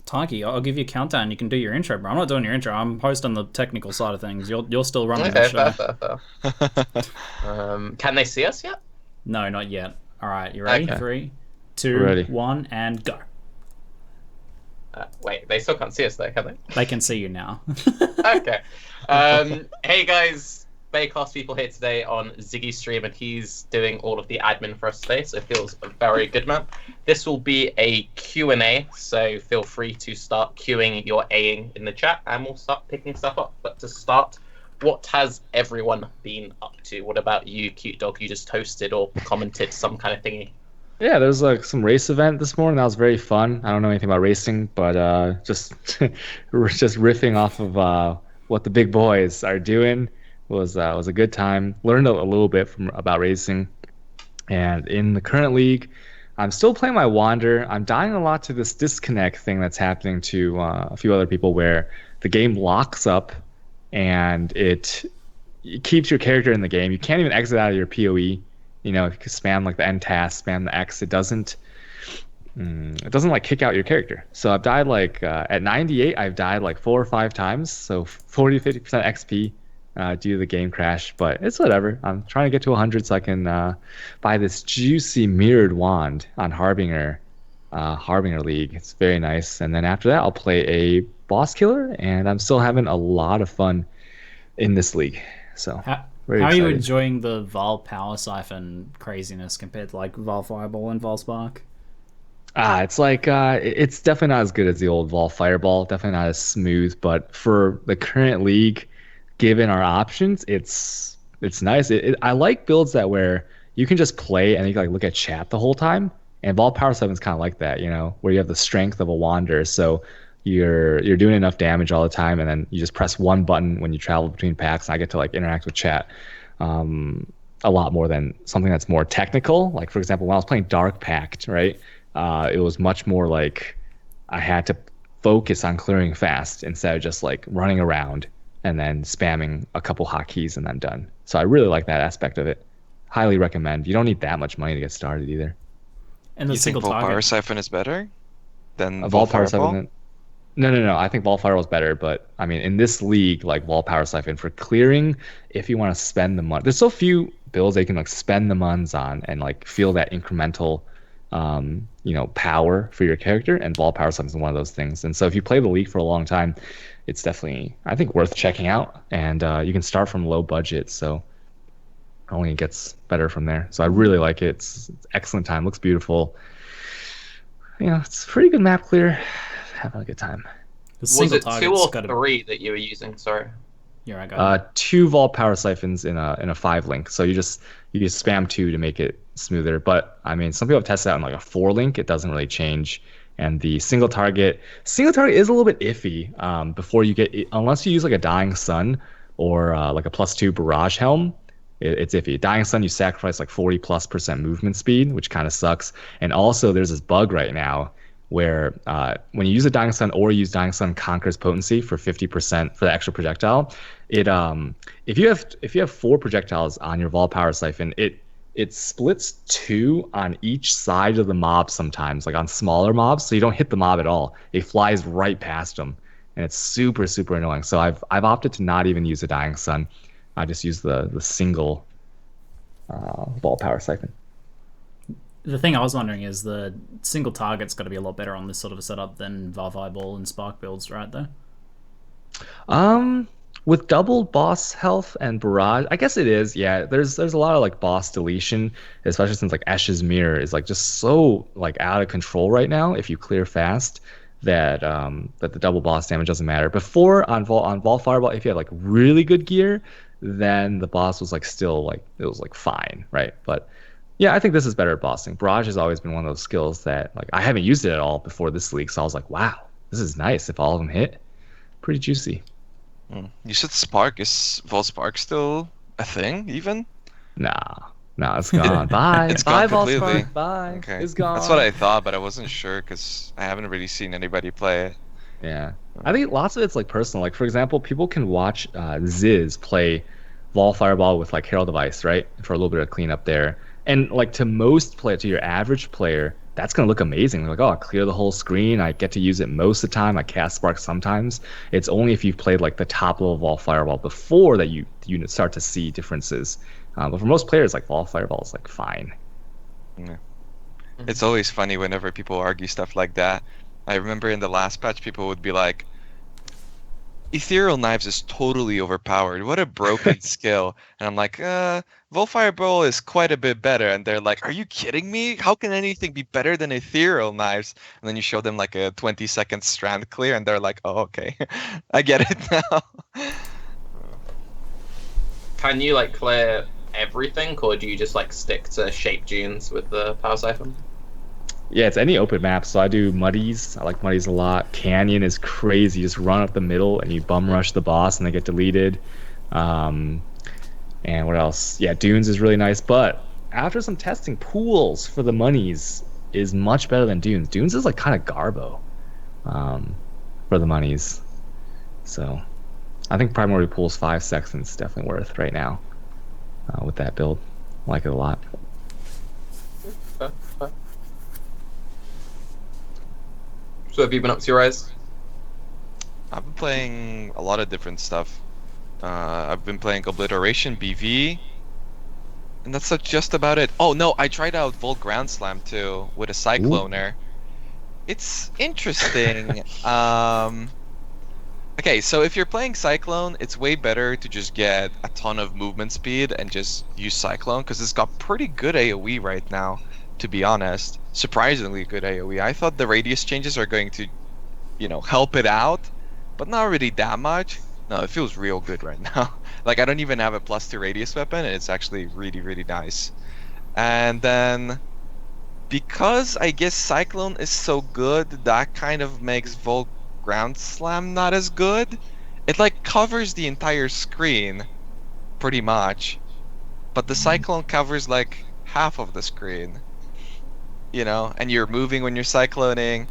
Tarke, I'll give you a countdown. You can do your intro, bro. I'm not doing your intro. I'm hosting the technical side of things. You're still running the Okay, fair, show. fair, fair. Can they see us yet? No, not yet. All right, you ready? Okay. Yeah, Three, we're two, ready. one, and go. Wait, they still can't see us though, can they? They can see you now. Okay. Hey guys, Baeclast people here today on Ziggy's stream, and he's doing all of the admin for us today, so it feels very good, man. This will be a Q&A, so feel free to start queuing your Aing in the chat, and we'll start picking stuff up. But to start, what has everyone been up to? What about you, CuteDog? You just hosted or commented some kind of thingy. Yeah, there's like some race event this morning. That was very fun. I don't know anything about racing, but just we're just riffing off of what the big boys are doing was a good time. Learned a little bit from about racing, and in the current league, I'm still playing my Wander. I'm dying a lot to this disconnect thing that's happening to a few other people, where the game locks up and it keeps your character in the game. You can't even exit out of your PoE. You know, if you spam like the N task, spam the X, it doesn't like kick out your character. So I've died like at 98, I've died like 4 or 5 times. So 40-50% XP due to the game crash, but it's whatever. I'm trying to get to 100 so I can buy this juicy mirrored wand on Harbinger League. It's very nice. And then after that, I'll play a boss killer, and I'm still having a lot of fun in this league. So How, very how are you excited. enjoying the Vaal Power Siphon craziness compared to like Vaal Fireball and Vaal Spark? It's like it's definitely not as good as the old Vaal Fireball. Definitely not as smooth, but for the current league, given our options, it's nice. I like builds that where you can just play and you can like look at chat the whole time. And Vaal Power 7 is kind of like that, you know, where you have the strength of a Wanderer, so you're doing enough damage all the time, and then you just press one button when you travel between packs. And I get to like interact with chat a lot more than something that's more technical. Like for example, when I was playing Dark Pact, right? It was much more like I had to focus on clearing fast instead of just like running around and then spamming a couple hotkeys and I'm done. So I really like that aspect of it. Highly recommend. You don't need that much money to get started either. And the You think single Vaal Power target. Siphon is better than A Vaal Vault Power Fireball? Siphon. No. I think Vault Fireball is better, but I mean, in this league, like Vault Power Siphon for clearing, if you want to spend the money, there's so few builds they can like spend the muns on and like feel that incremental, power for your character. And Vault Power Siphon is one of those things. And so if you play the league for a long time, it's definitely, I think, worth checking out. And you can start from low budget, so only gets better from there. So I really like it. It's excellent time. Looks beautiful. It's a pretty good map clear. Having a good time. The Was single it two target's or got to. three that you were using? Sorry. You're right, go ahead. 2 Vault Power Siphons in a 5 link. So you just spam 2 to make it smoother. But I mean, some people have tested out in like a 4 link. It doesn't really change. And the single target is a little bit iffy. Before you get unless you use like a Dying Sun or like a +2 Barrage Helm, it's iffy. Dying Sun, you sacrifice like 40+% movement speed, which kind of sucks. And also, there's this bug right now where when you use a Dying Sun or use Dying Sun Conqueror's Potency for 50% for the extra projectile, if you have 4 projectiles on your Vaal Power Siphon, it splits 2 on each side of the mob sometimes, like on smaller mobs, so you don't hit the mob at all. It flies right past them, and it's super, super annoying. So I've opted to not even use a Dying Sun. I just use the single Vaal Power Siphon. The thing I was wondering is the single target's got to be a lot better on this sort of a setup than Vaal Fireball and Spark builds, right there? With double boss health and barrage, I guess it is. Yeah, there's a lot of like boss deletion, especially since like Esh's mirror is like just so like out of control right now. If you clear fast, that the double boss damage doesn't matter. Before on Vaal Fireball, if you had like really good gear, then the boss was like still like it was like fine, right? But yeah, I think this is better at bossing. Barrage has always been one of those skills that like I haven't used it at all before this league, so I was like, wow, this is nice. If all of them hit, pretty juicy. You said Spark. Is Vaal Spark still a thing, even? Nah, it's gone. Bye, It's bye, gone completely. Valspark. Bye. Okay. It's gone. That's what I thought, but I wasn't sure because I haven't really seen anybody play it. Yeah, I think lots of it's like personal. Like for example, people can watch Ziz play Vaal Fireball with like Herald of Ice, right, for a little bit of cleanup there. And like to your average player, that's going to look amazing. Like, oh, I clear the whole screen. I get to use it most of the time. I cast Spark sometimes. It's only if you've played like the top level Vaal Fireball before that you start to see differences. But for most players, like Vaal Fireball is like fine. Yeah. It's always funny whenever people argue stuff like that. I remember in the last patch, people would be like, Ethereal Knives is totally overpowered. What a broken skill. And I'm like, Vaal Fireball is quite a bit better. And they're like, are you kidding me? How can anything be better than Ethereal Knives? And then you show them like a 20-second strand clear, and they're like, oh, okay. I get it now. Can you like clear everything, or do you just like stick to shape dunes with the power siphon? Yeah, it's any open map. So I do Muddies. I like Muddies a lot. Canyon is crazy. You just run up the middle and you bum rush the boss and they get deleted. And what else? Yeah, Dunes is really nice. But after some testing, Pools for the monies is much better than Dunes. Dunes is like kind of garbo for the monies. So I think Primordial Pools 5 seconds is definitely worth right now with that build. I like it a lot. So have you been up to your Raiz? I've been playing a lot of different stuff. I've been playing Obliteration, BV, and that's just about it. Oh no, I tried out Volt Ground Slam too with a Cycloner. Ooh. It's interesting. Okay, so if you're playing Cyclone, it's way better to just get a ton of movement speed and just use Cyclone, because it's got pretty good AoE right now, to be honest. Surprisingly good AoE. I thought the radius changes are going to, help it out, but not really that much. No, it feels real good right now. Like, I don't even have a +2 radius weapon, and it's actually really, really nice. And then, because I guess Cyclone is so good, that kind of makes Volt Ground Slam not as good. It like covers the entire screen pretty much, but the Cyclone covers like half of the screen, and you're moving when you're cycloning.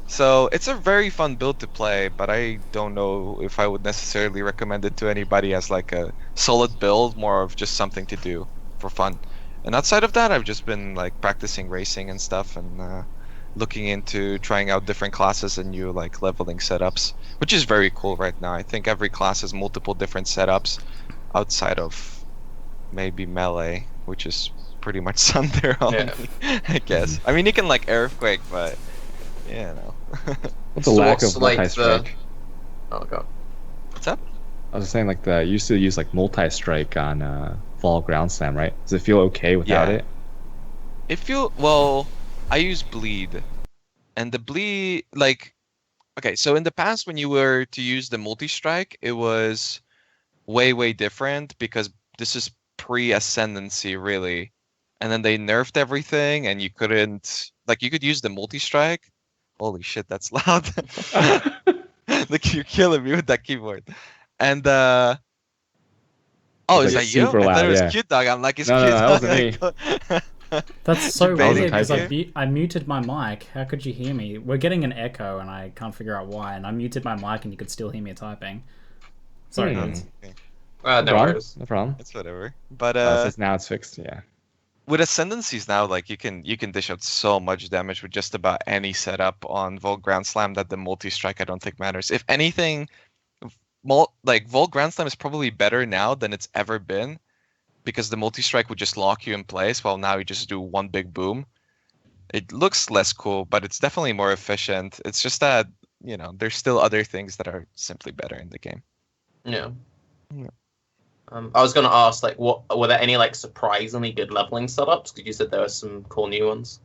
So it's a very fun build to play, but I don't know if I would necessarily recommend it to anybody as like a solid build, more of just something to do for fun. And outside of that, I've just been like practicing racing and stuff, and looking into trying out different classes and new like leveling setups, which is very cool right now. I think every class has multiple different setups outside of maybe melee, which is pretty much Sunder only, I guess. I mean, you can like Earthquake, but What's the lack of multi-strike? Oh god. What's up? I was saying like you used to use like multi-strike on Vaal Ground Slam, right? Does it feel okay without it? Well, I use bleed, and the bleed, like, okay, so in the past when you were to use the multi-strike, it was way different, because this is pre-ascendancy really, and then they nerfed everything and you couldn't, like, you could use the multi-strike. Holy shit, that's loud. Like, you're killing me with that keyboard. And oh, is that you? I thought it was CuteDog. I'm like, it's CuteDog. That wasn't me. That's so weird, because I muted my mic. How could you hear me? We're getting an echo and I can't figure out why, and I muted my mic and you could still hear me typing. Sorry, guys. No worries. No problem. It's whatever. But now it's fixed, yeah. With ascendancies now, like, you can dish out so much damage with just about any setup on Vaal Ground Slam that the multi-strike I don't think matters. If anything, like, Vaal Ground Slam is probably better now than it's ever been, because the multi-strike would just lock you in place, while now you just do one big boom. It looks less cool, but it's definitely more efficient. It's just that, there's still other things that are simply better in the game. Yeah. I was going to ask, like, were there any like surprisingly good leveling setups? Because you said there were some cool new ones.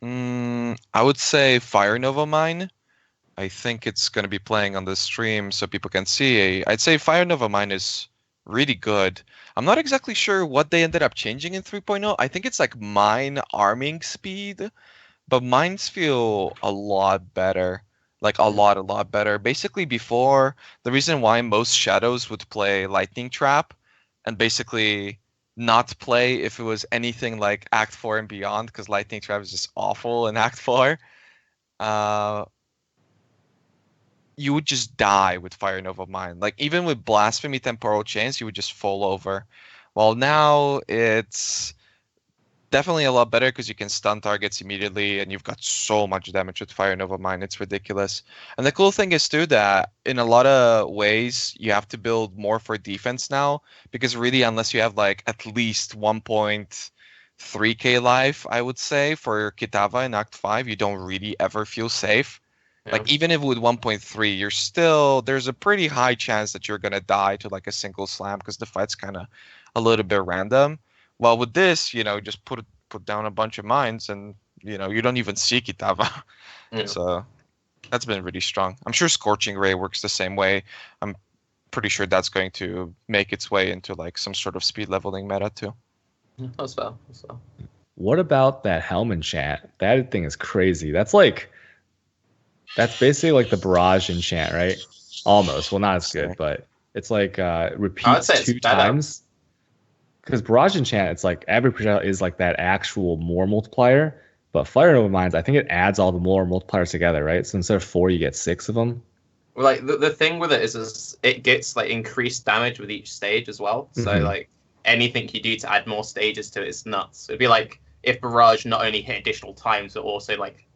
I would say Fire Nova Mine. I think it's going to be playing on the stream so people can see. I'd say Fire Nova Mine is really good. I'm not exactly sure what they ended up changing in 3.0. I think it's like mine arming speed, but mines feel a lot better. Like a lot better. Basically, before, the reason why most shadows would play Lightning Trap and basically not play if it was anything like Act 4 and beyond, because Lightning Trap is just awful in Act 4, you would just die with Fire Nova Mine. Like, even with Blasphemy Temporal Chains, you would just fall over. Well, now it's definitely a lot better because you can stun targets immediately, and you've got so much damage with Fire Nova Mine. It's ridiculous. And the cool thing is too that in a lot of ways you have to build more for defense now, because really unless you have like at least 1.3k life, I would say, for Kitava in Act 5, you don't really ever feel safe. Yeah. Like even if with 1.3, you're still there's a pretty high chance that you're gonna die to like a single slam because the fight's kind of a little bit random. Well, with this, just put down a bunch of mines, and you don't even see Kitava. Yeah. So that's been really strong. I'm sure Scorching Ray works the same way. I'm pretty sure that's going to make its way into like some sort of speed leveling meta too. That's fair. What about that helm enchant? That thing is crazy. That's basically like the barrage enchant, right? Almost. Well, not as good, but it's like repeats say it's 2 better. times. Because barrage enchant, it's like every projectile is like that actual more multiplier. But Fire Nova Mines, I think it adds all the more multipliers together, right? So instead of 4, you get 6 of them. Well, like the thing with it is it gets like increased damage with each stage as well. So like anything you do to add more stages to it is nuts. It'd be like if barrage not only hit additional times, but also like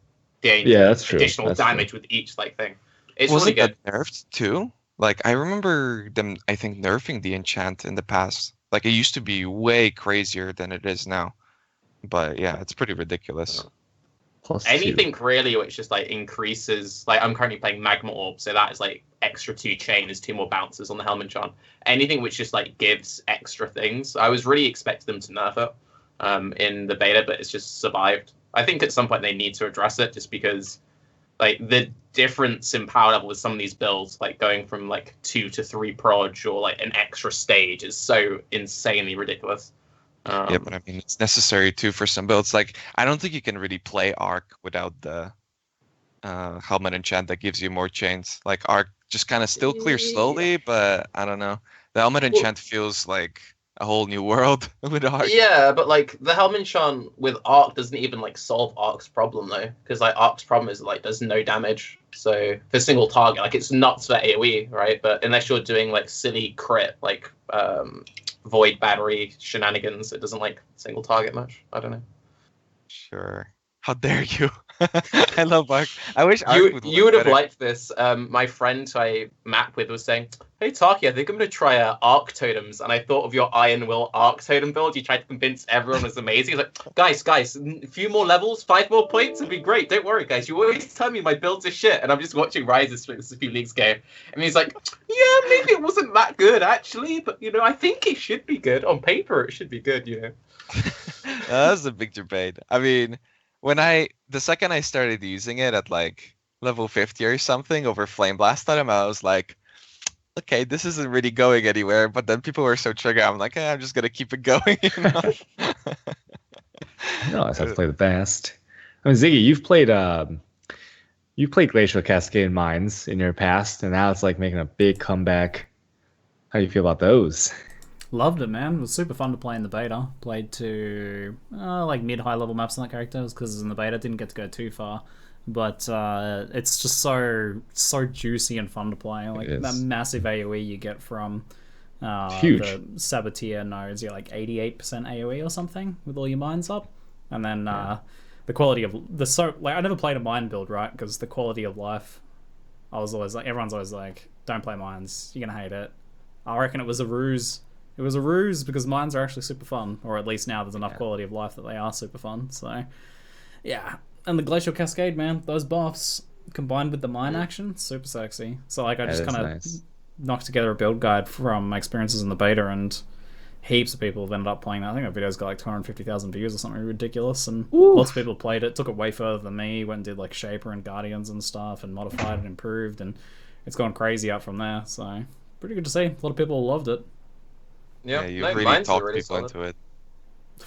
that's true. additional damage with each like thing. It's Wasn't really good. that nerfed too? Like I remember them, I think, nerfing the enchant in the past. Like it used to be way crazier than it is now. But yeah, it's pretty ridiculous. Plus Anything 2. really which just like increases, like I'm currently playing Magma Orb, so that is like extra 2 chain is 2 more bounces on the Helm enchant. Anything which just like gives extra things. I was really expecting them to nerf it in the beta, but it's just survived. I think at some point they need to address it just because like the difference in power level with some of these builds, like going from like 2 to 3 proj or like an extra stage is so insanely ridiculous. Yeah, but I mean, it's necessary too for some builds. Like, I don't think you can really play Arc without the Helmet Enchant that gives you more chains. Like, Arc just kind of still clears slowly, but I don't know. The Helmet Enchant feels like a whole new world with Arc. Yeah, but like the Helm enchant with Arc doesn't even like solve Arc's problem though, because like Arc's problem is like does no damage. So for single target, like it's nuts for AoE, right? But unless you're doing like silly crit, like void battery shenanigans, it doesn't like single target much. I don't know. Sure. How dare you? I love Arc. I wish Arc you would have liked this. My friend who I map with was saying, "Hey Tarke, I think I'm gonna try Arc totems." And I thought of your Iron Will Arc totem build. You tried to convince everyone it was amazing. He's like, guys, a few more levels, 5 more points, it'd be great. Don't worry, guys. You always tell me my builds are shit, and I'm just watching Raiz's a few leagues game. And he's like, "Yeah, maybe it wasn't that good actually, but I think it should be good on paper. It should be good, That was a big debate. I mean, the second I started using it at like level 50 or something over Flame Blast on him, I was like, okay, this isn't really going anywhere. But then people were so triggered, I'm like, I'm just gonna keep it going. No, I just have to play the best. I mean, Ziggy, you've played Glacial Cascade Mines in your past, and now it's like making a big comeback. How do you feel about those? Loved it, man. It was super fun to play in the beta. Played to like mid-high level maps on that character because in the beta didn't get to go too far. But it's just so juicy and fun to play. Like that massive AoE you get from huge. The Saboteur nodes. You're like 88% AoE or something with all your mines up. And then the quality of I never played a mine build, right? Because the quality of life, I was always like, everyone's always like, don't play mines, you're gonna hate it. I reckon it was a ruse. It was a ruse because mines are actually super fun, or at least now there's enough quality of life that they are super fun. So, yeah. And the Glacial Cascade, man, those buffs combined with the mine action, super sexy. So, like, I just kind of knocked together a build guide from my experiences in the beta, and heaps of people have ended up playing that. I think that video's got like 250,000 views or something ridiculous, and lots of people played it. Took it way further than me. Went and did like Shaper and Guardians and stuff, and modified and improved, and it's gone crazy out from there. So, pretty good to see. A lot of people loved it. Yeah, you really talked people solid. into it.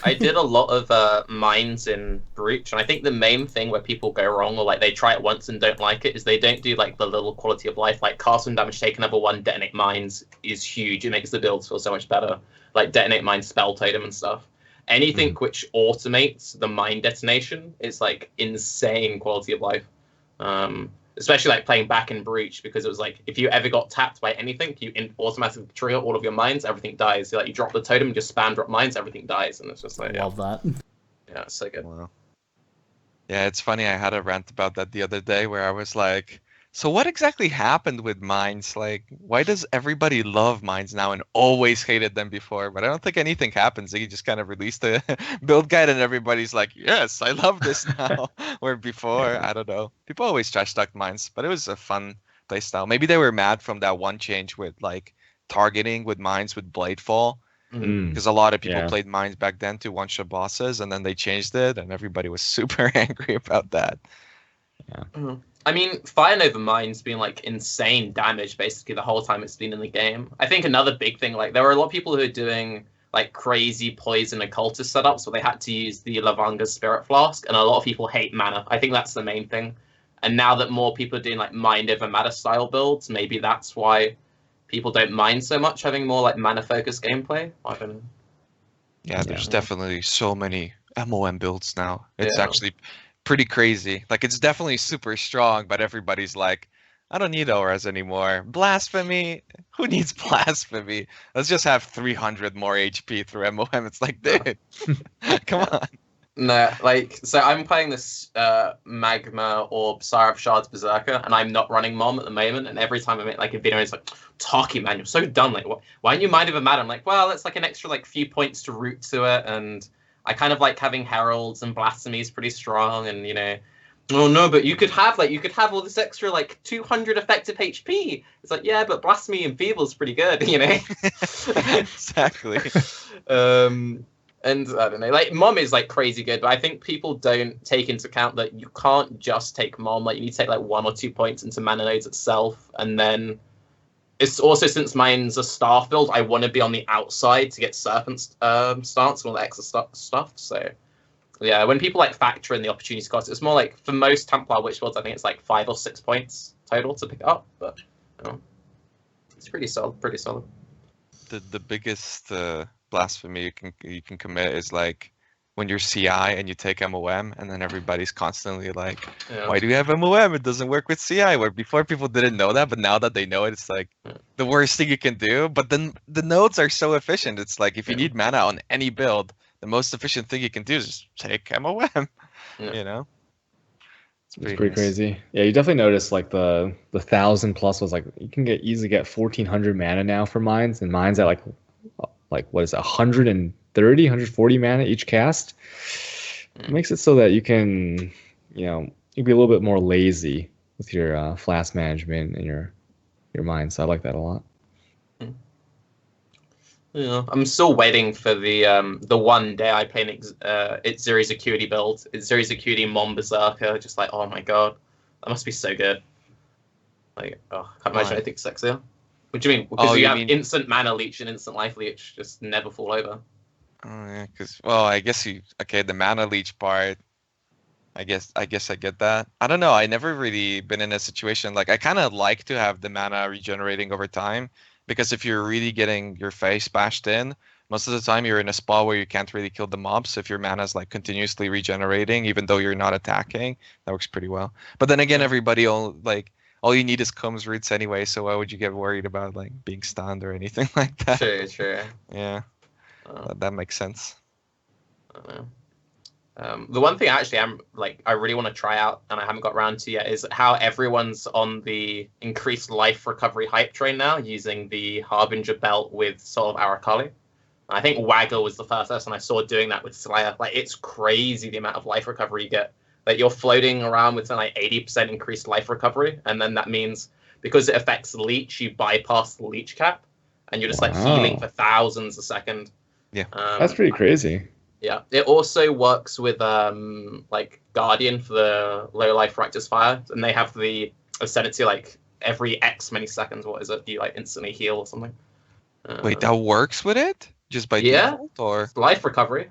I did a lot of mines in Breach, and I think the main thing where people go wrong, or like they try it once and don't like it, is they don't do like the little quality of life. Like castle and damage taken level 1, detonate mines is huge. It makes the builds feel so much better. Like detonate mine spell totem and stuff. Anything which automates the mine detonation is like insane quality of life. Especially like playing back in Breach, because it was like if you ever got tapped by anything, you automatically trigger all of your mines, everything dies. You drop the totem, just spam drop mines, everything dies, and it's just like I love that. Yeah, it's so good. Wow. Yeah, it's funny. I had a rant about that the other day where I was like, so what exactly happened with mines? Like, why does everybody love mines now and always hated them before? But I don't think anything happens. He just kind of released a build guide and everybody's like, yes, I love this now. Where before, Yeah. I don't know. People always trash talk mines, but it was a fun playstyle. Maybe they were mad from that one change with like targeting with mines with Bladefall. Mm. Because a lot of people Yeah. played mines back then to one-shot bosses, and then they changed it, and everybody was super angry about that. Mhm. I mean, Fire Nova Mine's been like insane damage basically the whole time it's been in the game. I think another big thing, like there were a lot of people who are doing like crazy poison occultist setups where they had to use the Lavanga's Spirit Flask, and a lot of people hate mana. I think that's the main thing. And now that more people are doing like mind over matter style builds, maybe that's why people don't mind so much having more like mana focused gameplay. I don't know. Yeah, there's Yeah. definitely so many MOM builds now. It's Yeah. actually pretty crazy. Like, it's definitely super strong, but everybody's like, I don't need auras anymore. Blasphemy? Who needs blasphemy? Let's just have 300 more HP through MOM. It's like, dude, come on. No, like, so I'm playing this Magma or Sire of Shards Berserker, and I'm not running Mom at the moment, and every time I make like a video, it's like, Tarke, man, you're so dumb, like, why don't you mind if I'm mad? I'm like, well, it's like an extra like few points to root to it, and I kind of like having Heralds and Blasphemy is pretty strong, and you know, oh no, but you could have all this extra like 200 effective HP. It's like, yeah, but Blasphemy and Feeble is pretty good, you know? Exactly. And I don't know, like Mom is like crazy good, but I think people don't take into account that you can't just take Mom. Like you need to take like 1 or 2 points into mana nodes itself, and then it's also, since mine's a staff build, I want to be on the outside to get Serpent stance and all the extra stuff. So yeah, when people like factor in the opportunity cost, it's more like for most Templar Witch builds, I think it's like 5 or 6 points total to pick up, but you know, it's pretty solid. Pretty solid. The biggest blasphemy you can commit is like when you're CI and you take MOM, and then everybody's constantly like, Yeah. why do you have MOM? It doesn't work with CI. Where before people didn't know that, but now that they know it, it's like the worst thing you can do. But then the nodes are so efficient. It's like if you need mana on any build, the most efficient thing you can do is just take MOM. Yeah. You know? It's pretty crazy. Yeah, you definitely notice like the 1,000 plus was like you can easily get 1,400 mana now for mines, and mines at like what is it, 130, 140 mana each cast. It makes it so that you can, you can be a little bit more lazy with your flask management and your mines. So I like that a lot. Yeah, I'm still waiting for the one day I play it's ZiggyD build. It's ZiggyD Mon Berserker. Just like, oh my god, that must be so good. Like, oh, I can't imagine anything sexier. What do you mean? Because you have instant mana leech and instant life leech, just never fall over. Oh yeah, because I guess the mana leech part. I guess I get that. I don't know. I never really been in a situation like I kind of like to have the mana regenerating over time, because if you're really getting your face bashed in, most of the time you're in a spot where you can't really kill the mobs. So if your mana is like continuously regenerating, even though you're not attacking, that works pretty well. But then again, everybody all you need is combs roots anyway. So why would you get worried about like being stunned or anything like that? True. Yeah, that makes sense. I don't know. The one thing actually I really want to try out and I haven't got around to yet is how everyone's on the increased life recovery hype train now, using the Harbinger belt with Soul of Arakali. I think Waggle was the first person I saw doing that with Slayer. Like, it's crazy the amount of life recovery you get. Like, you're floating around with like 80% increased life recovery, and then that means because it affects leech, you bypass the leech cap, and you're just like healing for thousands a second. Yeah, that's pretty crazy. Yeah, it also works with like Guardian for the low life Rectus Fire, and they have the Ascendancy like every X many seconds. What is it? Do you like instantly heal or something? Wait, that works with it? Just by default, or life recovery?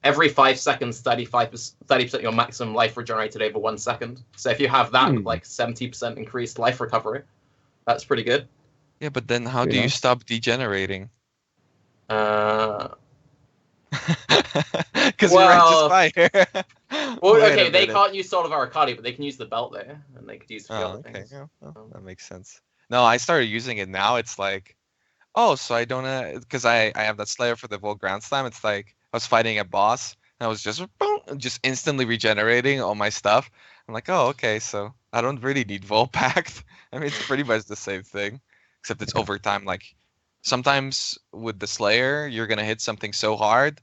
Every 5 seconds, 30% of your maximum life regenerated over 1 second. So if you have that with like 70% increased life recovery, that's pretty good. Yeah, but then how do you stop degenerating? Because you're Rectus Fire. Well, okay, they can't use Soul of Arakali, but they can use the belt there, and they could use the other things. Yeah, well, that makes sense. No, I started using it now. It's like, so I don't because I have that Slayer for the Vaal Grand Slam. It's like I was fighting a boss, I was just boom, just instantly regenerating all my stuff. I'm like, oh, okay, so I don't really need Vaal Pact. I mean, it's pretty much the same thing, except it's over time. Like sometimes with the Slayer, you're gonna hit something so hard,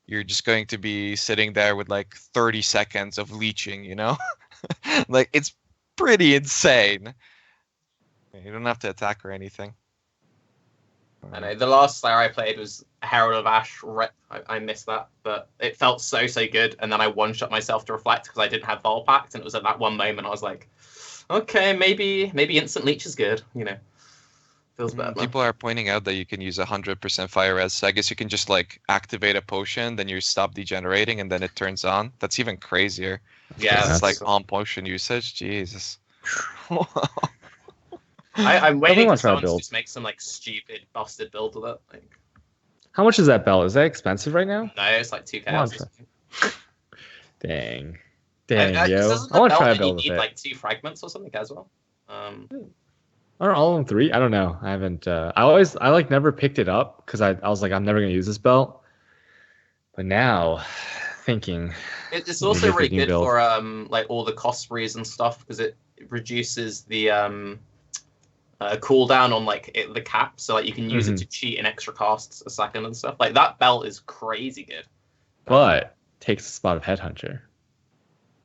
you're just going to be sitting there with like 30 seconds of leeching, you know? Like it's pretty insane. You don't have to attack or anything. I know the last Slayer I played was Herald of Ash. I missed that, but it felt so good. And then I one-shot myself to reflect because I didn't have Vaal Pact, and it was at that one moment I was like, okay, maybe instant leech is good. You know, feels bad. People are pointing out that you can use 100% fire res. So I guess you can just like activate a potion, then you stop degenerating, and then it turns on. That's even crazier. Yeah, it's like on potion usage. Jesus. I'm waiting for someone to just make some like stupid busted build with it. Like, how much is that belt? Is that expensive right now? No, it's like 2K. Dang, yo! I want to try a build with you need it. Like 2 fragments or something as well. Are all of them 3? I don't know. I haven't. I like never picked it up because I was like I'm never gonna use this belt. But now, thinking it's also really good for like all the cost sprees and stuff because it reduces the cooldown on like the cap, so like you can use it to cheat in extra casts a second and stuff. Like that belt is crazy good. But takes the spot of Headhunter.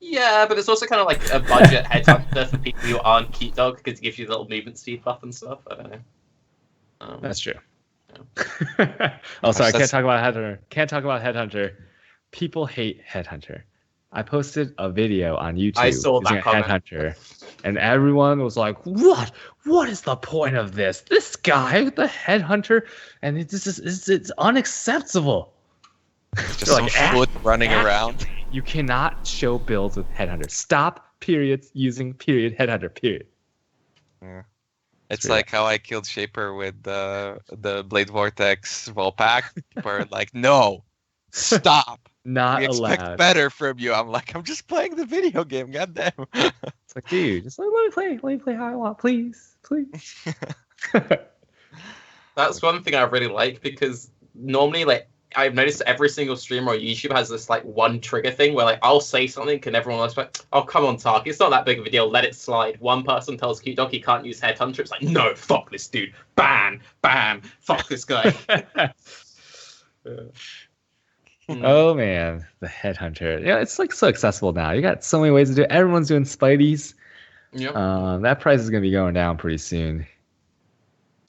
Yeah, but it's also kind of like a budget Headhunter for people who aren't CuteDog because it gives you a little movement speed buff and stuff. I don't know. That's true. Yeah. Oh, sorry, I can't talk about Headhunter. Can't talk about Headhunter. People hate Headhunter. I posted a video on YouTube I saw that using Headhunter, and everyone was like, "What? What is the point of this? This guy with the Headhunter, and it's unacceptable." Just some foot running around. You cannot show builds with Headhunter. Stop. Periods using period Headhunter. Period. Yeah. It's like how I killed Shaper with the Blade Vortex Vaal Pact. People are like, "No, stop." Not we expect allowed. better from you. I'm like, I'm just playing the video game. Goddamn. It's like, dude, just let me play. Let me play how I want, please. That's one thing I really like because normally, like, I've noticed every single streamer on YouTube has this like one trigger thing where like I'll say something and everyone else like, "Oh, come on, Tarke, it's not that big of a deal. Let it slide." One person tells CuteDog he can't use Headhunter. It's like, no, fuck this dude. Ban, fuck this guy. Oh man, the Headhunter. Yeah, it's like so accessible now. You got so many ways to do it. Everyone's doing Spideys. Yep. That price is gonna be going down pretty soon.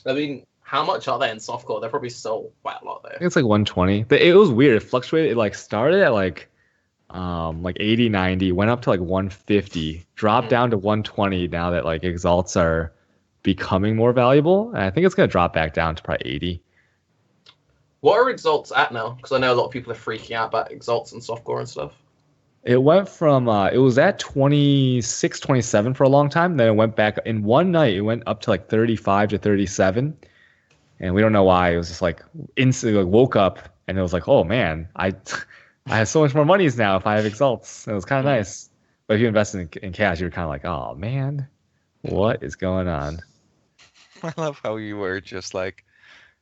I mean, how much are they in softcore? They're probably still quite a lot though. I think it's like 120. It was weird. It fluctuated. It like started at like 80, 90, went up to like 150, dropped down to 120 now that like exalts are becoming more valuable. And I think it's gonna drop back down to probably 80. What are exalts at now? Because I know a lot of people are freaking out about exalts and softcore and stuff. It went from it was at 26, 27 for a long time. Then it went back in one night. It went up to like 35 to 37, and we don't know why. It was just like instantly like woke up and it was like, oh man, I have so much more monies now if I have exalts. And it was kind of nice. But if you invest in cash, you're kind of like, oh man, what is going on? I love how you were just like,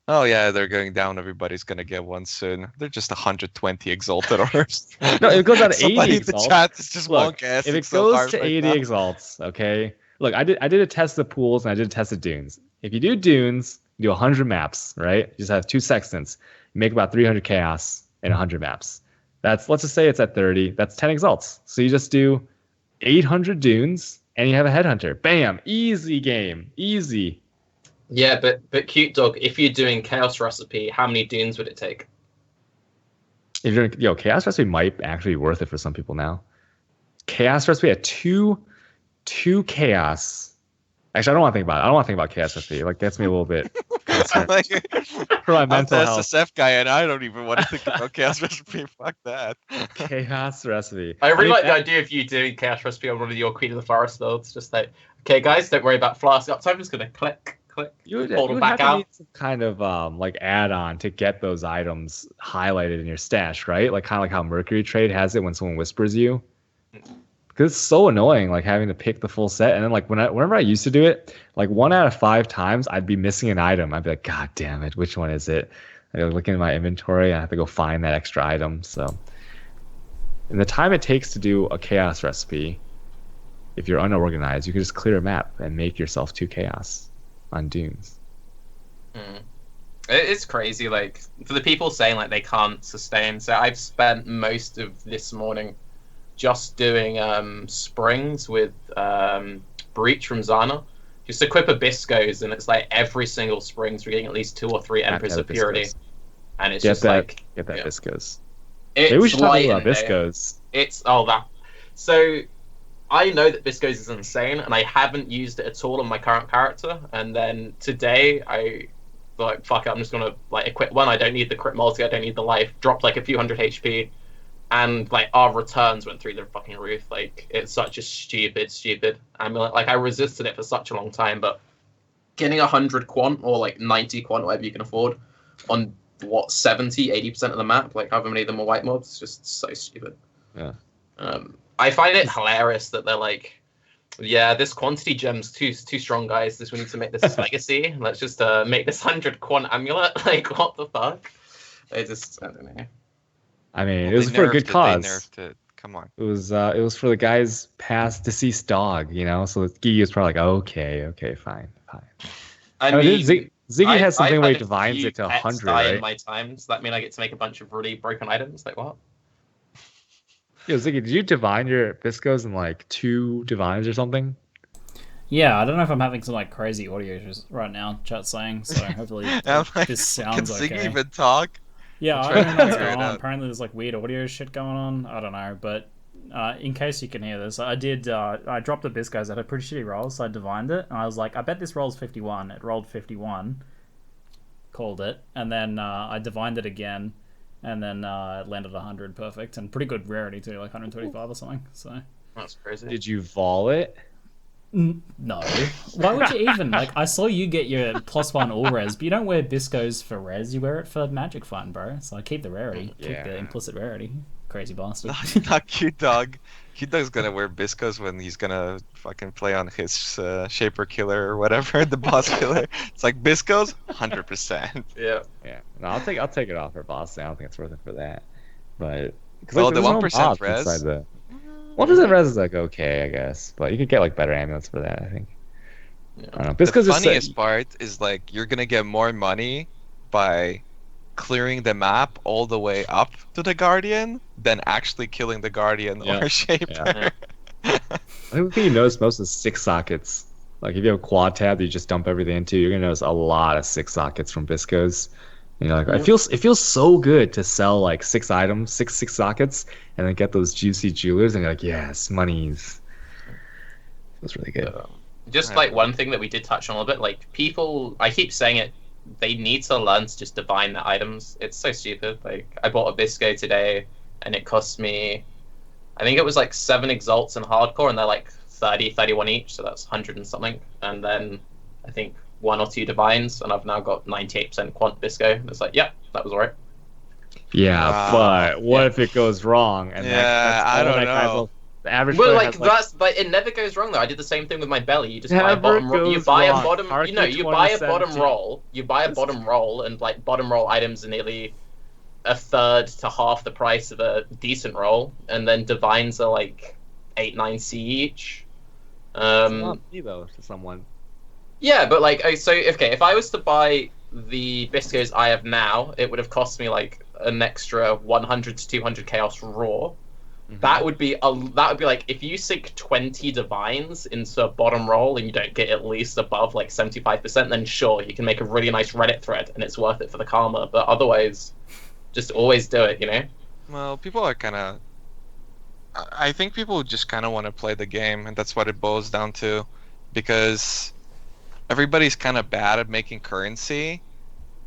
oh yeah, they're going down. Everybody's gonna get one soon. They're just 120 exalted ores. No, it goes out to 80 Somebody in exalts. the chat is just Look, wonk-assing if it so goes hard to right 80 now. exalts, okay. Look, I did a test of pools and I did a test of dunes. If you do dunes, you do 100 maps, right? You just have 2 sextants. You make about 300 chaos in 100 maps. Let's just say it's at 30. That's 10 exalts. So you just do 800 dunes and you have a Headhunter. Bam, easy game, easy. Yeah, but CuteDog, if you're doing Chaos Recipe, how many dunes would it take? If you're doing, Chaos Recipe might actually be worth it for some people now. Chaos Recipe at two chaos. Actually, I don't want to think about it. I don't want to think about Chaos Recipe. Like, gets me a little bit concerned. Like, For my I'm mental the health. SSF guy, and I don't even want to think about Chaos Recipe. Fuck that. Chaos Recipe. I really mean, like the idea of you doing Chaos Recipe on one of your Queen of the Forest builds. Just like, okay, guys, don't worry about flask up. So I'm just going to click. You would Hold them have back to out. need some kind of like add-on to get those items highlighted in your stash, right? Like kind of like how Mercury Trade has it when someone whispers you. Because it's so annoying, like having to pick the full set, and then like whenever I used to do it, like 1 out of 5 times I'd be missing an item. I'd be like, God damn it, which one is it? I'd be looking at my inventory, and I have to go find that extra item. So in the time it takes to do a chaos recipe, if you're unorganized, you can just clear a map and make yourself 2 chaos on dunes. It's crazy, like, for the people saying like they can't sustain. So I've spent most of this morning just doing springs with Breach from Zana. Just equip Abyssgos, and it's like every single springs we're getting at least 2 or 3 Emperors of Purity. And it's Get just that, like... Get that Viscos. Maybe we should talk about Viscos. So I know that Viscos is insane, and I haven't used it at all on my current character. And then today I like, fuck it, I'm just gonna like equip one. I don't need the crit multi, I don't need the life. Dropped like a few hundred HP, and like our returns went through the fucking roof. Like, it's such a stupid amulet. Like, I resisted it for such a long time, but getting 100 quant or like 90 quant, whatever you can afford, on what 70-80% of the map, like however many of them are white mobs, it's just so stupid. Yeah. I find it hilarious that they're like, yeah, this quantity gem's too strong, guys. We need to make this legacy. Let's just make this 100 quant amulet. Like, what the fuck? I don't know. I mean, it was for a good cause. They nerfed it. Come on. It was for the guy's past deceased dog, you know. So Gigi was probably like, okay, fine. I mean, Ziggy has something where he I've had divines few it to pets 100, die right? in my time. Does that mean I get to make a bunch of really broken items? Like, what? Yo, Ziggy, did you divine your Viscos in like 2 divines or something? Yeah, I don't know if I'm having some like crazy audio issues right now, chat's saying, so hopefully this sounds Can okay. Ziggy even talk? Yeah, I'm I don't know what's trying to going figure it on. out. Apparently there's like weird audio shit going on. I don't know, but in case you can hear this, I dropped a Biscos that had a pretty shitty roll, so I divined it, and I was like, I bet this rolls 51. It rolled 51, called it, and then I divined it again, and then it landed 100 perfect, and pretty good rarity too, like 125 or something, so... That's crazy. Did you Vaal it? No. Why would you even? Like, I saw you get your +1 all res, but you don't wear Biscos for res, you wear it for magic fun, bro. So I keep the rarity. Keep the implicit rarity. Crazy bastard. Not CuteDog. CuteDog's gonna wear Biscos when he's gonna fucking play on his Shaper Killer or whatever, the boss killer. It's like Biscos, 100%. Yeah. No, I'll take it off for boss. I don't think it's worth it for that. But Well, the there's no 1% mobs res. inside the 1% res is like okay, I guess, but you could get like better amulets for that. I think. Yeah. I don't know. The Biscos is funniest part is like you're gonna get more money by clearing the map all the way up to the Guardian than actually killing the Guardian or Shaper. I think the thing you notice most is 6 sockets. Like if you have a quad tab that you just dump everything into, you're gonna notice a lot of 6 sockets from Biscos. You know, like it feels so good to sell like 6 items, six sockets, and then get those juicy jewelers, and you're like, yes, monies. Feels really good. Just like one thing that we did touch on a little bit, like people, I keep saying it, they need to learn to just divine the items. It's so stupid. Like, I bought a Bisco today, and it cost me, I think it was like 7 exalts in hardcore, and they're like 31 each, so that's 100 and something. And then I think 1 or 2 divines, and I've now got 98% quant Bisco. It's like, yeah, that was alright. Yeah, Wow. but what if it goes wrong? And I don't know. The average Well, player like has, that's like it never goes wrong though. I did the same thing with my belly. You just buy a Never bottom roll. You goes buy a wrong. bottom. Tarke You buy a bottom 2017. roll. You buy a bottom roll, and like bottom roll items are nearly a third to half the price of a decent roll, and then divines are like 8-9C each. It's not me though to someone. Yeah, but like, if I was to buy the Biscos I have now, it would have cost me like an extra 100 to 200 chaos raw. That would be like if you sink 20 divines into a bottom roll and you don't get at least above like 75%, then sure, you can make a really nice Reddit thread and it's worth it for the karma. But otherwise, just always do it, you know? Well, people are kind of... I think people just kind of want to play the game, and that's what it boils down to. Because everybody's kind of bad at making currency,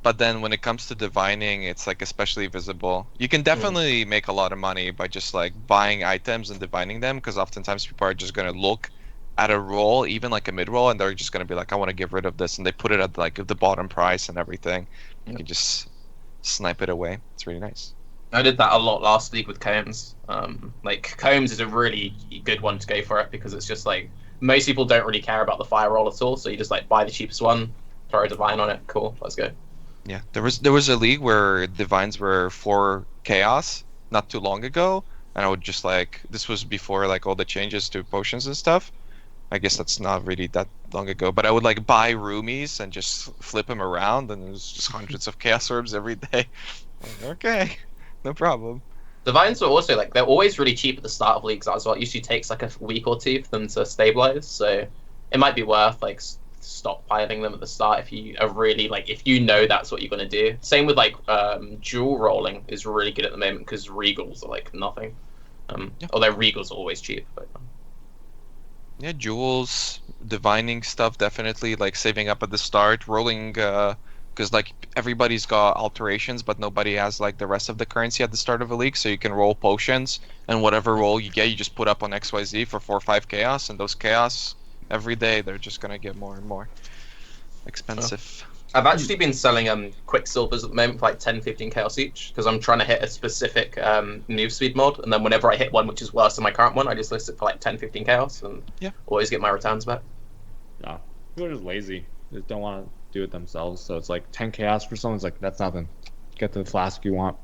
but then when it comes to divining, it's like especially visible. You can definitely make a lot of money by just like buying items and divining them, because oftentimes people are just going to look at a roll, even like a mid roll, and they're just going to be like, I want to get rid of this, and they put it at like the bottom price and everything. You can just snipe it away. It's really nice. I did that a lot last week with Combs. Like, Combs is a really good one to go for it, because it's just like, most people don't really care about the fire roll at all, so you just like buy the cheapest one, throw a divine on it, cool, let's go. Yeah, there was a league where divines were 4 chaos not too long ago, and I would just like, this was before like all the changes to potions and stuff. I guess that's not really that long ago, but I would like buy roomies and just flip them around, and it was just hundreds of chaos orbs every day. Okay, no problem. Divines are also like, they're always really cheap at the start of leagues as well. It usually takes like a week or two for them to stabilize, so it might be worth like stockpiling them at the start if you are really like, if you know that's what you're gonna do. Same with like jewel rolling is really good at the moment because regals are like nothing. Although regals are always cheap. But, yeah, jewels, divining stuff, definitely like saving up at the start, rolling, because like everybody's got alterations, but nobody has like the rest of the currency at the start of a league, so you can roll potions, and whatever roll you get, you just put up on XYZ for 4 or 5 chaos, and those chaos every day they're just gonna get more and more expensive. I've actually been selling quicksilvers at the moment for like 10-15 chaos each because I'm trying to hit a specific move speed mod, and then whenever I hit one which is worse than my current one, I just list it for like 10-15 chaos and always get my returns back. No, people are just lazy. They just don't want to do it themselves. So it's like 10 chaos for someone's like, that's nothing. Get the flask you want.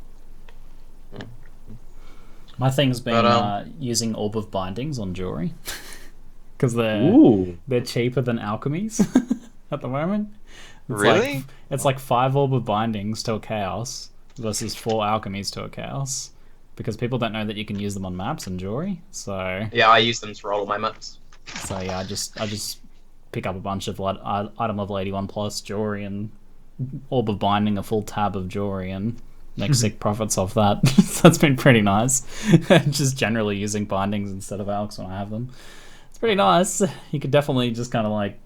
My thing's been using Orb of Bindings on jewelry because they're cheaper than alchemies at the moment. Really? It's like 5 Orb of Bindings to a chaos versus 4 alchemies to a chaos because people don't know that you can use them on maps and jewelry. So yeah, I use them to roll my maps. So yeah, I just pick up a bunch of item level 81 plus jewelry and Orb of Binding a full tab of jewelry and make sick profits off that. So that's been pretty nice. Just generally using bindings instead of alks when I have them. It's pretty nice. You could definitely just kind of like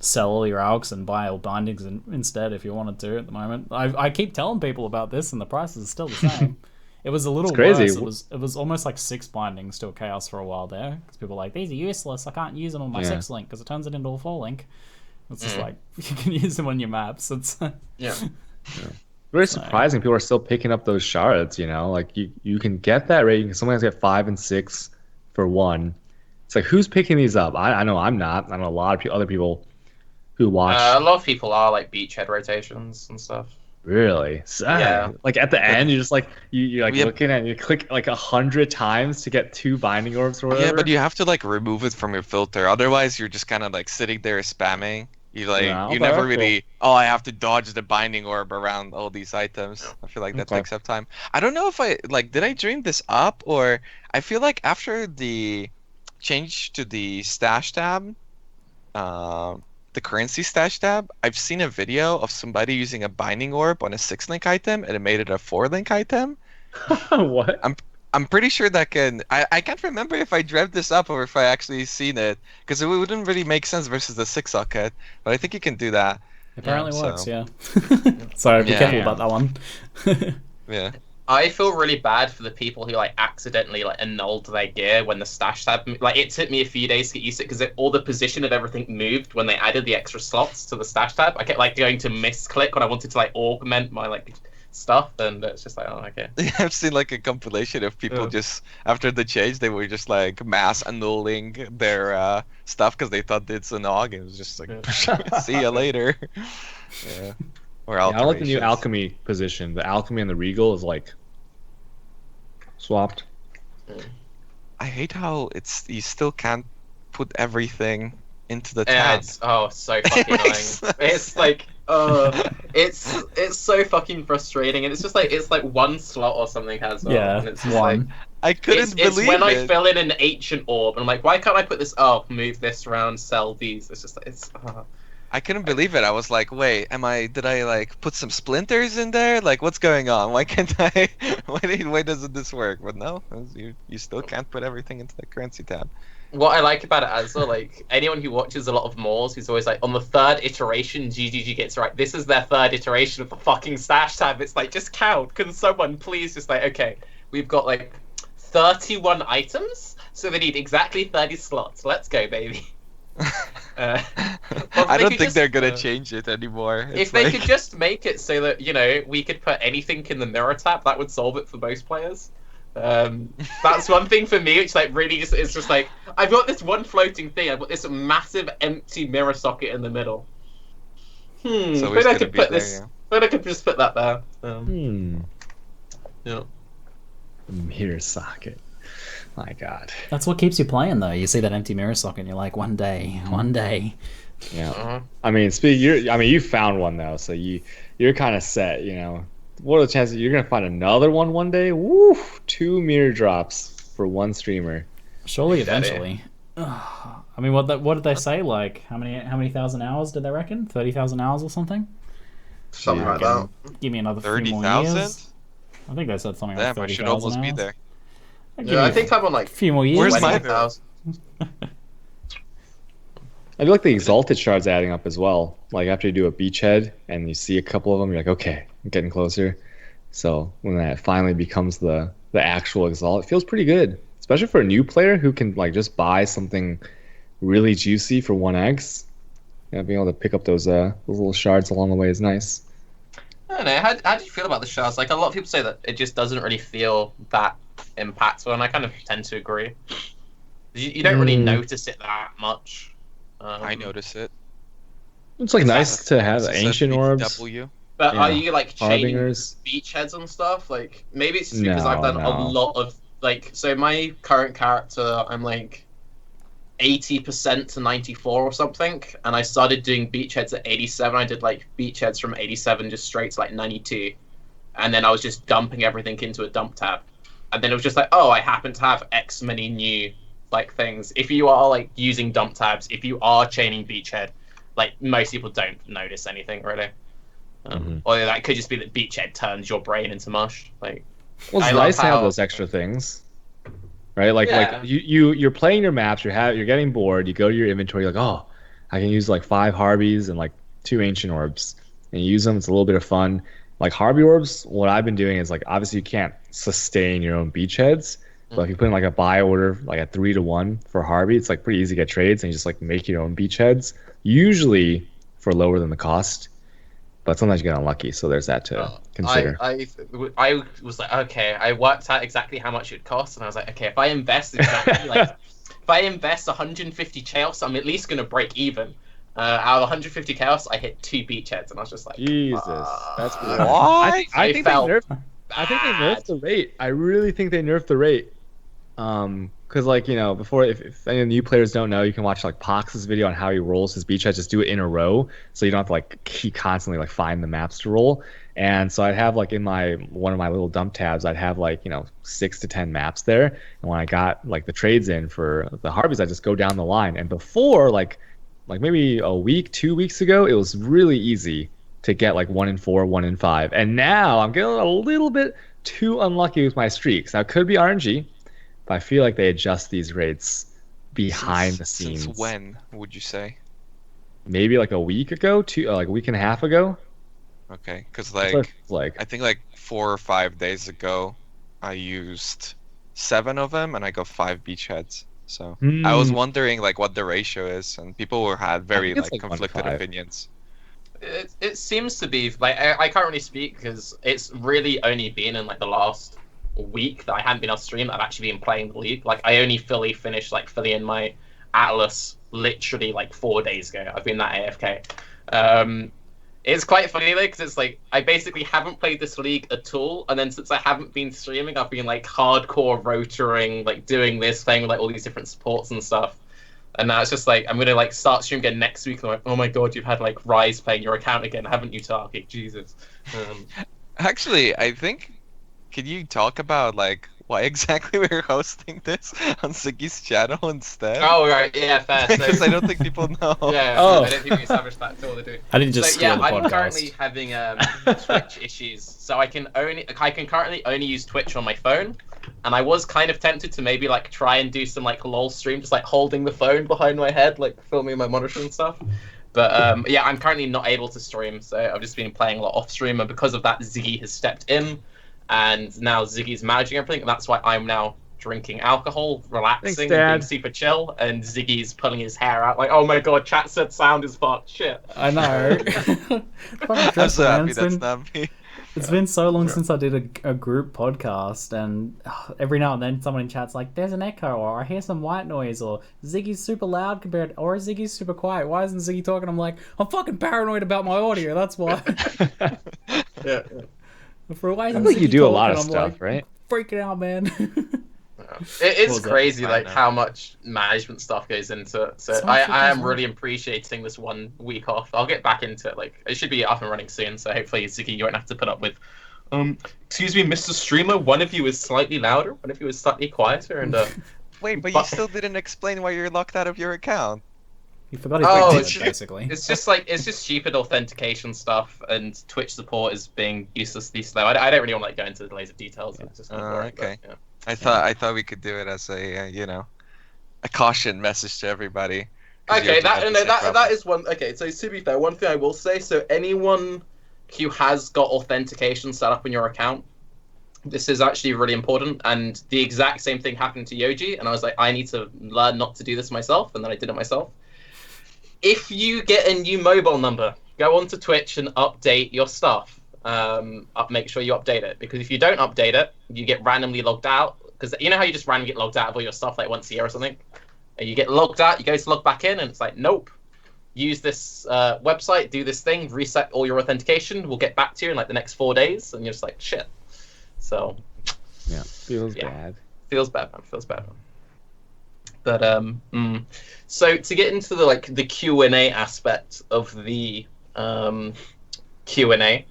sell all your alks and buy all bindings instead if you wanted to at the moment. I keep telling people about this and the prices are still the same. It was a little crazy. worse. It was almost like 6 bindings to a chaos for a while there because people were like, these are useless. I can't use them on my 6 link because it turns it into a 4 link. It's just like you can use them on your maps. It's Very surprising. People are still picking up those shards. You know, like you can get that rate. You can sometimes get 5 and 6 for 1. It's like who's picking these up? I know I'm not. I know a lot of other people who watch. A lot of people are like beachhead rotations and stuff. Really? So, yeah. Like at the end, you're just like you're like looking at, you click like 100 times to get 2 binding orbs or whatever. Yeah, but you have to like remove it from your filter. Otherwise, you're just kind of like sitting there spamming. You like you never really. Oh, I have to dodge the binding orb around all these items. I feel like that takes up time. I don't know if I like. Did I dream this up, or I feel like after the change to the stash tab, the currency stash tab, I've seen a video of somebody using a binding orb on a 6-link item and it made it a 4-link item. What? I'm pretty sure that can. I can't remember if I dreamt this up or if I actually seen it because it wouldn't really make sense versus the 6 socket. But I think you can do that. Apparently works, yeah. So be careful about that one. Yeah. I feel really bad for the people who like accidentally like annulled their gear when the stash tab. Like it took me a few days to get used to it because all the position of everything moved when they added the extra slots to the stash tab. I kept like going to misclick when I wanted to like augment my like stuff, and it's just like, oh, okay. I've seen like a compilation of people just after the change, they were just like mass annulling their stuff because they thought it's an aug. It was just like, see you later. Yeah. Or I like the new alchemy position. The alchemy and the regal is like swapped. I hate how you still can't put everything into the yeah, tab. It's so fucking annoying. It's like it's so fucking frustrating, and it's just like it's like 1 slot or something has and it's just 1. like I couldn't believe it's when it. I fill in an ancient orb and I'm like, why can't I put this move this around, sell these? It's just like I couldn't believe it. I was like, wait, did I like put some splinters in there? Like, what's going on? Why can't I why doesn't this work? But no, you still can't put everything into the currency tab. What I like about it as well, like anyone who watches a lot of Moors, who's always like, on the 3rd iteration, GGG gets right. This is their 3rd iteration of the fucking stash tab. It's like, just count. Can someone please just like, okay, we've got like 31 items, so they need exactly 30 slots. Let's go, baby. I don't think they're gonna change it anymore. If they could just make it so that we could put anything in the mirror tab, that would solve it for most players. That's one thing for me, which like really just it's just like I've got this one floating thing. I've got this massive empty mirror socket in the middle. So maybe I could put this. Maybe I could just put that there. Yeah. Mirror socket. My God. That's what keeps you playing, though. You see that empty mirror socket, and you're like, one day. Yeah. I mean, you found one though, so you're kind of set. What are the chances you're gonna find another one day? Woo! 2 mirror drops for one streamer. Surely, eventually. I mean, what did they say? Like, how many thousand hours did they reckon? 30,000 hours or something? Something like that. Give me another 30,000? years. I think they said something like Damn, I 30,000 should almost hours. be there. Yeah, I think I'm on like A few more years. Where's my 20,000. I feel like the exalted shards adding up as well. Like after you do a beachhead and you see a couple of them, you're like, okay, I'm getting closer. So when that finally becomes the actual exalt, it feels pretty good, especially for a new player who can like just buy something really juicy for 1x. Being able to pick up those little shards along the way is nice. I don't know. How do you feel about the shards? Like a lot of people say that it just doesn't really feel that impactful, and I kind of tend to agree. You don't really notice it that much. I notice it. It's like nice to have ancient orbs. But Yeah. are you like chaining Harbingers. beachheads and stuff? Like maybe it's just because No, I've done a no. lot of like. So my current character, I'm like 80% to 94 or something, and I started doing beachheads at 87. I did like beachheads from 87 just straight to like 92, and then I was just dumping everything into a dump tab, and then it was just like, oh, I happen to have X many new like things. If you are like using dump tabs, if you are chaining beachhead, like most people don't notice anything really. Or that could just be that beachhead turns your brain into mush. Like, Well, it's I love nice to have how- those extra things, right? Like Yeah. you're playing your maps, you're getting bored. You go to your inventory, you're like, oh, I can use like 5 Harbies and like 2 ancient orbs, and you use them. It's a little bit of fun. Like Harby orbs, what I've been doing is like obviously you can't sustain your own beachheads, but if you put in like a buy order like at 3-to-1 for Harby, it's like pretty easy to get trades, and you just like make your own beachheads, usually for lower than the cost. But sometimes you get unlucky, so there's that to consider. I was like, okay, I worked out exactly how much it would cost, and I was like, okay, if I invest exactly like, if I invest 150 chaos, I'm at least gonna break even. Out of 150 chaos, I hit 2 beachheads, and I was just like, Jesus, that's what? weird. I think they felt nerfed the rate. I really think they nerfed the rate. Because like before, if any of the new players don't know, you can watch like Pox's video on how he rolls his beachhead. Just do it in a row, so you don't have to like keep constantly like find the maps to roll. And so I'd have like in one of my little dump tabs, I'd have like 6 to 10 maps there. And when I got like the trades in for the Harbies, I just go down the line. And before like maybe a week, 2 weeks ago, it was really easy to get like 1 in 4, 1 in 5. And now I'm getting a little bit too unlucky with my streaks. Now it could be RNG. I feel like they adjust these rates behind the scenes. Since when would you say? Maybe like a week ago, like a week and a half ago. Okay, because That's what it feels I think like 4 or 5 days ago, I used 7 of them and I got 5 beachheads. So I was wondering like what the ratio is, and people had very like conflicted opinions. It seems to be like I can't really speak because it's really only been in like the last week that I haven't been on stream. I've actually been playing the league. Like I only fully finished like filling my Atlas literally like 4 days ago. I've been that AFK. It's quite funny though because it's like I basically haven't played this league at all, and then since I haven't been streaming, I've been like hardcore rotoring, like doing this, playing with like all these different supports and stuff. And now it's just like I'm gonna like start stream again next week. And I'm like, oh my god, you've had like Raiz playing your account again, haven't you, Tarke? Jesus. Actually, I think. Can you talk about like why exactly we're hosting this on Ziggy's channel instead? Oh right, yeah, fair. Because I don't think people know. Yeah, Oh. I don't think we established that at all. Do. I didn't just So steal yeah, the I'm podcast. currently having Twitch issues, so I can currently only use Twitch on my phone, and I was kind of tempted to maybe like try and do some like LOL stream, just like holding the phone behind my head, like filming my monitor and stuff. But yeah, I'm currently not able to stream, so I've just been playing a lot off stream, and because of that, Ziggy has stepped in. And now Ziggy's managing everything, and that's why I'm now drinking alcohol, relaxing, Thanks, and Dad. being super chill, and Ziggy's pulling his hair out like, oh my god, chat said sound is fucked, shit. I know. Fucking I'm stressful, so man. happy that's not me. It's been so long since I did a group podcast, and every now and then someone in chat's like, there's an echo, or I hear some white noise, or Ziggy's super loud compared, or Ziggy's super quiet. Why isn't Ziggy talking? I'm like, I'm fucking paranoid about my audio, that's why. Yeah. For why I isn't think you Ziggy do a lot of talking? I'm stuff, like, right? freaking out, man. It is was that? crazy, I like know. how much management stuff goes into it. So So I much am goes really on. appreciating this 1 week off. I'll get back into it. Like it should be up and running soon. So hopefully, Ziggy, you won't have to put up with. Excuse me, Mr. Streamer. One of you is slightly louder. One of you is slightly quieter, and Wait, but you But- still didn't explain why you're locked out of your account. He forgot his Oh, password, it's- basically. it's just stupid authentication stuff, and Twitch support is being uselessly slow. I don't really want to like go into the laser details. It's just kind of boring, Okay. but, yeah. I thought we could do it as a a caution message to everybody. 'Cause Okay, yours will have the same that problem. is one. Okay, so to be fair, one thing I will say: so anyone who has got authentication set up in your account, this is actually really important. And the exact same thing happened to Yoji, and I was like, I need to learn not to do this myself, and then I did it myself. If you get a new mobile number, go onto Twitch and update your stuff. Make sure you update it, because if you don't update it, you get randomly logged out. Because you know how you just randomly get logged out of all your stuff like once a year or something. And you get logged out, you go to log back in, and it's like, nope. Use this website, do this thing, reset all your authentication. We'll get back to you in like the next 4 days, and you're just like, shit. So Yeah, feels Yeah. bad. feels bad, man. Feels bad, man. But so to get into the Q&A aspect of the Q&A,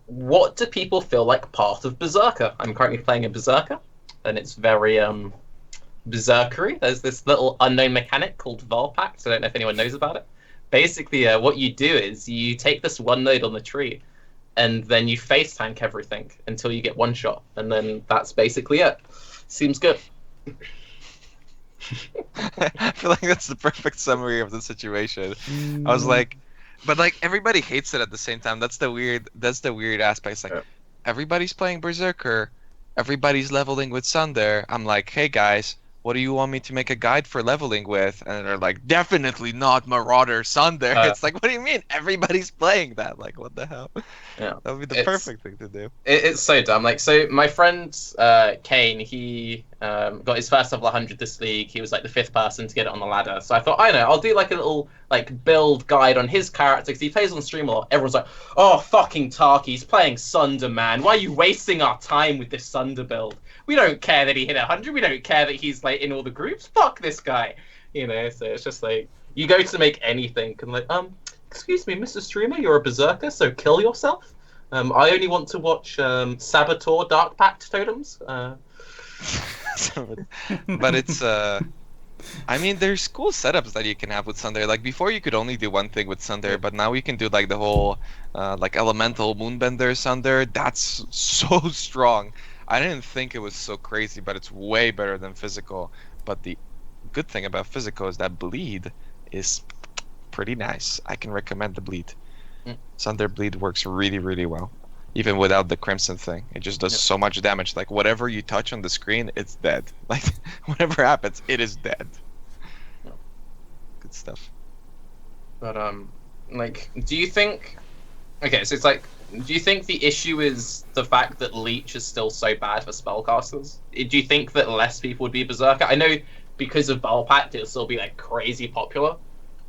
what do people feel like Path of Berserker? I'm currently playing a Berserker, and it's very berserkery. There's this little unknown mechanic called Vaal Pact. I don't know if anyone knows about it. Basically, what you do is you take this one node on the tree, and then you face tank everything until you get one shot, and then that's basically it. Seems good. I feel like that's the perfect summary of the situation. I was like, but like everybody hates it at the same time. That's the weird aspect. It's like Yeah. everybody's playing Berserker, everybody's leveling with Sunder. I'm like, hey guys, what do you want me to make a guide for leveling with? And they're like, definitely not Marauder Sunder. It's like, what do you mean? Everybody's playing that. Like, what the hell? Yeah. That would be the perfect thing to do. It's so dumb. Like, so my friend Kane, he got his first level 100 this league. He was like the 5th person to get it on the ladder. So I thought, I know, I'll do like a little like build guide on his character, because he plays on stream a lot. Everyone's like, oh, fucking Tarke, he's playing Sunder, man. Why are you wasting our time with this Sunder build? We don't care that he hit 100. We don't care that he's like in all the groups. Fuck this guy. You know, so it's just like, you go to make anything and like, excuse me, Mr. Streamer, you're a berserker, so kill yourself. I only want to watch Saboteur Dark Pact totems. But it's I mean, there's cool setups that you can have with Sunder. Like before, you could only do one thing with Sunder, but now you can do like the whole like elemental moonbender Sunder. That's so strong. I didn't think it was so crazy, but it's way better than physical. But the good thing about physical is that bleed is pretty nice. I can recommend the bleed. Sunder bleed works really, really well, even without the crimson thing. It just does so much damage. Like whatever you touch on the screen, it's dead. Like whatever happens, it is dead. Good stuff. But like, do you think? Okay, so it's like, do you think the issue is the fact that Leech is still so bad for spellcasters? Do you think that less people would be Berserker? I know because of Vaal Pact, it'll still be like crazy popular.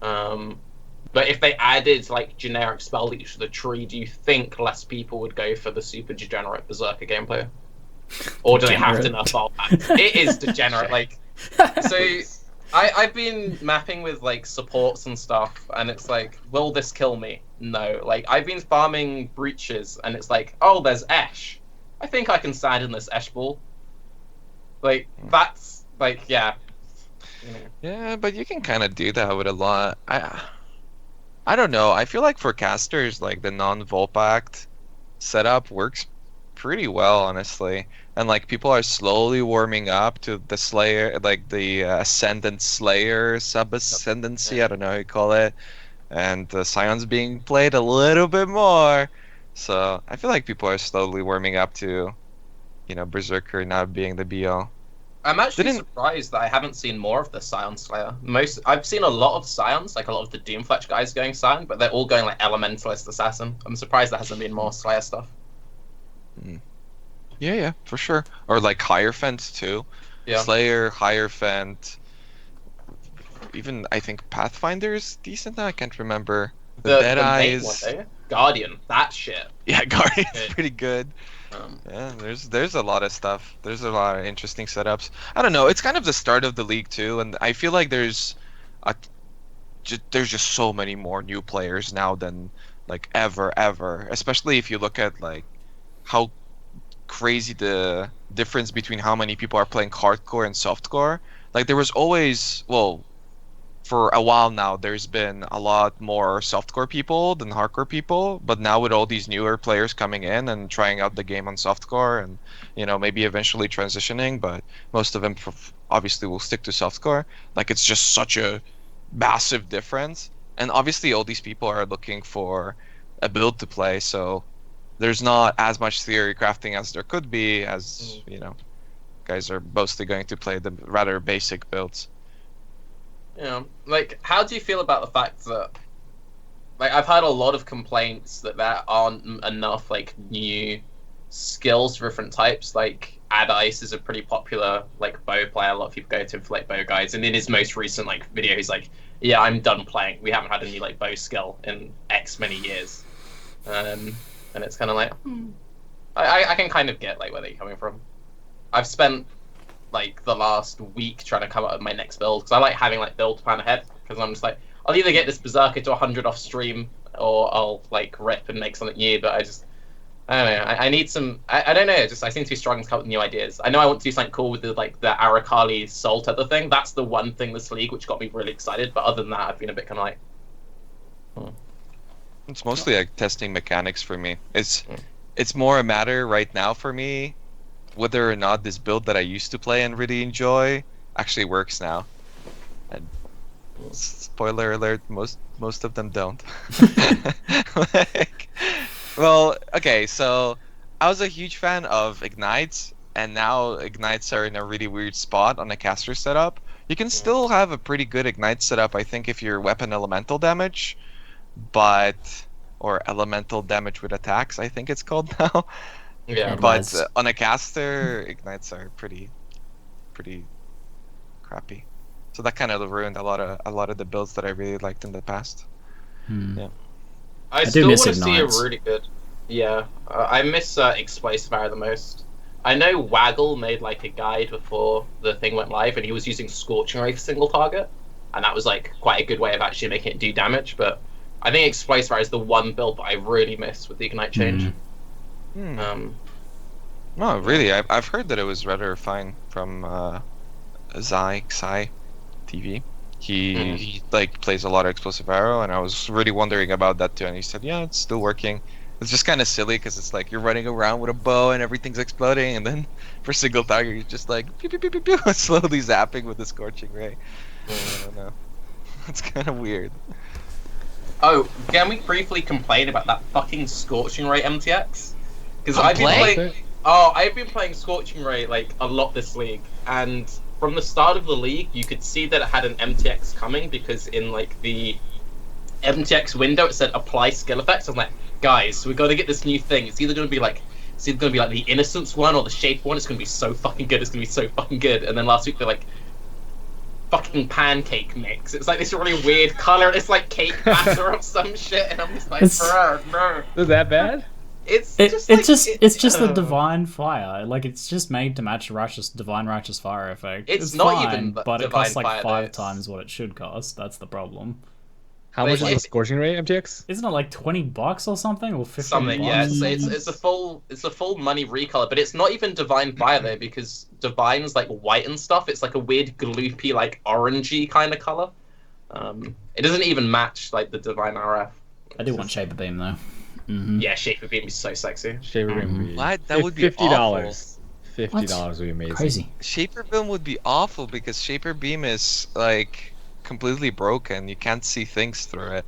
But if they added like generic spell Leech to the tree, do you think less people would go for the super degenerate Berserker gameplay? Or do they have to nerf Vaal Pact? It is degenerate. Like, so I've been mapping with like supports and stuff, and it's like, will this kill me? No. Like, I've been farming breaches, and it's like, oh, there's Esh. I think I can stand in this Esh ball. Like, that's like, yeah. You know. Yeah, but you can kind of do that with a lot. I don't know. I feel like for casters, like the non-Vaal Pact setup works pretty well, honestly. And like people are slowly warming up to the Slayer, like the Ascendant Slayer sub-ascendancy. I don't know how you call it. And the Scion's being played a little bit more. So I feel like people are slowly warming up to, you know, Berserker not being the be-all. I'm actually surprised that I haven't seen more of the Scion Slayer. I've seen a lot of Scions, like a lot of the Doomfletch guys going Scion, but they're all going like Elementalist Assassin. I'm surprised there hasn't been more Slayer stuff. Yeah, for sure. Or like Hierophant too. Yeah. Slayer, Hierophant. Even I think Pathfinder's decent now. I can't remember. The Dead main Eyes. one, Guardian, that shit. Yeah, Guardian's Okay. pretty good. Yeah, there's a lot of stuff. There's a lot of interesting setups. I don't know. It's kind of the start of the league too, and I feel like a there's just so many more new players now than like ever. Especially if you look at like how crazy the difference between how many people are playing hardcore and softcore. Like there was always, well, for a while now, there's been a lot more softcore people than hardcore people, but now with all these newer players coming in and trying out the game on softcore and, you know, maybe eventually transitioning, but most of them obviously will stick to softcore. Like it's just such a massive difference. And obviously all these people are looking for a build to play, so there's not as much theory crafting as there could be, as, you know, guys are mostly going to play the rather basic builds. Yeah, like, how do you feel about the fact that, like, I've heard a lot of complaints that there aren't enough, like, new skills for different types. Like, Ad Ice is a pretty popular, like, bow player. A lot of people go to him for, like, bow guides. And in his most recent, like, video, he's like, yeah, I'm done playing. We haven't had a new, like, bow skill in X many years. And it's kind of like, I can kind of get, like, where they're coming from. I've spent like the last week trying to come up with my next build because I like having like build plan ahead because I'm just like I'll either get this berserker to 100 off stream or I'll like rip and make something new. But I don't know. I need some. I don't know. Just I seem to be struggling to come up with new ideas. I know I want to do something cool with the Arakali Soul Tether thing. That's the one thing this league which got me really excited. But other than that, I've been a bit kind of like. It's mostly like testing mechanics for me. It's more a matter right now for me whether or not this build that I used to play and really enjoy actually works now. And spoiler alert, most of them don't. Well, okay, so I was a huge fan of Ignites, and now Ignites are in a really weird spot on a caster setup. You can still have a pretty good Ignite setup, I think, if you're weapon elemental damage, or elemental damage with attacks, I think it's called now. Yeah, but on a caster, Ignites are pretty crappy. So that kind of ruined a lot of the builds that I really liked in the past. Yeah. I still want to see a really good. Yeah, I miss Explosive Arrow the most. I know Waggle made like a guide before the thing went live, and he was using Scorching Ray for single target, and that was like quite a good way of actually making it do damage. But I think Explosive Arrow is the one build that I really miss with the Ignite change. No, really, I've heard that it was rather fine from Xi TV. He like plays a lot of Explosive Arrow, and I was really wondering about that too. And he said, yeah, it's still working. It's just kind of silly because it's like you're running around with a bow and everything's exploding, and then for single target you're just like pew, pew, pew, pew, pew, slowly zapping with the Scorching Ray. I don't know. It's kind of weird. Oh, can we briefly complain about that fucking Scorching Ray MTX? Because I've been playing Scorching Ray like a lot this league, and from the start of the league, you could see that it had an MTX coming because in like the MTX window it said apply skill effects. I'm like, guys, we got to get this new thing. It's either going to be like the Innocence one or the Shape one. It's going to be so fucking good. It's going to be so fucking good. And then last week they're like, fucking pancake mix. It's like this really weird color. It's like cake batter or some shit, and I'm just like, no. Is that bad? It's just a divine fire. Like it's just made to match divine righteous fire effect. It's not fine, even but it costs like 5 times what it should cost. That's the problem. How much is the Scorching Ray MTX? Isn't it like $20 or something, or 15? Something, yeah. It's a full money recolor, but it's not even divine fire though, because divine's like white and stuff. It's like a weird gloopy, like orangey kind of color. It doesn't even match like the divine RF. I do want Shaper Beam though. Yeah, Shaper Beam is so sexy. Shaper Beam would be that would be $50. $50 would be amazing. Crazy. Shaper Beam would be awful because Shaper Beam is like completely broken. You can't see things through it.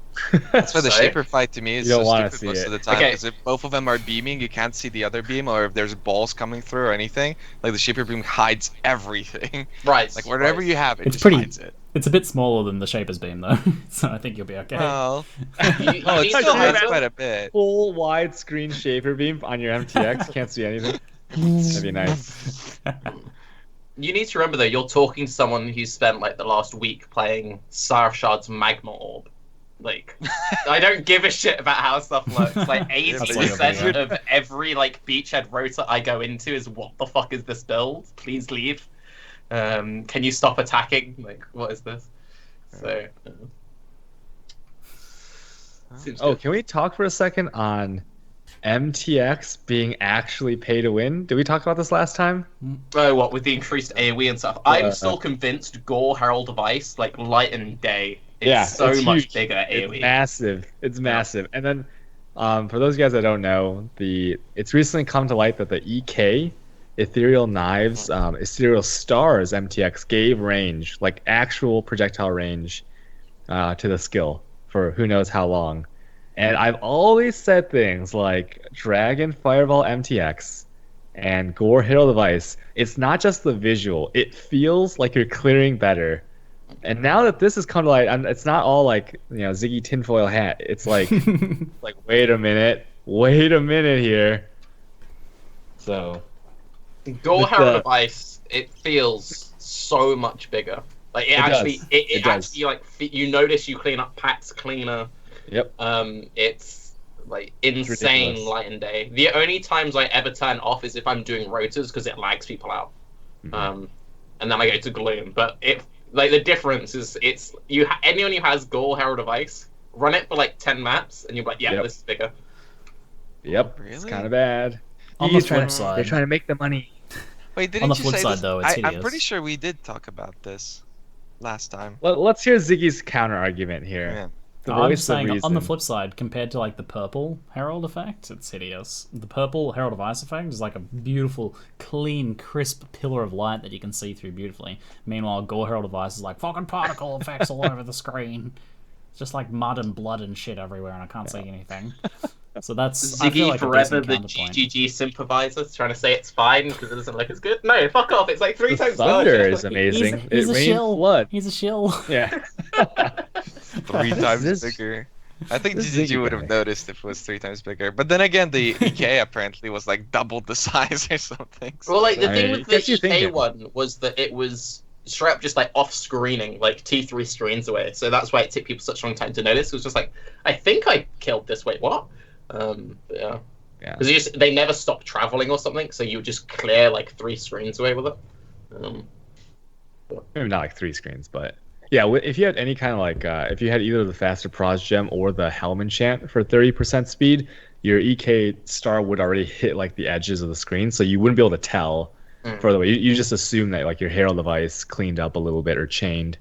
That's why the Shaper fight to me is so stupid most of the time. Because if both of them are beaming, you can't see the other beam, or if there's balls coming through or anything, like the Shaper Beam hides everything. Right. Like whatever you have, it just hides it. It's a bit smaller than the Shaper's Beam though, so I think you'll be okay. Well, it still hides quite a bit. Full widescreen Shaper Beam on your MTX, can't see anything. That'd be nice. You need to remember though, you're talking to someone who spent like the last week playing Sarshard's Magma Orb. Like, I don't give a shit about how stuff looks. Like, That's like 80% a of every like beachhead rota I go into is what the fuck is this build? Please leave. Can you stop attacking? Like, what is this? So. Seems Oh, good. can we talk for a second on MTX being actually pay to win? Did we talk about this last time? Oh, what with the increased AoE and stuff? I'm still convinced Gore Herald of Ice, like Light and Day, is so it's much huge. bigger AoE. It's massive. It's massive. And then, for those guys that don't know, it's recently come to light that the EK, Ethereal Knives, Ethereal Stars MTX gave range, like actual projectile range, to the skill for who knows how long. And I've always said things like Dragon Fireball MTX and Gore Herald of Ice. It's not just the visual; it feels like you're clearing better. And now that this has come to light, it's not all like Ziggy tinfoil hat. It's like, wait a minute here. So, Gore Herald of Ice, it feels so much bigger. Like it actually like you notice you clean up packs cleaner. Yep. It's like insane ridiculous. Light and Day. The only times I ever turn off is if I'm doing rotas because it lags people out. And then I go to Gloom. But the difference is anyone who has Gore Herald of Ice, run it for like 10 maps and you're like, yeah, this is bigger. Yep. Really? It's kind of bad. On the flip side, they're trying to make the money. Wait, didn't on the you flip say side this? though, it's hideous. I'm pretty sure we did talk about this last time. Let's hear Ziggy's counter argument here. Yeah. The I'm voice just of saying, on reason. the flip side, compared to like the purple Herald effect, it's hideous. The purple Herald of Ice effect is like a beautiful, clean, crisp pillar of light that you can see through beautifully. Meanwhile, Gore Herald of Ice is like fucking particle effects all over the screen. It's just like mud and blood and shit everywhere, and I can't see anything. So that's I feel Ziggy like a forever decent the counterpoint. GGG sympathizer, trying to say it's fine because it doesn't look as good. No, fuck off! It's like 3 The times thunder larger. is amazing. He's it a rains shill. blood. He's a shill. Yeah. 3 times This- bigger. I think this GGG Ziggy would have guy. noticed if it was 3 times bigger. But then again, the EK apparently was like double the size or something. Well, like the I thing mean, with it gets you the EK thinking. one was that it was straight up just like off screening, like T3 screens away. So that's why it took people such a long time to notice. It was just like, I think I killed this. Wait, what? Yeah. Yeah. Because they never stopped traveling or something, so you would just clear like 3 screens away with it. Maybe not like 3 screens, but yeah, if you had any kind of like, if you had either the faster pros gem or the helm enchant for 30% speed, your EK star would already hit like the edges of the screen, so you wouldn't be able to tell further away. You just assume that like your Herald of Ice cleaned up a little bit or chained.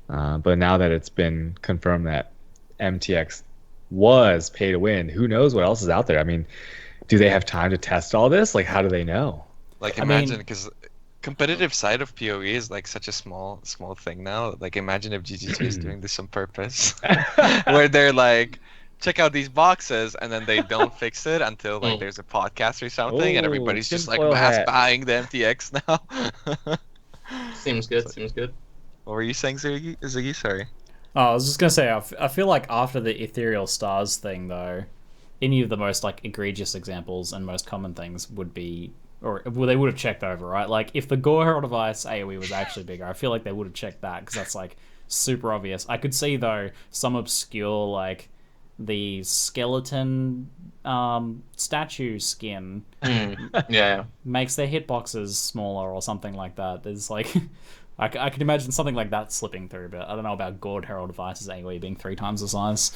But now that it's been confirmed that MTX was pay to win, who knows what else is out there? I mean, do they have time to test all this? Like, how do they know? Like I mean- imagine, because competitive side of PoE is like such a small thing now. Like imagine if GGG is doing this on purpose, where they're like, check out these boxes, and then they don't fix it until like there's a podcast or something, and Oh, everybody's just like tinfoil mass hat. buying the MTX now. Seems good. Seems good. What were you saying, Ziggy? Sorry. Oh, I was just gonna say, I feel like after the Ethereal Stars thing, though, any of the most like egregious examples and most common things would be, or well, they would have checked over, right? Like if the Gore Herald of Ice AoE was actually bigger, I feel like they would have checked that because that's like super obvious. I could see though some obscure like the skeleton statue skin Yeah. makes their hitboxes smaller or something like that. There's like. I could imagine something like that slipping through, but I don't know about Gore Herald of Ice's AoE being 3 times the size.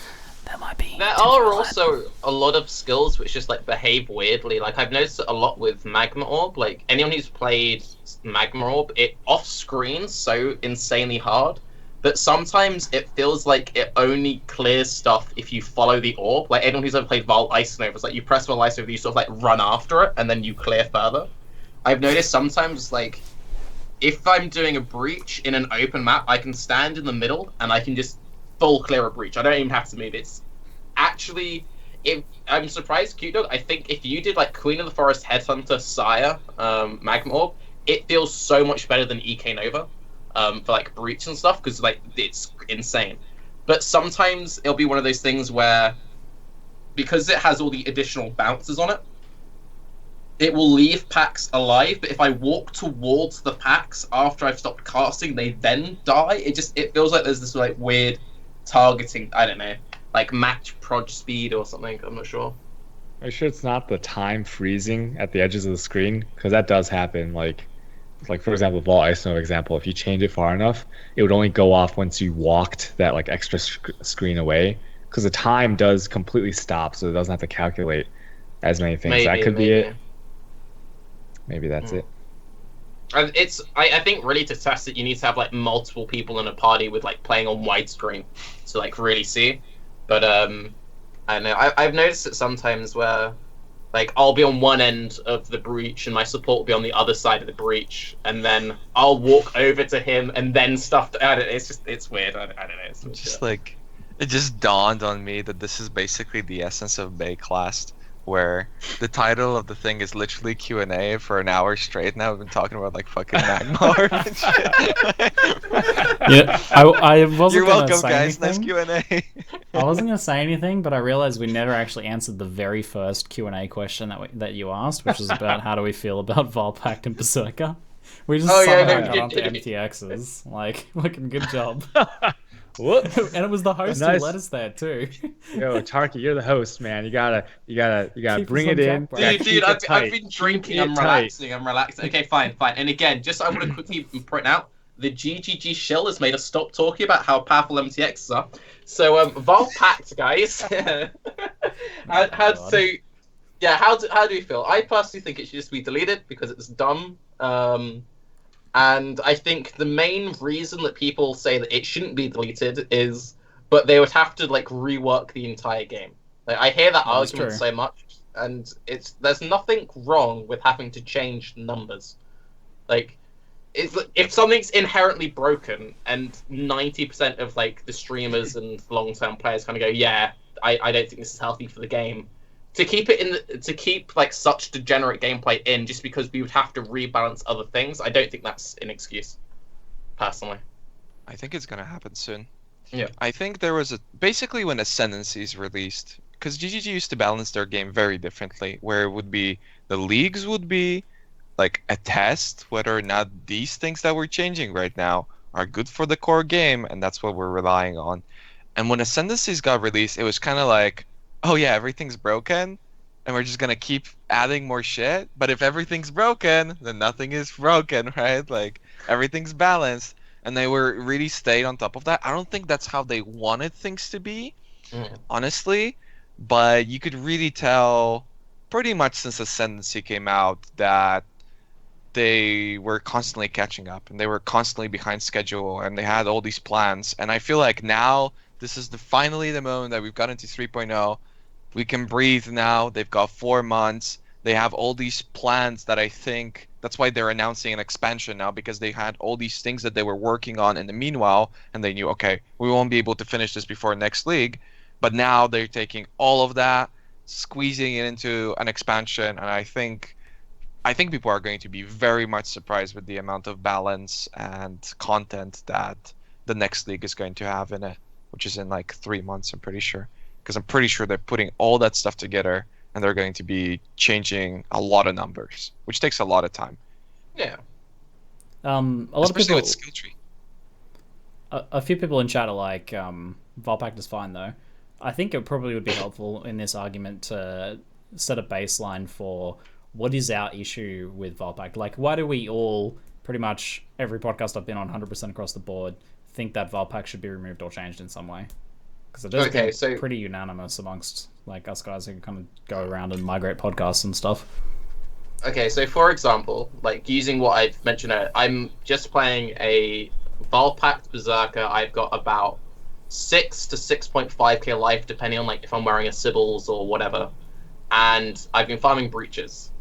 That might be. There are also a lot of skills which just like behave weirdly. Like I've noticed it a lot with Magma Orb. Like anyone who's played Magma Orb, it off screens so insanely hard that sometimes it feels like it only clears stuff if you follow the orb. Like anyone who's ever played Vaal Ice Nova, it's like you press Vaal Ice Nova, you sort of like run after it and then you clear further. I've noticed sometimes like if I'm doing a breach in an open map, I can stand in the middle and I can just full clear a breach. I don't even have to move. It's actually, I'm surprised, CuteDog. I think if you did like Queen of the Forest Headhunter Sire Magma Orb, it feels so much better than EK Nova for like breach and stuff because like it's insane. But sometimes it'll be one of those things where because it has all the additional bounces on it, it will leave packs alive, but if I walk towards the packs after I've stopped casting, they then die. It feels like there's this like weird targeting. I don't know, like match proj speed or something. I'm not sure. Are you sure it's not the time freezing at the edges of the screen? Because that does happen. Like for example, Vaal Iso example. If you change it far enough, it would only go off once you walked that like extra screen away. Because the time does completely stop, so it doesn't have to calculate as many things. That could be it. Maybe that's it. And I think really to test it, you need to have like multiple people in a party with like playing on widescreen to like really see. But I don't know. I've noticed it sometimes where like I'll be on one end of the breach and my support will be on the other side of the breach, and then I'll walk over to him and then stuff. I don't know. It's weird. I don't know. It's just like it just dawned on me that this is basically the essence of Baeclast, where the title of the thing is literally Q&A for an hour straight. Now we've been talking about like fucking Magmar and shit. Yeah, I wasn't. You're gonna welcome, say guys. anything. Nice Q&A. I wasn't gonna say anything, but I realized we never actually answered the very first Q&A question that you asked, which was about how do we feel about Vaal Pact and Berserker. We just somehow got onto MTXs. Like, fucking good job. Whoops. And it was the host who led us there too. Yo, Tarke, you're the host, man. You gotta Keep bring us it on in. track, Dude, I've been drinking. I'm relaxing. Okay, fine. And again, just I want to quickly point out, the GGG shill has made us stop talking about how powerful MTXs are. So, Vaal Pact, guys. How do you feel? I personally think it should just be deleted because it's dumb. And I think the main reason that people say that it shouldn't be deleted is, but they would have to like rework the entire game. Like I hear that argument so much, and there's nothing wrong with having to change numbers. Like, if something's inherently broken, and 90% of like the streamers and long-term players kind of go, yeah, I don't think this is healthy for the game. To keep like such degenerate gameplay in just because we would have to rebalance other things, I don't think that's an excuse. Personally, I think it's gonna happen soon. Yeah. I think there was basically when Ascendancy is released, because GGG used to balance their game very differently, where it would be the leagues would be like a test whether or not these things that we're changing right now are good for the core game, and that's what we're relying on. And when Ascendancies got released, it was kind of like, oh yeah, everything's broken, and we're just gonna keep adding more shit. But if everything's broken, then nothing is broken, right? Like everything's balanced, and they were really stayed on top of that. I don't think that's how they wanted things to be, honestly. But you could really tell, pretty much since Ascendancy came out, that they were constantly catching up, and they were constantly behind schedule, and they had all these plans. And I feel like now this is finally the moment that we've got into 3.0. We can breathe now. They've got 4 months. They have all these plans that I think that's why they're announcing an expansion now, because they had all these things that they were working on in the meanwhile, and they knew, okay, we won't be able to finish this before next league. But now they're taking all of that, squeezing it into an expansion, and I think people are going to be very much surprised with the amount of balance and content that the next league is going to have in it, which is in like 3 months, I'm pretty sure. Because I'm pretty sure they're putting all that stuff together, and they're going to be changing a lot of numbers, which takes a lot of time. Yeah. A lot Especially of people, with skill tree. a few people in chat are like, Vaal Pact is fine though. I think it probably would be helpful in this argument to set a baseline for what is our issue with Vaal Pact. Like, why do we all, pretty much every podcast I've been on 100% across the board, think that Vaal Pact should be removed or changed in some way? Because it does get pretty unanimous amongst like us guys who kind of go around and migrate podcasts and stuff. Okay, so for example, like using what I've mentioned earlier, I'm just playing a Vaal Pact Berserker. I've got about 6 to 6.5k life, depending on like if I'm wearing a Sibbles or whatever. And I've been farming breaches.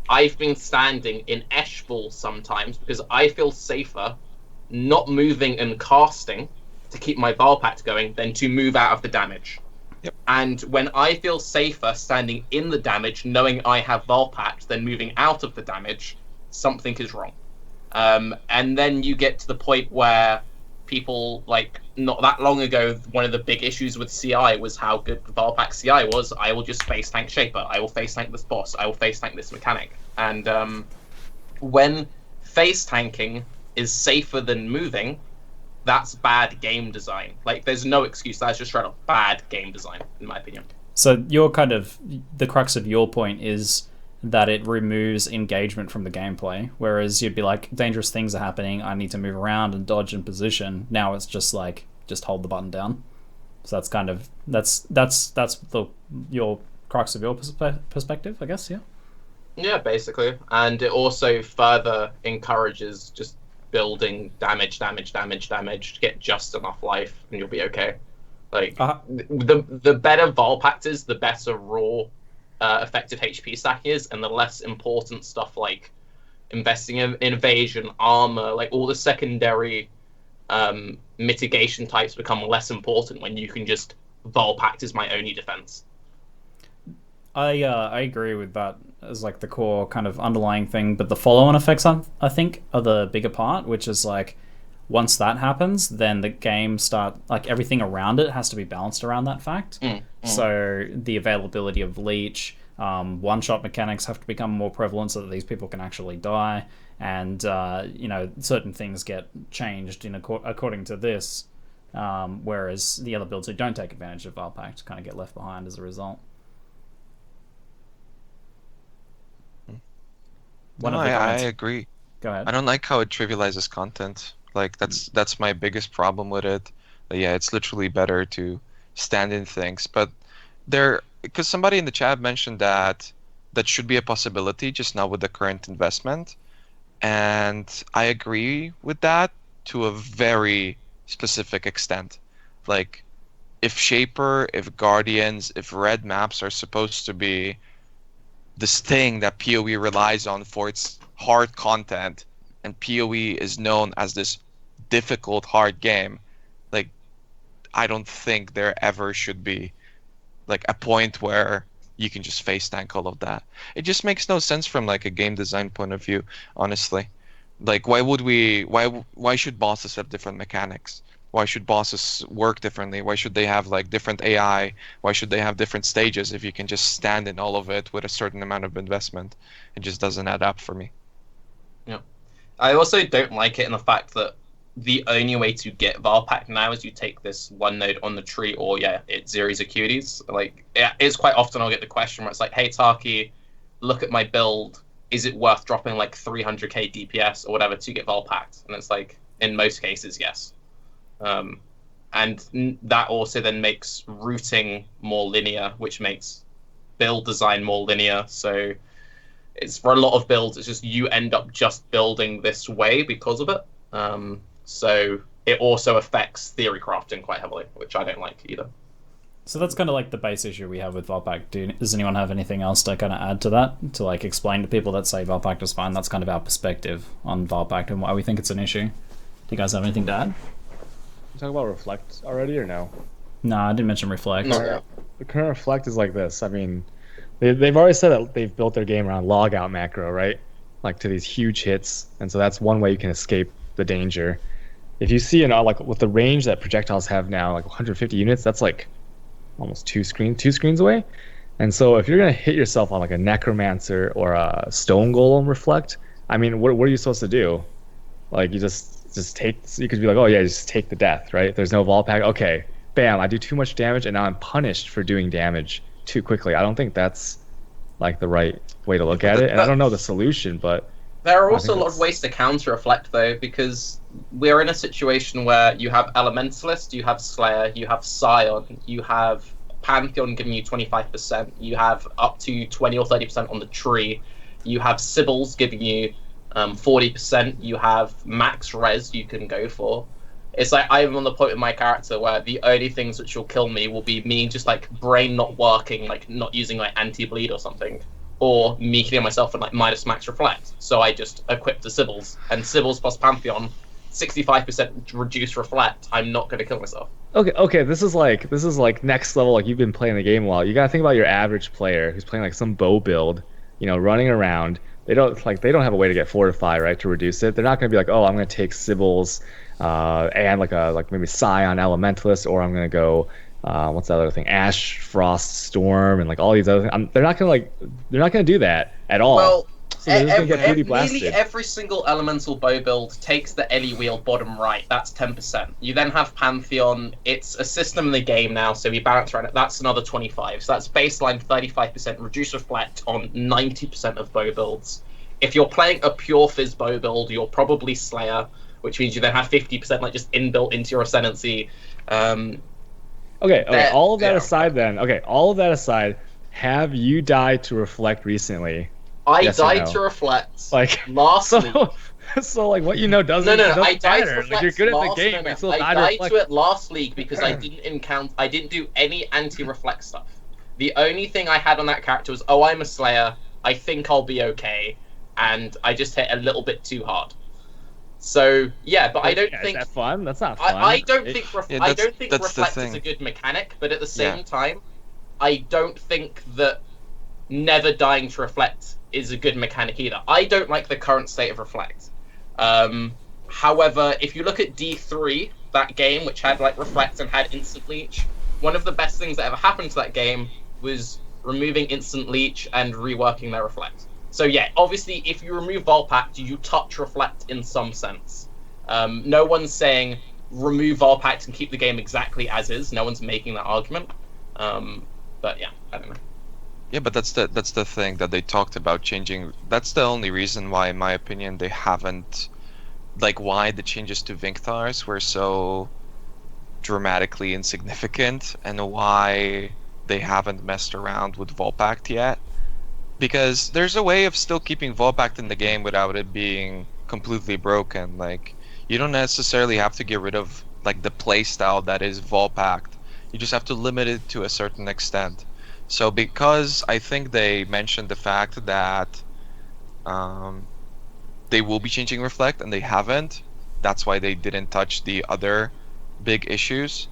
I've been standing in Esh Ball sometimes because I feel safer not moving and casting to keep my Vaal Pact going than to move out of the damage. Yep. And when I feel safer standing in the damage, knowing I have Vaal Pact, than moving out of the damage, something is wrong. And then you get to the point where people, like, not that long ago, one of the big issues with CI was how good Vaal Pact CI was. I will just face tank Shaper, I will face tank this boss, I will face tank this mechanic. And when face tanking is safer than moving, that's bad game design. Like, there's no excuse. That's just straight up bad game design, in my opinion. So your kind of the crux of your point is that it removes engagement from the gameplay, whereas you'd be like, dangerous things are happening, I need to move around and dodge and position. Now it's just like, just hold the button down. So that's kind of that's your crux of your perspective, I guess. Yeah, basically. And it also further encourages just building damage to get just enough life, and you'll be okay. Like, the better Vaal Pact is, the better raw effective HP stack is, and the less important stuff like investing in evasion, armor, like all the secondary mitigation types become less important when you can just Vaal Pact is my only defense. I agree with that as like the core kind of underlying thing, but the follow-on effects I think are the bigger part, which is like once that happens, then the game like everything around it has to be balanced around that fact. So the availability of leech, one-shot mechanics have to become more prevalent so that these people can actually die, and certain things get changed according to this, whereas the other builds who don't take advantage of Vaal Pact kind of get left behind as a result. I agree. Go ahead. I don't like how it trivializes content. Like that's my biggest problem with it. But yeah, it's literally better to stand in things. But because somebody in the chat mentioned that should be a possibility, just not with the current investment. And I agree with that to a very specific extent. Like, if Shaper, if Guardians, if red maps are supposed to be this thing that PoE relies on for its hard content, and PoE is known as this difficult, hard game, like, I don't think there ever should be like a point where you can just face tank all of that. It just makes no sense from like a game design point of view, honestly. Like, why should bosses have different mechanics? Why should bosses work differently? Why should they have like different AI? Why should they have different stages if you can just stand in all of it with a certain amount of investment? It just doesn't add up for me. Yeah. I also don't like it in the fact that the only way to get Vaal Pact now is you take this one node on the tree, or it's ZiggyDs. Like, it's quite often I'll get the question where it's like, hey Tarke, look at my build. Is it worth dropping like 300k DPS or whatever to get Vaal Pact? And it's like, in most cases, yes. And that also then makes routing more linear, which makes build design more linear. So it's for a lot of builds, it's just you end up just building this way because of it. So it also affects theory crafting quite heavily, which I don't like either. So that's kind of like the base issue we have with Vaal Pact. Does anyone have anything else to kind of add to that? To like explain to people that say Vaal Pact is fine? That's kind of our perspective on Vaal Pact and why we think it's an issue. Do you guys have anything to add? You talk about Reflect already or no? No, I didn't mention Reflect. No. The current Reflect is like this. I mean, they've already said that they've built their game around log out macro, right? Like to these huge hits, and so that's one way you can escape the danger. If you see like with the range that projectiles have now, like 150 units, that's like almost two screens away. And so if you're gonna hit yourself on like a necromancer or a stone golem reflect, I mean, what are you supposed to do? Like, you just take, you could be like, oh yeah, just take the death, right? There's no Vaal Pact. Okay, bam, I do too much damage and now I'm punished for doing damage too quickly. I don't think that's like the right way to look at it. And I don't know the solution, but there are also a lot of ways to counter reflect though, because we're in a situation where you have Elementalist, you have Slayer, you have Scion, you have Pantheon giving you 25%, you have up to 20 or 30% on the tree, you have Sibyls giving you 40%, you have max res you can go for. It's like I'm on the point with my character where the only things which will kill me will be me just like brain not working, like not using like anti-bleed or something, or me killing myself and like minus max reflect. So I just equip the Sibyls, and Sibyls plus Pantheon, 65% reduced reflect. I'm not going to kill myself. Okay. This is like next level. Like, you've been playing the game a while. You gotta think about your average player who's playing like some bow build, running around. They don't have a way to get fortify, right, to reduce it. They're not going to be like, oh, I'm going to take Sibyls and like maybe Scion Elementalist, or I'm going to go what's that other thing, Ash Frost Storm, and like all these other things. They're not going to do that at all. Well, So they're just gonna get booty Nearly blasted. every single elemental bow build takes the Ellie wheel bottom right. That's 10%. You then have Pantheon. It's a system in the game now, so we balance around it. That's another 25. So that's baseline 35%. Reduce reflect on 90% of bow builds. If you're playing a pure Fizz bow build, you're probably Slayer, which means you then have 50% like just inbuilt into your Ascendancy. Okay. All of that aside, then. Okay, all of that aside, have you died to reflect recently? I Yes or died no? to reflect Like last week. So like what you know doesn't. No. doesn't I died to matter. reflect. Like you're good at the last, game. no, no. You still I die to died reflect. to it last league because I didn't do any anti-reflect stuff. The only thing I had on that character was, oh, I'm a Slayer. I think I'll be okay, and I just hit a little bit too hard. So yeah, but I don't think Is that fun? That's not fun. I don't think I don't think that's the reflect is thing. a good mechanic, but at the same time, I don't think that never dying to reflect is a good mechanic either. I don't like the current state of reflect. However, if you look at D3, that game which had like reflect and had instant leech, one of the best things that ever happened to that game was removing instant leech and reworking their reflect. So yeah, obviously, if you remove Vaal Pact, you touch reflect in some sense. No one's saying remove Vaal Pact and keep the game exactly as is. No one's making that argument. But yeah, I don't know. Yeah, but that's the thing that they talked about changing. That's the only reason why, in my opinion, they haven't, like, why the changes to Vinktars were so dramatically insignificant, and why they haven't messed around with Vaal Pact yet. Because there's a way of still keeping Vaal Pact in the game without it being completely broken. Like, you don't necessarily have to get rid of like the playstyle that is Vaal Pact. You just have to limit it to a certain extent. So because I think they mentioned the fact that they will be changing Reflect and they haven't, that's why they didn't touch the other big issues.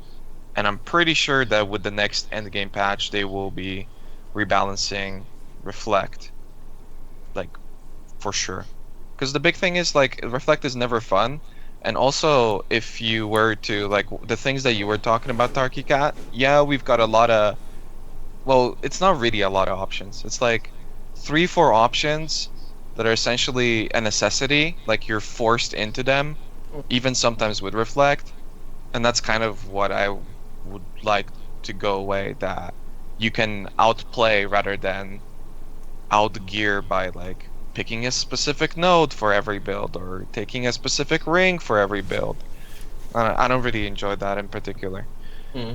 And I'm pretty sure that with the next endgame patch, they will be rebalancing Reflect, like, for sure. Because the big thing is, like, Reflect is never fun. And also, if you were to, like, the things that you were talking about, Tarke Cat, yeah, we've got a lot of, well, it's not really a lot of options. It's like 3-4 options that are essentially a necessity, like you're forced into them, even sometimes with Reflect. And that's kind of what I would like to go away, that you can outplay rather than outgear by, like, picking a specific node for every build or taking a specific ring for every build. I don't really enjoy that in particular. Yeah.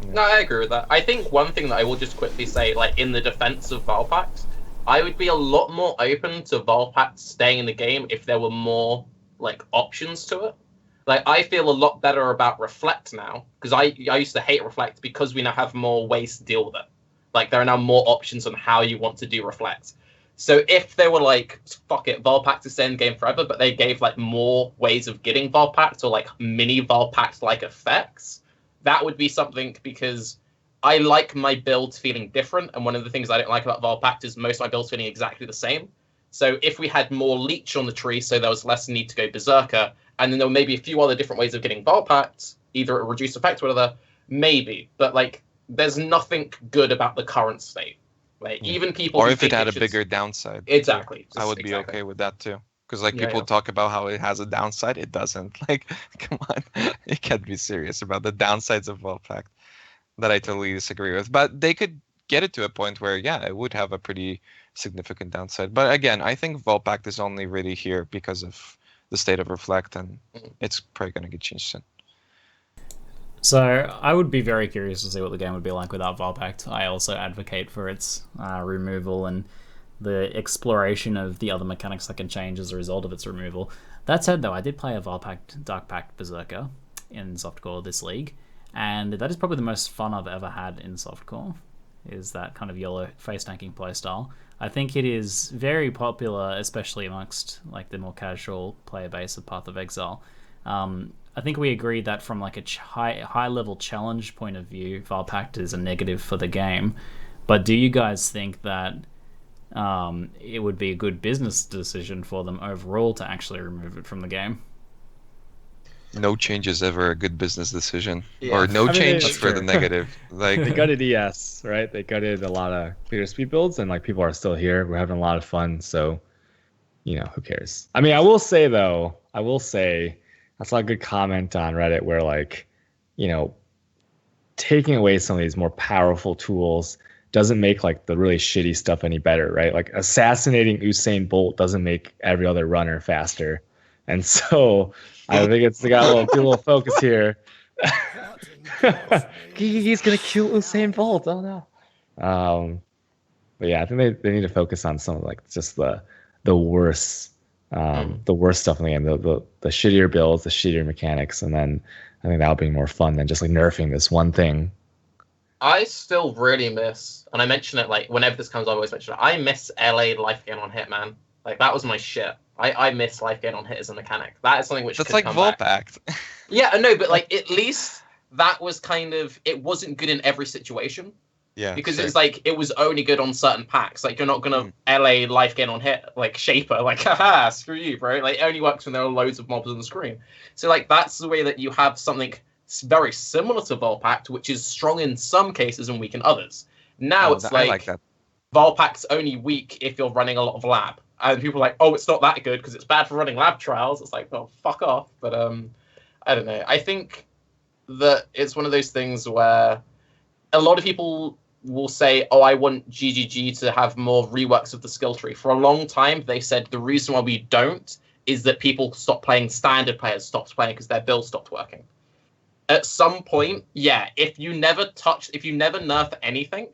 No, I agree with that. I think one thing that I will just quickly say, like, in the defense of Vaal Pact, I would be a lot more open to Vaal Pact staying in the game if there were more, like, options to it. Like, I feel a lot better about Reflect now, because I used to hate Reflect because we now have more ways to deal with it. Like, there are now more options on how you want to do Reflect. So if they were like, fuck it, Vaal Pact is staying in the game forever, but they gave, like, more ways of getting Vaal Pact or, like, mini Vaal Pact-like effects, that would be something, because I like my builds feeling different, and one of the things I don't like about Vaal Pact is most of my builds feeling exactly the same. So if we had more leech on the tree, so there was less need to go Berserker, and then there were maybe a few other different ways of getting Vaal Pact, either a reduced effect or whatever, maybe. But, like, there's nothing good about the current state. Like, even people, or if it had a bigger downside. Exactly. I would be okay with that too. Because, like, Yeah, people yeah. talk about how it has a downside, it doesn't. Like, come on, you can't be serious about the downsides of Vaal Pact. That I totally disagree with. But they could get it to a point where, yeah, it would have a pretty significant downside. But again, I think Vaal Pact is only really here because of the state of Reflect, and it's probably going to get changed soon. So I would be very curious to see what the game would be like without Vaal Pact. I also advocate for its removal and the exploration of the other mechanics that can change as a result of its removal. That said, though, I did play a Vaal Pact Dark Pact Berserker in Softcore this league, and that is probably the most fun I've ever had in Softcore, is that kind of yellow face tanking playstyle. I think it is very popular, especially amongst, like, the more casual player base of Path of Exile. I think we agree that from, like, a high level challenge point of view, Vaal Pact is a negative for the game. But do you guys think that it would be a good business decision for them overall to actually remove it from the game? No change is ever a good business decision, Yeah. or no I mean, change that's for true. the negative. Like, They gutted ES, right? They gutted a lot of clear speed builds, and, like, people are still here. We're having a lot of fun, so who cares? I mean, I will say I saw a good comment on Reddit where like, taking away some of these more powerful tools doesn't make like the really shitty stuff any better, right? Like assassinating Usain Bolt doesn't make every other runner faster. And so I think it's got a little focus here. He's gonna kill Usain Bolt. Oh no. But yeah, I think they need to focus on some of like just the worst stuff in the game, the shittier builds, the shittier mechanics, and then I think that'll be more fun than just like nerfing this one thing. I still really miss, and I mention it like whenever this comes, I always mention it. I miss LA life gain on hit, man. Like that was my shit. I miss life gain on hit as a mechanic. That is something which that's could like come Vaal back. Pact. Yeah, I know, but like at least that was kind of, it wasn't good in every situation. Yeah. Because it's like it was only good on certain packs. Like you're not gonna LA life gain on hit like Shaper, like haha, screw you, bro. Like it only works when there are loads of mobs on the screen. So like that's the way that you have something very similar to Vaal Pact, which is strong in some cases and weak in others. Now it's I like that. Vaal Pact's only weak if you're running a lot of lab. And people are like, oh, it's not that good because it's bad for running lab trials. It's like, well, fuck off. But I don't know. I think that it's one of those things where a lot of people will say, oh, I want GGG to have more reworks of the skill tree. For a long time, they said the reason why we don't is that people stop playing, standard players stopped playing because their build stopped working. At some point, yeah, if you never nerf anything,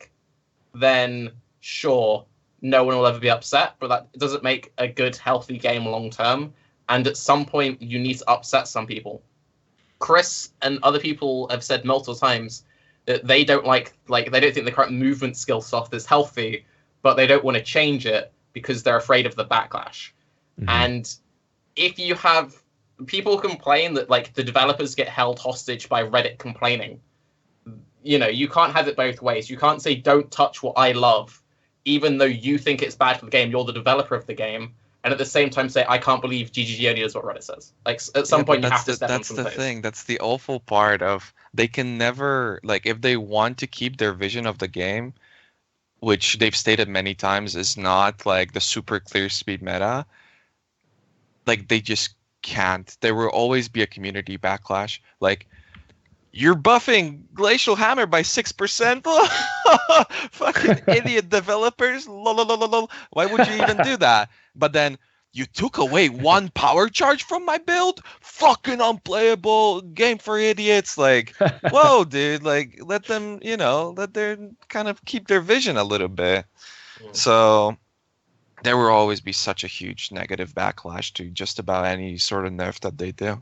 then sure, no one will ever be upset, but that doesn't make a good, healthy game long term. And at some point, you need to upset some people. Chris and other people have said multiple times that they don't they don't think the current movement skill soft is healthy, but they don't want to change it because they're afraid of the backlash. Mm-hmm. And if you have people complain that like the developers get held hostage by Reddit complaining, you can't have it both ways. You can't say don't touch what I love, even though you think it's bad for the game. You're the developer of the game, and at the same time say I can't believe GGG only does what Reddit says. Like at some point you have to step on some That's the toes. thing. That's the awful part of they can never like if they want to keep their vision of the game, which they've stated many times is not like the super clear speed meta. Like they just can't. There will always be a community backlash. Like you're buffing Glacial Hammer by 6%. Fucking idiot developers. Lol. Why would you even do that? But then you took away one power charge from my build? Fucking unplayable game for idiots. Like, whoa, dude. Like, let them, let them kind of keep their vision a little bit. So there will always be such a huge negative backlash to just about any sort of nerf that they do,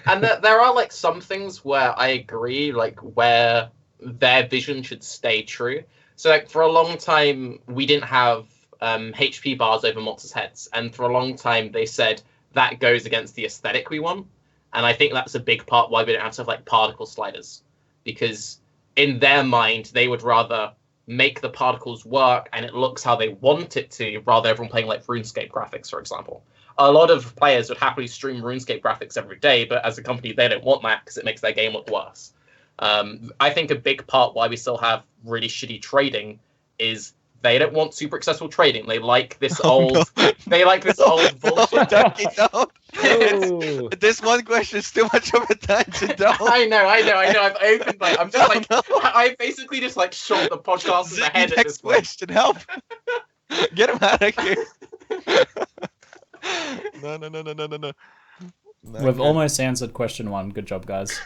And there are like some things where I agree, like where their vision should stay true. So like for a long time we didn't have HP bars over monsters' heads, and for a long time they said that goes against the aesthetic we want. And I think that's a big part why we don't have stuff like particle sliders, because in their mind they would rather make the particles work and it looks how they want it to, rather everyone playing like RuneScape graphics, for example. A lot of players would happily stream RuneScape graphics every day, but as a company, they don't want that because it makes their game look worse. I think a big part why we still have really shitty trading is they don't want super accessible trading. They like this old bullshit. No. This one question is too much of a tangent. I know. I've opened I'm just I basically just shot the podcast in the head at this point. Next question, help! Get him out of here. No. We've almost answered question 1. Good job, guys.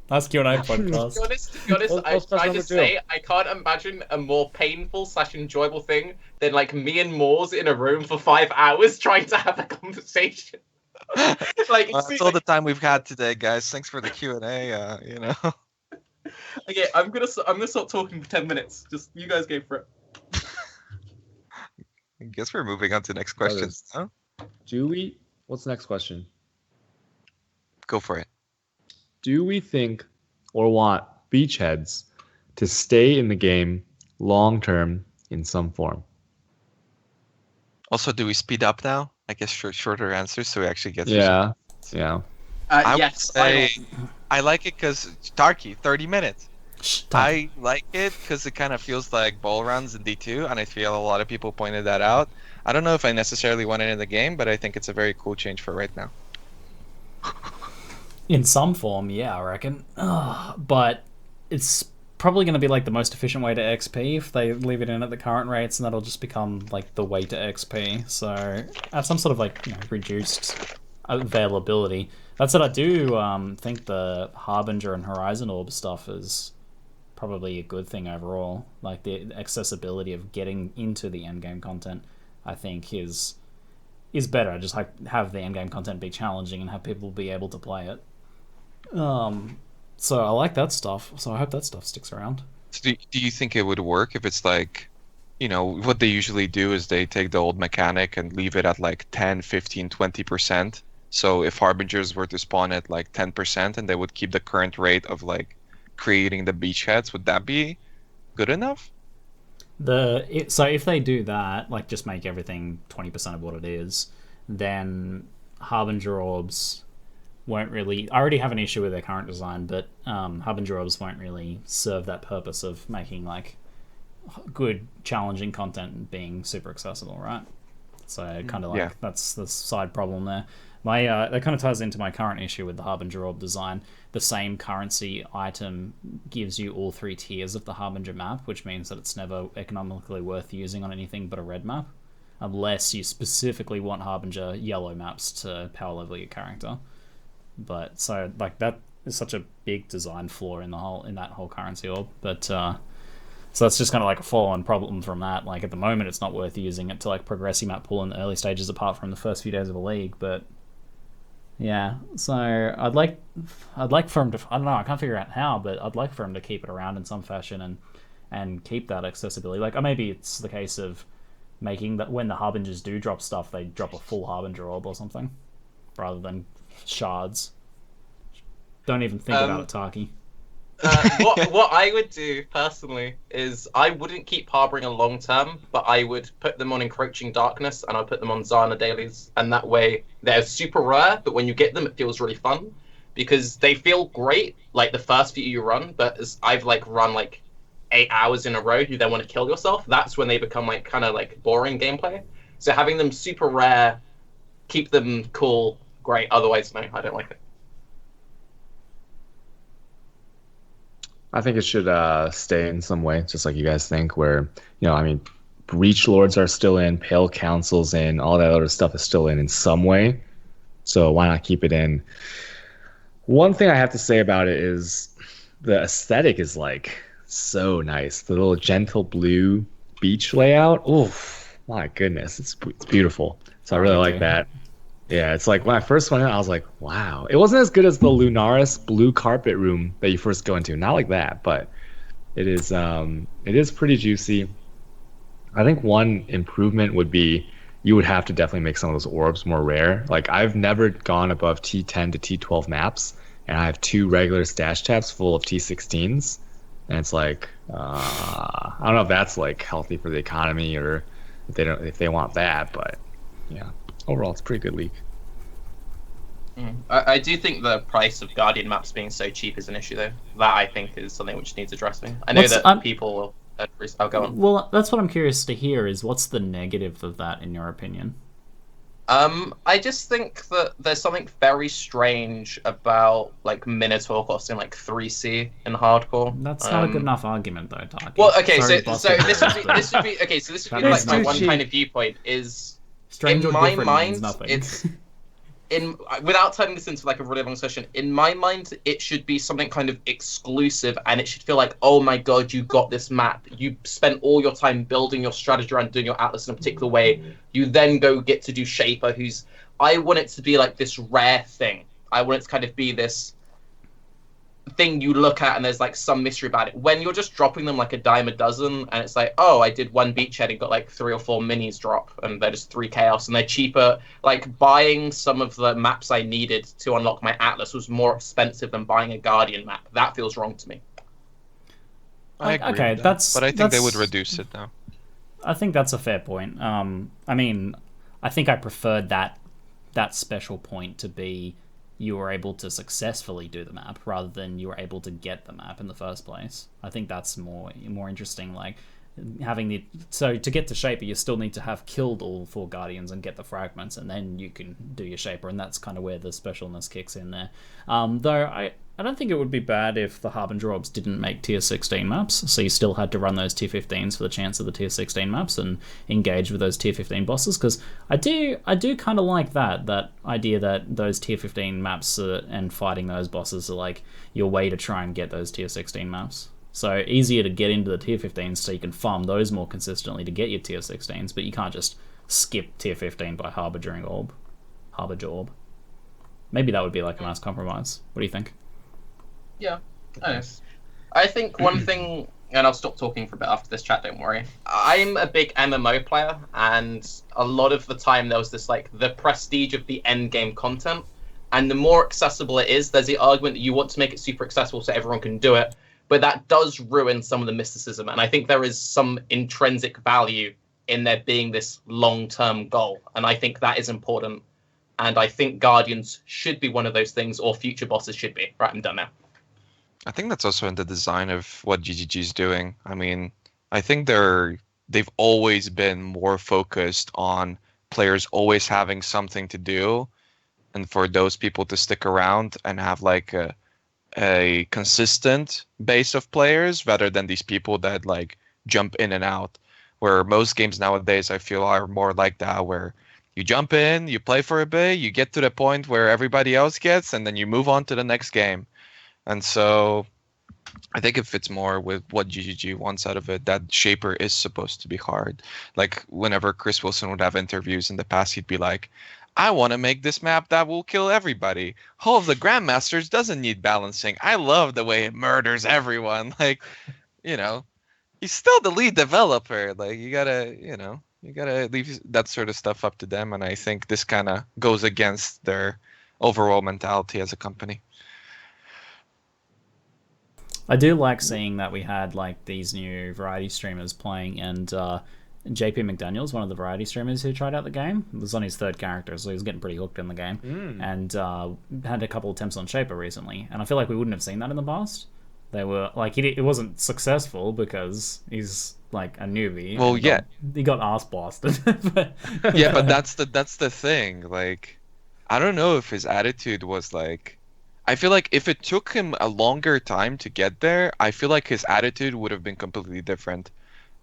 Last Q&A podcast. To be honest, I just say I can't imagine a more painful / enjoyable thing than me and Moors in a room for 5 hours trying to have a conversation. That's all the time we've had today, guys. Thanks for the Q&A. Okay, I'm gonna stop talking for 10 minutes. Just you guys go for it. I guess we're moving on to the next question. Huh? Do we? What's the next question? Go for it. Do we think or want beachheads to stay in the game long term in some form? Also, do we speed up now? I guess shorter answers so we actually get. Yeah. I would say I like it because Tarke 30 minutes. I like it because it kind of feels like ball rounds in D2, and I feel a lot of people pointed that out. I don't know if I necessarily want it in the game, but I think it's a very cool change for right now. In some form, yeah, I reckon. But it's probably going to be like the most efficient way to XP if they leave it in at the current rates, and that'll just become like the way to XP. So have some sort of like reduced availability. That said, I do think the Harbinger and Horizon Orb stuff is probably a good thing overall. Like the accessibility of getting into the endgame content, I think is better. Just like have the endgame content be challenging and have people be able to play it. So I like that stuff. So I hope that stuff sticks around. So do you think it would work if it's like, what they usually do is they take the old mechanic and leave it at like 10, 15, 20%. So if Harbingers were to spawn at like 10% and they would keep the current rate of like creating the beachheads, would that be good enough? So if they do that, like just make everything 20% of what it is, then Harbinger Orbs won't really... I already have an issue with their current design, but Harbinger Orbs won't really serve that purpose of making like good challenging content being super accessible, right? So kind of like that's the side problem there. That kind of ties into my current issue with the Harbinger Orb design. The same currency item gives you all 3 tiers of the Harbinger map, which means that it's never economically worth using on anything but a red map, unless you specifically want Harbinger yellow maps to power level your character. But so like that is such a big design flaw in that whole currency orb. But so that's just kind of like a follow-on problem from that. Like at the moment, it's not worth using it to like progress your map pool in the early stages, apart from the first few days of a league. But yeah, so I'd like for him to... I don't know, I can't figure out how, but I'd like for him to keep it around in some fashion and keep that accessibility. Like maybe it's the case of making that when the Harbingers do drop stuff, they drop a full Harbinger orb or something, rather than shards. Don't even think about it, Tarke. What I would do personally is I wouldn't keep Harbinger long term, but I would put them on Encroaching Darkness and I'd put them on Zana dailies, and that way they're super rare, but when you get them it feels really fun because they feel great like the first few you run, but as I've like run like 8 hours in a row, you then want to kill yourself. That's when they become like kind of like boring gameplay. So having them super rare, keep them cool, great. Otherwise, no, I don't like it. I think it should stay in some way, just like you guys think, where, Breach Lords are still in, Pale Council's in, all that other stuff is still in some way. So why not keep it in? One thing I have to say about it is the aesthetic is like so nice. The little gentle blue beach layout. Oh my goodness, it's beautiful. So I really like that. Yeah, it's like when I first went in, I was like, wow. It wasn't as good as the Lunaris blue carpet room that you first go into. Not like that, but it is pretty juicy. I think one improvement would be you would have to definitely make some of those orbs more rare. Like I've never gone above T10 to T12 maps, and I have 2 regular stash tabs full of T16s. And it's like, I don't know if that's like healthy for the economy or if they want that, but yeah. Overall, it's a pretty good league. I do think the price of Guardian maps being so cheap is an issue, though. That, I think, is something which needs addressing. I know that people... I'll go on. Well, that's what I'm curious to hear, is what's the negative of that, in your opinion? I just think that there's something very strange about, like, Minotaur costing, like, 3C in hardcore. That's not a good enough argument, though, Tarke. Well, okay, so this would be... Okay, so this would be, like, my one kind of viewpoint is... Strange in or my different mind, means nothing. it's without turning this into like a really long session. In my mind, it should be something kind of exclusive, and it should feel like, oh my god, you got this map. You spent all your time building your strategy around doing your atlas in a particular way. You then go get to do Shaper, who's... I want it to be like this rare thing. I want it to kind of be this thing you look at and there's like some mystery about it. When you're just dropping them like a dime a dozen and it's like, oh, I did 1 beachhead and got like 3 or 4 minis drop and they're just 3 chaos and they're cheaper. Like buying some of the maps I needed to unlock my atlas was more expensive than buying a Guardian map. That feels wrong to me. I agree okay, with that. But I think they would reduce it now. I think that's a fair point. I mean, I think I preferred that special point to be you were able to successfully do the map rather than you were able to get the map in the first place. I think that's more interesting. Like having so to get to Shaper, you still need to have killed all 4 Guardians and get the fragments, and then you can do your Shaper, and that's kind of where the specialness kicks in there. Though I don't think it would be bad if the Harbinger orbs didn't make tier 16 maps, so you still had to run those tier 15s for the chance of the tier 16 maps and engage with those tier 15 bosses, because I do kind of like that idea that those tier 15 maps and fighting those bosses are like your way to try and get those tier 16 maps. So easier to get into the tier 15s so you can farm those more consistently to get your tier 16s, but you can't just skip tier 15 by Harbinger Orb. Maybe that would be like a nice compromise. What do you think? Yeah, nice. I think one thing, and I'll stop talking for a bit after this chat, don't worry. I'm a big MMO player, and a lot of the time there was this, like, the prestige of the endgame content, and the more accessible it is, there's the argument that you want to make it super accessible so everyone can do it, but that does ruin some of the mysticism, and I think there is some intrinsic value in there being this long-term goal, and I think that is important, and I think Guardians should be one of those things, or future bosses should be. Right, I'm done now. I think that's also in the design of what GGG's doing. I mean, I think they've always been more focused on players always having something to do, and for those people to stick around and have like a consistent base of players rather than these people that like jump in and out. Where most games nowadays I feel are more like that, where you jump in, you play for a bit, you get to the point where everybody else gets, and then you move on to the next game. And so I think it fits more with what GGG wants out of it, that Shaper is supposed to be hard. Like whenever Chris Wilson would have interviews in the past, he'd be like, I want to make this map that will kill everybody. Hall of the Grandmasters doesn't need balancing. I love the way it murders everyone. Like, you know, he's still the lead developer. Like you gotta leave that sort of stuff up to them. And I think this kind of goes against their overall mentality as a company. I do like seeing that we had like these new variety streamers playing, and JP McDaniel's one of the variety streamers who tried out the game. It was on his 3rd character, so he was getting pretty hooked in the game, and had a couple of attempts on Shaper recently, and I feel like we wouldn't have seen that in the past. They were like, it wasn't successful because he's like a newbie. Well, yeah, he got ass blasted. Yeah, but that's the thing. Like, I don't know if his attitude was like. I feel like if it took him a longer time to get there, I feel like his attitude would have been completely different.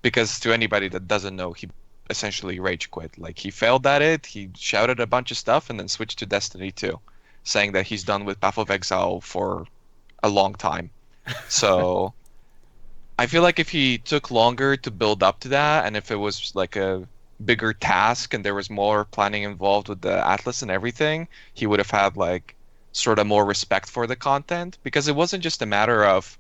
Because to anybody that doesn't know, he essentially rage quit. Like, he failed at it, he shouted a bunch of stuff, and then switched to Destiny 2, saying that he's done with Path of Exile for a long time. So I feel like if he took longer to build up to that, and if it was like a bigger task and there was more planning involved with the Atlas and everything, he would have had like sort of more respect for the content, because it wasn't just a matter of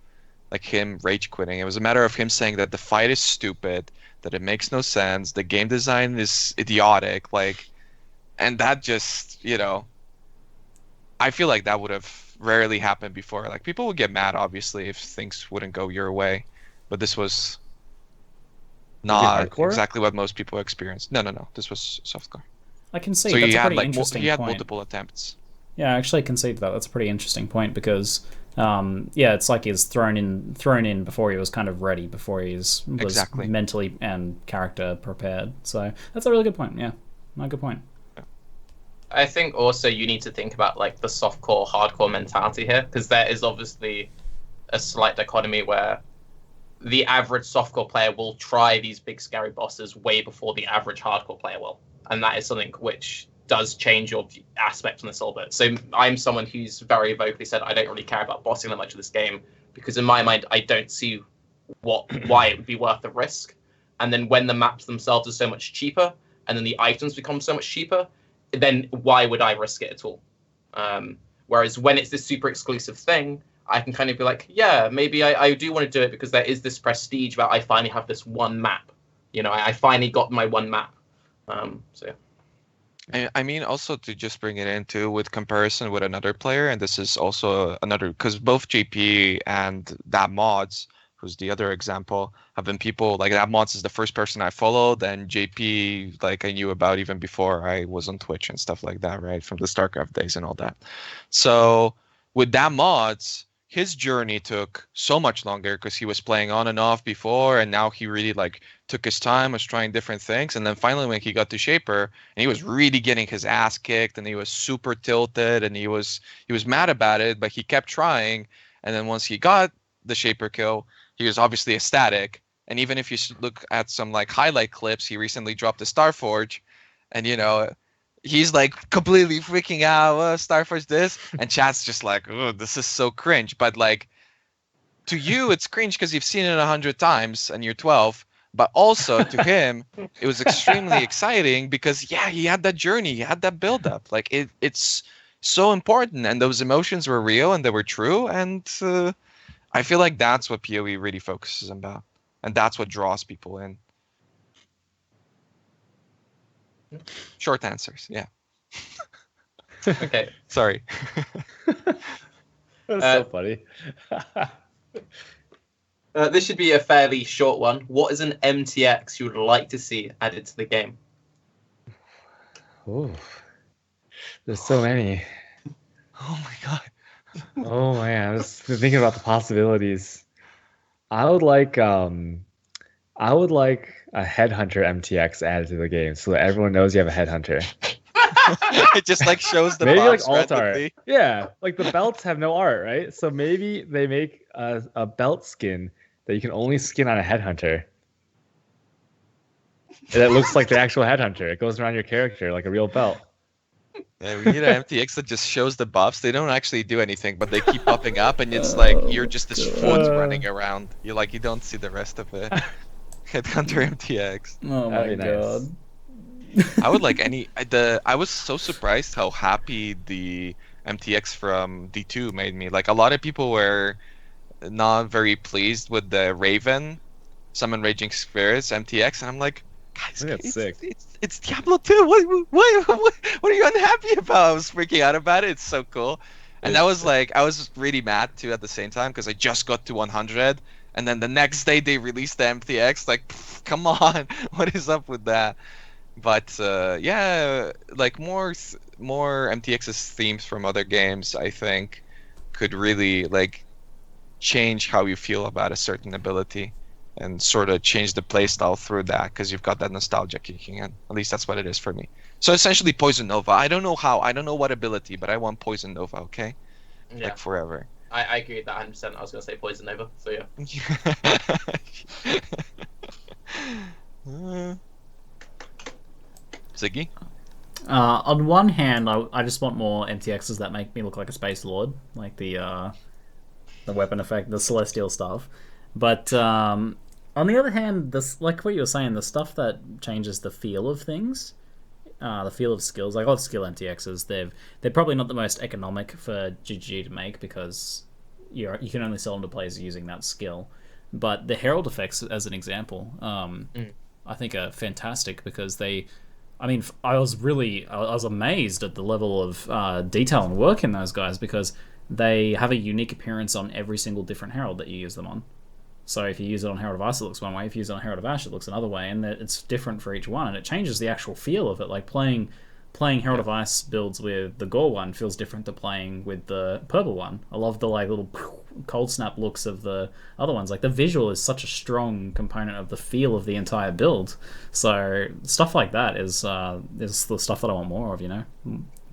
like him rage quitting. It was a matter of him saying that the fight is stupid, that it makes no sense, the game design is idiotic, like, and that just, you know, I feel like that would have rarely happened before. Like, people would get mad obviously if things wouldn't go your way, but this was not exactly what most people experienced. No, this was softcore. I can see. So that's he a had pretty interesting he had point. multiple attempts. Yeah, I actually concede that. That's a pretty interesting point, because it's like he's thrown in before he was kind of ready, before he was exactly mentally and character prepared. So that's a really good point. Yeah, a good point. I think also you need to think about like the softcore, hardcore mentality here, because there is obviously a slight dichotomy where the average softcore player will try these big scary bosses way before the average hardcore player will, and that is something which does change your aspect on this a little bit. So I'm someone who's very vocally said I don't really care about bossing that much of this game, because in my mind I don't see why it would be worth the risk. And then when the maps themselves are so much cheaper, and then the items become so much cheaper, then why would I risk it at all? Whereas when it's this super exclusive thing, I can kind of be like, yeah, maybe I do want to do it because there is this prestige about I finally have this one map. You know, I finally got my one map. So yeah. I mean, also to just bring it into with comparison with another player, and this is also another, because both JP and that mods who's the other example, have been people like Abmods is the first person I followed, and JP like I knew about even before I was on Twitch and stuff like that, right? From the StarCraft days and all that. So with Mods, his journey took so much longer because he was playing on and off before, and now he really like took his time, was trying different things, and then finally when he got to Shaper, and he was really getting his ass kicked, and he was super tilted, and he was mad about it, but he kept trying, and then once he got the Shaper kill, he was obviously ecstatic. And even if you look at some like highlight clips, he recently dropped a Starforge, and he's like completely freaking out. Starforge this, and chat's just like, oh, this is so cringe. But like, to you, it's cringe because you've seen it 100 times and you're 12. But also to him, it was extremely exciting because yeah, he had that journey, he had that build up. Like it's so important, and those emotions were real and they were true. And I feel like that's what PoE really focuses about, and that's what draws people in. Short answers, yeah. Okay. Sorry. That's so funny. This should be a fairly short one. What is an MTX you would like to see added to the game? Ooh. There's so many. Oh my god. Oh man, I'm just thinking about the possibilities. I would like a headhunter MTX added to the game so that everyone knows you have a headhunter. It just like shows the maybe like box alt art. randomly. Yeah, like the belts have no art, right? So maybe they make a belt skin that you can only skin on a headhunter. And it looks like the actual headhunter. It goes around your character like a real belt. Yeah, we need an MTX that just shows the buffs. They don't actually do anything, but they keep popping up, and it's like you're just this foot running around. You don't see the rest of it. Headhunter MTX. Oh my That'd be god. nice. I would like I was so surprised how happy the MTX from D2 made me. Like a lot of people were not very pleased with the Raven Summon Raging Spirits MTX, and I'm like, guys, That's sick. It's Diablo 2. What are you unhappy about? I was freaking out about it. It's so cool. And that was like, I was really mad too at the same time because I just got to 100, and then the next day they released the MTX. Like, come on, what is up with that? But yeah, like more MTX's themes from other games, I think, could really like change how you feel about a certain ability, and sort of change the playstyle through that because you've got that nostalgia kicking in. At least that's what it is for me. So essentially, Poison Nova. I don't know how, I don't know what ability, but I want Poison Nova. Okay, Yeah. like forever. I agree with that 100%. I was going to say Poison Nova, so yeah. Ziggy? On one hand, I just want more MTXs that make me look like a Space Lord, like the weapon effect, the Celestial stuff. But on the other hand, this, like what you were saying, the stuff that changes the feel of things, the feel of skills, like a lot of skill MTXs, they're probably not the most economic for GG to make because you can only sell them to players using that skill. But the Herald effects, as an example, I think are fantastic because I was amazed at the level of detail and work in those guys because they have a unique appearance on every single different Herald that you use them on. So if you use it on Herald of Ice, it looks one way. If you use it on Herald of Ash, it looks another way, and it's different for each one, and it changes the actual feel of it. Like playing Herald of Ice builds with the Gore one feels different to playing with the purple one. I love the like little cold snap looks of the other ones. Like the visual is such a strong component of the feel of the entire build. So stuff like that is the stuff that I want more of.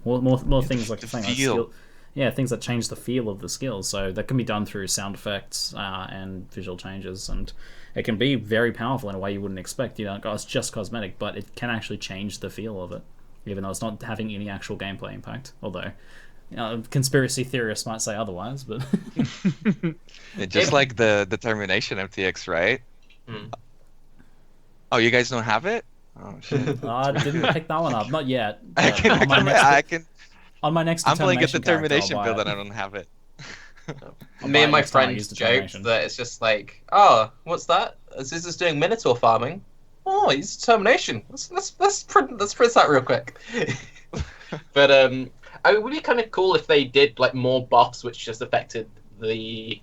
More things like the thing like skill. Yeah, things that change the feel of the skills. So that can be done through sound effects and visual changes, and it can be very powerful in a way you wouldn't expect. It's just cosmetic, but it can actually change the feel of it, even though it's not having any actual gameplay impact. Although, conspiracy theorists might say otherwise, but just like the Determination MTX, right? Oh, you guys don't have it? Oh shit! I didn't pick that one up, not yet. On my next I'm playing a Determination Determination build and I don't have it. Me and my friend joked that it's just like, oh, what's that? Is this doing Minotaur farming? Oh, he's Determination. Let's print that real quick. But it would be kind of cool if they did like more buffs which just affected the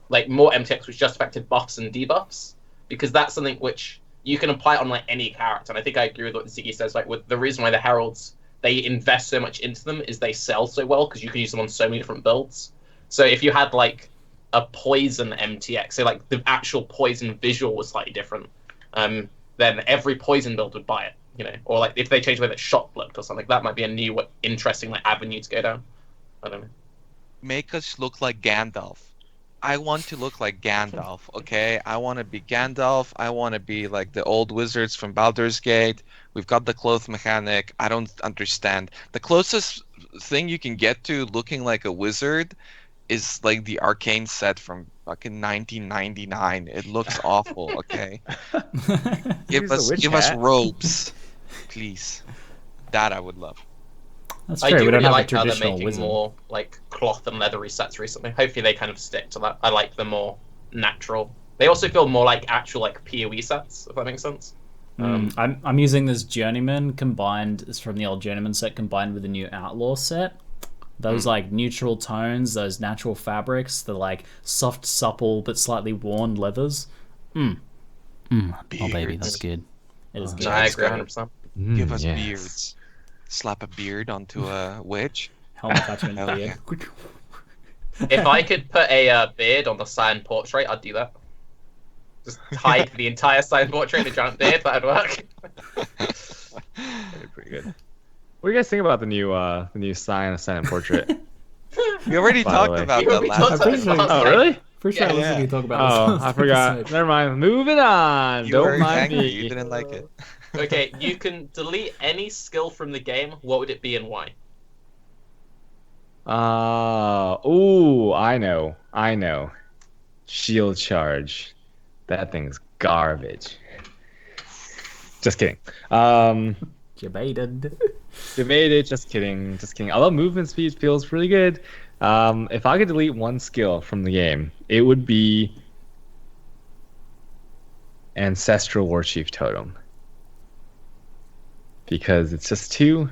like more MTX which just affected buffs and debuffs, because that's something which you can apply on like any character. And I think I agree with what Ziggy says. Like with the reason why the heralds, they invest so much into them is they sell so well because you can use them on so many different builds. So if you had like a poison MTX, so like the actual poison visual was slightly different, then every poison build would buy it, you know. Or like if they change the way that shock looked or something, that might be a new, interesting like avenue to go down. I don't know. Make us look like Gandalf. I want to look like Gandalf, okay? I want to be Gandalf. I want to be like the old wizards from Baldur's Gate. We've got the cloth mechanic. I don't understand. The closest thing you can get to looking like a wizard is like the arcane set from fucking 1999. It looks awful, okay? give us robes, please. That I would love. That's I true. do We don't really have like a how they're traditional making wizard. more like cloth and leathery sets recently. Hopefully they kind of stick to that. I like the more natural. They also feel more like actual like PoE sets, if that makes sense. I'm using this Journeyman combined. It's from the old Journeyman set combined with the new Outlaw set. Those like neutral tones, those natural fabrics, the like soft, supple but slightly worn leathers. Oh baby, that's good. It is good. No, I agree 100%. Give us yes. beards. Slap a beard onto a witch. Helmet attachment Hell beard. If I could put a beard on the cyan portrait, I'd do that. Just hide the entire cyan portrait in a giant beard, that'd work. Pretty good. What do you guys think about the new Cyan portrait? We already By the talked way. about You that already last talked about time. this last Oh, time. really? Pretty sure I Yeah. listened to you talk about this. Oh, I forgot. Never mind. Moving on. You Don't were mind angry. me. You didn't like it. Okay, you can delete any skill from the game. What would it be and why? Ooh, I know. Shield charge. That thing's garbage. Just kidding. Debated. Debated. Just kidding. Although movement speed feels pretty good. If I could delete one skill from the game, it would be Ancestral Warchief Totem. Because it's just too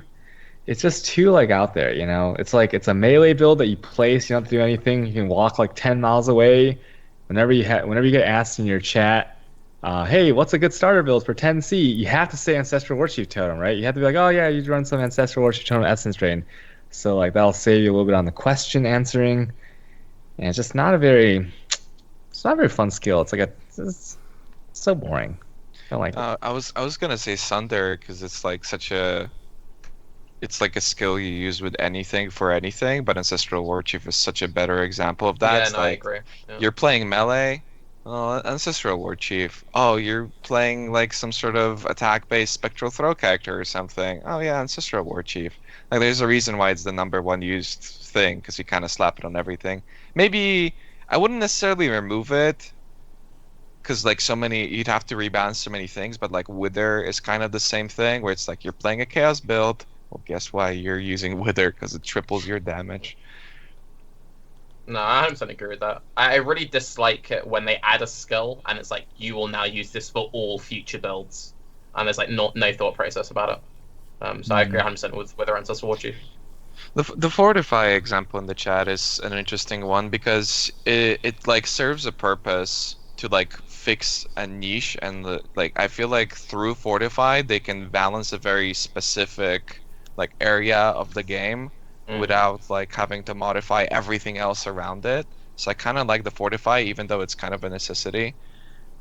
like out there, you know. It's like it's a melee build that you place. You don't have to do anything. You can walk like 10 miles away. Whenever you get asked in your chat, hey, what's a good starter build for 10C? You have to say Ancestral Warchief Totem, right? You have to be like, oh yeah, you run some Ancestral Warchief Totem Essence Drain. So like that'll save you a little bit on the question answering. And it's just not a very fun skill. It's like it's so boring. I don't like it. I was gonna say Sunder because it's like it's like a skill you use with anything for anything, but Ancestral Warchief is such a better example of that. Yeah, It's no, I like, agree. Yeah. you're playing melee. Oh, Ancestral Warchief. Oh, you're playing like some sort of attack-based spectral throw character or something. Oh yeah, Ancestral Warchief. Like there's a reason why it's the #1 used thing, because you kind of slap it on everything. Maybe I wouldn't necessarily remove it, because like you'd have to rebalance so many things. But like Wither is kind of the same thing, where it's like you're playing a Chaos build. Well, guess why you're using Wither, because it triples your damage. No, I 100% agree with that. I really dislike it when they add a skill and it's like, you will now use this for all future builds. And there's like no thought process about it. So I agree 100% with Wither Ancestral Warchief. The Fortify example in the chat is an interesting one because it like serves a purpose to like fix a niche, and like I feel like through Fortify they can balance a very specific like area of the game without like having to modify everything else around it. So I kind of like the Fortify, even though it's kind of a necessity.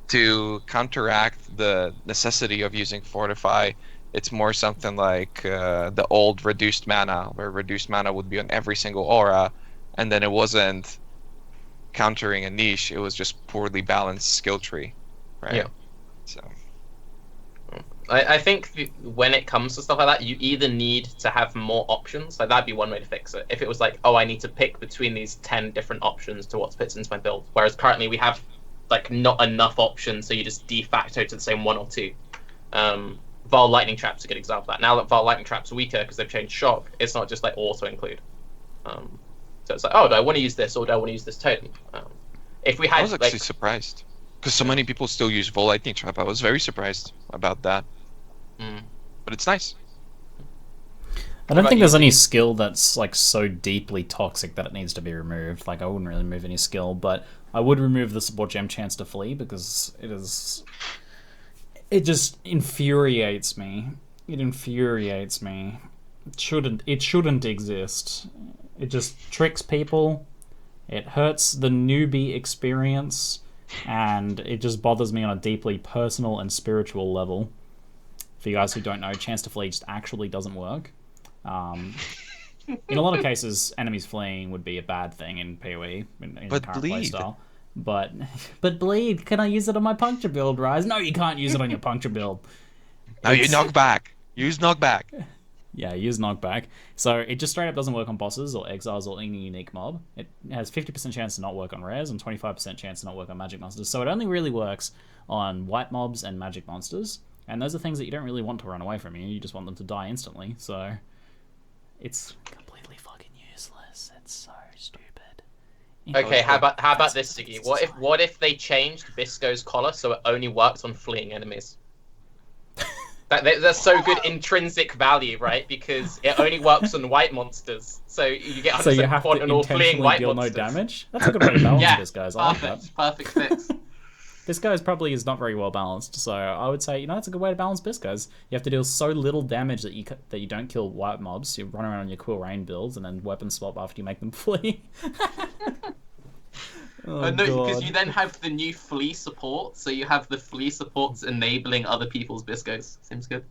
To counteract the necessity of using Fortify, it's more something like the old reduced mana, where reduced mana would be on every single aura, and then it wasn't countering a niche, it was just poorly balanced skill tree, right? Yeah. So I think when it comes to stuff like that, you either need to have more options. Like that'd be one way to fix it. If it was like, oh, I need to pick between these 10 different options to what fits into my build, whereas currently we have like not enough options, so you just de facto to the same one or two. Vaal Lightning Trap's a good example of that. Now that Vaal Lightning Trap's weaker because they've changed Shock, it's not just like auto include. So it's like, oh, do I want to use this or do I want to use this totem? If we had, I was actually like, surprised because so many people still use Vaal Lightning Trap. I was very surprised about that. But it's nice. I don't think there's any skill that's like so deeply toxic that it needs to be removed. Like I wouldn't really remove any skill, but I would remove the support gem chance to flee because it just infuriates me. It infuriates me. It shouldn't exist. It just tricks people. It hurts the newbie experience, and it just bothers me on a deeply personal and spiritual level. For you guys who don't know, chance to flee just actually doesn't work. In a lot of cases, enemies fleeing would be a bad thing in PoE in the current playstyle. But bleed, can I use it on my puncture build, Raiz? No, you can't use it on your puncture build. No, you knock back. Use knockback. Yeah, use knockback. So it just straight up doesn't work on bosses or exiles or any unique mob. It has 50% chance to not work on rares and 25% chance to not work on magic monsters. So it only really works on white mobs and magic monsters. And those are things that you don't really want to run away from you. You just want them to die instantly. So it's completely fucking useless. It's so stupid. Okay, how about this, Ziggy? What if they changed Bisco's collar so it only works on fleeing enemies? That's so good intrinsic value, right? Because it only works on white monsters, so you get 100% quad on all fleeing white deal monsters. No damage. That's a good way to balance this, guys. I like that. Perfect fix. This guy's probably is not very well balanced, so I would say it's a good way to balance Biscos. You have to deal so little damage that you don't kill white mobs. You run around on your cool rain builds and then weapon swap after you make them flee. No, because you then have the new flee support, so you have the flee supports enabling other people's Biscos. Seems good.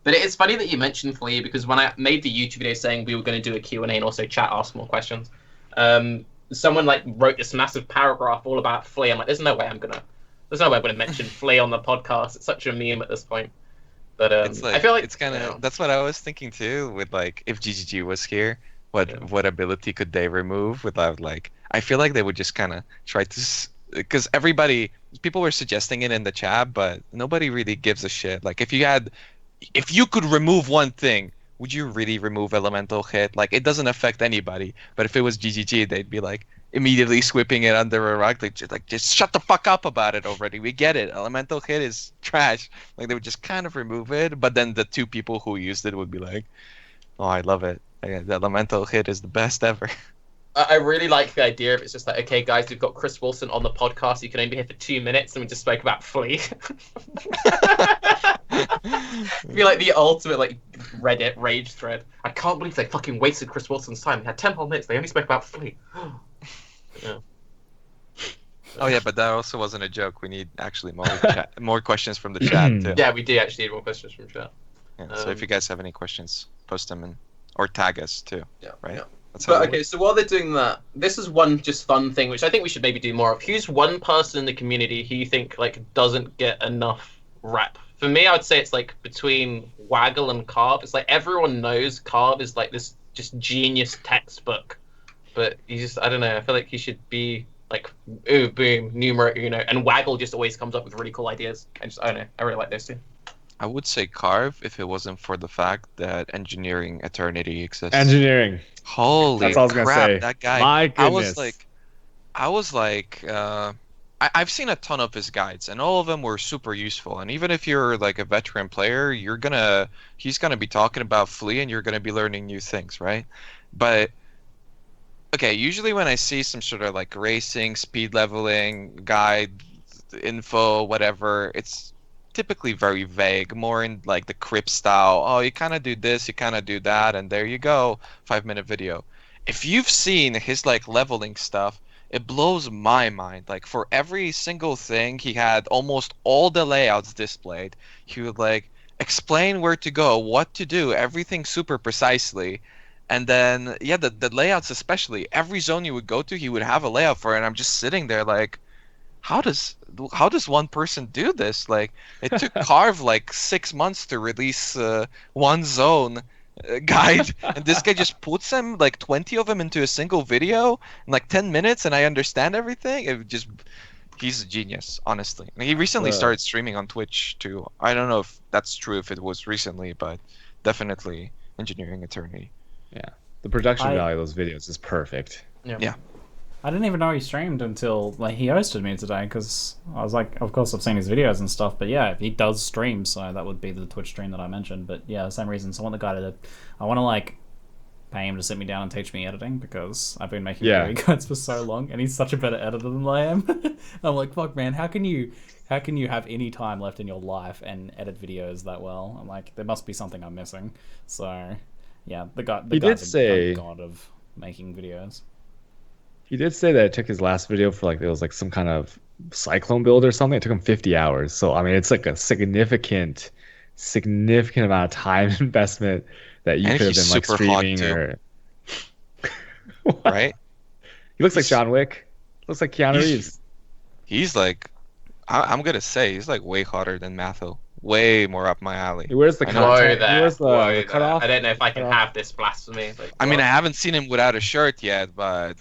But it's funny that you mentioned flee, because when I made the YouTube video saying we were going to do a Q&A and also chat, ask more questions, someone wrote this massive paragraph all about flee. I'm like, there's no way I'm gonna mention flee on the podcast. It's such a meme at this point. But I feel like it's kind of that's what I was thinking too. With if GGG was here, what ability could they remove without I feel like they would just kind of try to, because people were suggesting it in the chat, but nobody really gives a shit. If you could remove one thing, would you really remove elemental hit? It doesn't affect anybody. But if it was GGG, they'd be immediately sweeping it under a rug. Just shut the fuck up about it already. We get it. Elemental hit is trash. They would just kind of remove it. But then the two people who used it would be like, oh, I love it. The elemental hit is the best ever. I really like the idea of it's just okay, guys, we've got Chris Wilson on the podcast. You can only be here for 2 minutes, and we just spoke about Flea. It'd be the ultimate Reddit rage thread. I can't believe they fucking wasted Chris Wilson's time. They had 10 whole minutes. They only spoke about Flea. Yeah. Oh yeah, but that also wasn't a joke. We need actually more questions from the chat too. Yeah, we do actually need more questions from chat. Yeah, so if you guys have any questions, post them or tag us too. Yeah. Right. Yeah. But okay, so while they're doing that, this is one just fun thing which I think we should maybe do more of. Who's one person in the community who you think doesn't get enough rep? For me, I would say it's between Waggle and Carve. It's everyone knows Carve is this just genius textbook, but I don't know. I feel like he should be ooh boom numero uno, and Waggle just always comes up with really cool ideas. I don't know. I really like those two. I would say Carve if it wasn't for the fact that Engineering Eternity exists. Engineering. Holy That's all I was gonna crap, say. that guy. My goodness. I've seen a ton of his guides, and all of them were super useful. And even if you're a veteran player, he's gonna be talking about Flea, and you're gonna be learning new things, right? But okay, usually when I see some sort of racing, speed leveling guide, info, whatever, it's typically very vague, more in the crypt style. Oh, you kind of do this, you kind of do that, and there you go, 5-minute video. If you've seen his leveling stuff, it blows my mind. For every single thing, he had almost all the layouts displayed. He would explain where to go, what to do, everything super precisely. And then the layouts, especially every zone you would go to, he would have a layout for it, and I'm just sitting there how does one person do this? It took Carve 6 months to release one zone guide, and this guy just puts them 20 of them into a single video in 10 minutes, and I understand everything. He's a genius, honestly. He recently started streaming on Twitch too. I don't know if that's true, if it was recently, but definitely Engineering Eternity. Yeah, the production value of those videos is perfect. Yeah. I didn't even know he streamed until like he hosted me today, because I was like, of course I've seen his videos and stuff, but yeah, he does stream, so that would be the Twitch stream that I mentioned. But yeah, same reason. So I want the guy to, I want to like pay him to sit me down and teach me editing, because I've been making video guides for so long, and he's such a better editor than I am. I'm like, fuck, man, how can you have any time left in your life and edit videos that well? I'm like, there must be something I'm missing. So yeah, the guy's a god of making videos. He did say that it took his last video for like, it was like some kind of cyclone build or something. It took him 50 hours. So I mean, it's like a significant amount of time investment that you could have been like streaming or right. He looks like John Wick. Looks like Keanu Reeves. He's like, I'm gonna say he's like way hotter than Matho. Way more up my alley. He wears the contact. He wears the cutoff. I don't know if I can have this blasphemy. Like, I mean, I haven't seen him without a shirt yet, but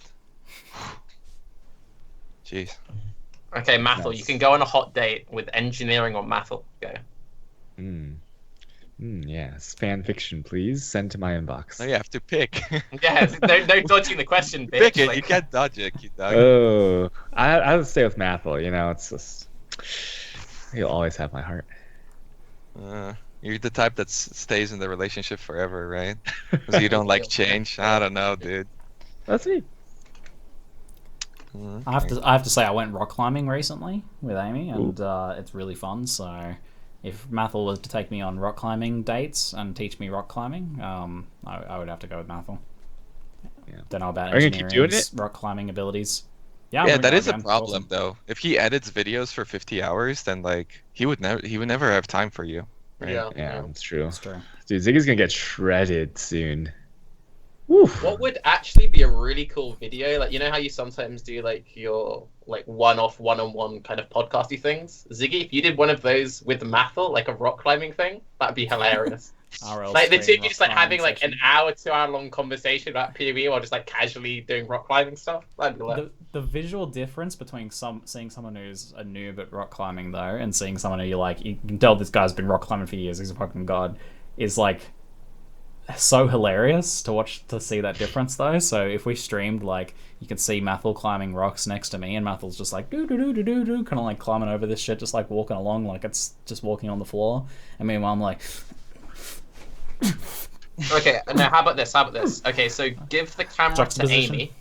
jeez. Okay, Mathel, you can go on a hot date with engineering or Mathel. Go. Yes, fan fiction, please send to my inbox. No, you have to pick. Yeah, no dodging the question, bitch. Pick it. Like... You can't dodge it, CuteDog. Oh, I would stay with Mathel. You know, it's just he'll always have my heart. You're the type that stays in the relationship forever, right? Because you don't like change. I don't know, dude. That's me. I have to say I went rock climbing recently with Amy, and it's really fun. So if Mathel was to take me on rock climbing dates and teach me rock climbing, I would have to go with Mathel. Yeah. Don't know about Are you gonna keep doing engineering's rock climbing abilities. Yeah, that is a problem though. If he edits videos for 50 hours, then like he would never have time for you. Right? Yeah, that's true. That's true. Dude, Ziggy's gonna get shredded soon. What would actually be a really cool video? Like, you know how you sometimes do like your like one-off, one-on-one kind of podcasty things? Ziggy, if you did one of those with Mathel, like a rock climbing thing, that'd be hilarious. Like the two of you just like having like an hour, 2 hour long conversation about PoE while just like casually doing rock climbing stuff. That'd be lit. The visual difference between seeing someone who's a noob at rock climbing though, and seeing someone who you can tell this guy's been rock climbing for years, he's a fucking god, is like so hilarious to see that difference though. So if we streamed, like, you can see Mathel climbing rocks next to me, and Mathel's just like do kind of like climbing over this shit, just like walking along like it's just walking on the floor, and meanwhile I'm like okay, now how about this? Okay, so give the camera to Amy,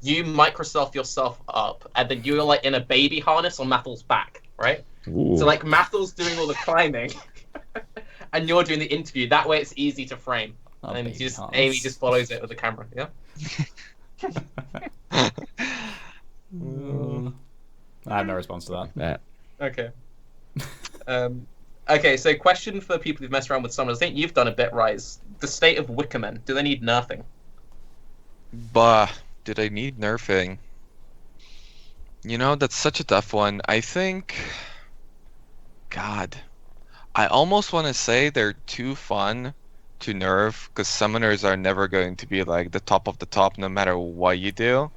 you Microsoft yourself up, and then you're like in a baby harness on Mathel's back, right? Ooh. So like Mathel's doing all the climbing and you're doing the interview. That way it's easy to frame. And Amy just follows it with the camera, yeah? I have no response to that. Okay. Okay, so question for people who've messed around with summoners. I think you've done a bit, Raiz. The state of Wickermen, do they need nerfing? Did I need nerfing? You know, that's such a tough one. I think... God. I almost want to say they're too fun to nerf, because summoners are never going to be like the top of the top no matter what you do.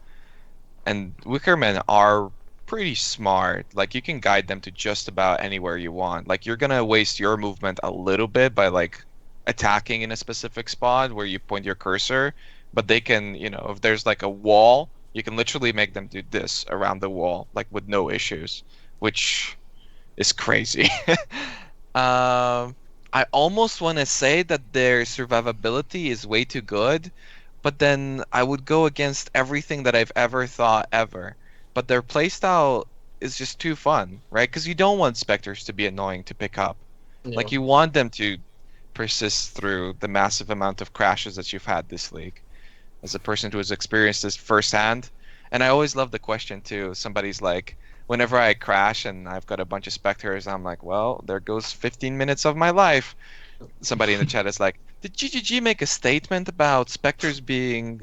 And Wickermen are pretty smart. Like, you can guide them to just about anywhere you want. Like, you're gonna waste your movement a little bit by like attacking in a specific spot where you point your cursor, but they can, you know, if there's like a wall, you can literally make them do this around the wall, like with no issues, which is crazy. I almost want to say that their survivability is way too good, but then I would go against everything that I've ever thought ever. But their playstyle is just too fun, right? Because you don't want specters to be annoying to pick up. Yeah. Like, you want them to persist through the massive amount of crashes that you've had this league. As a person who has experienced this firsthand, and I always love the question too. Somebody's like, whenever I crash and I've got a bunch of specters, I'm like, well, there goes 15 minutes of my life. Somebody in the chat is like, did GGG make a statement about specters being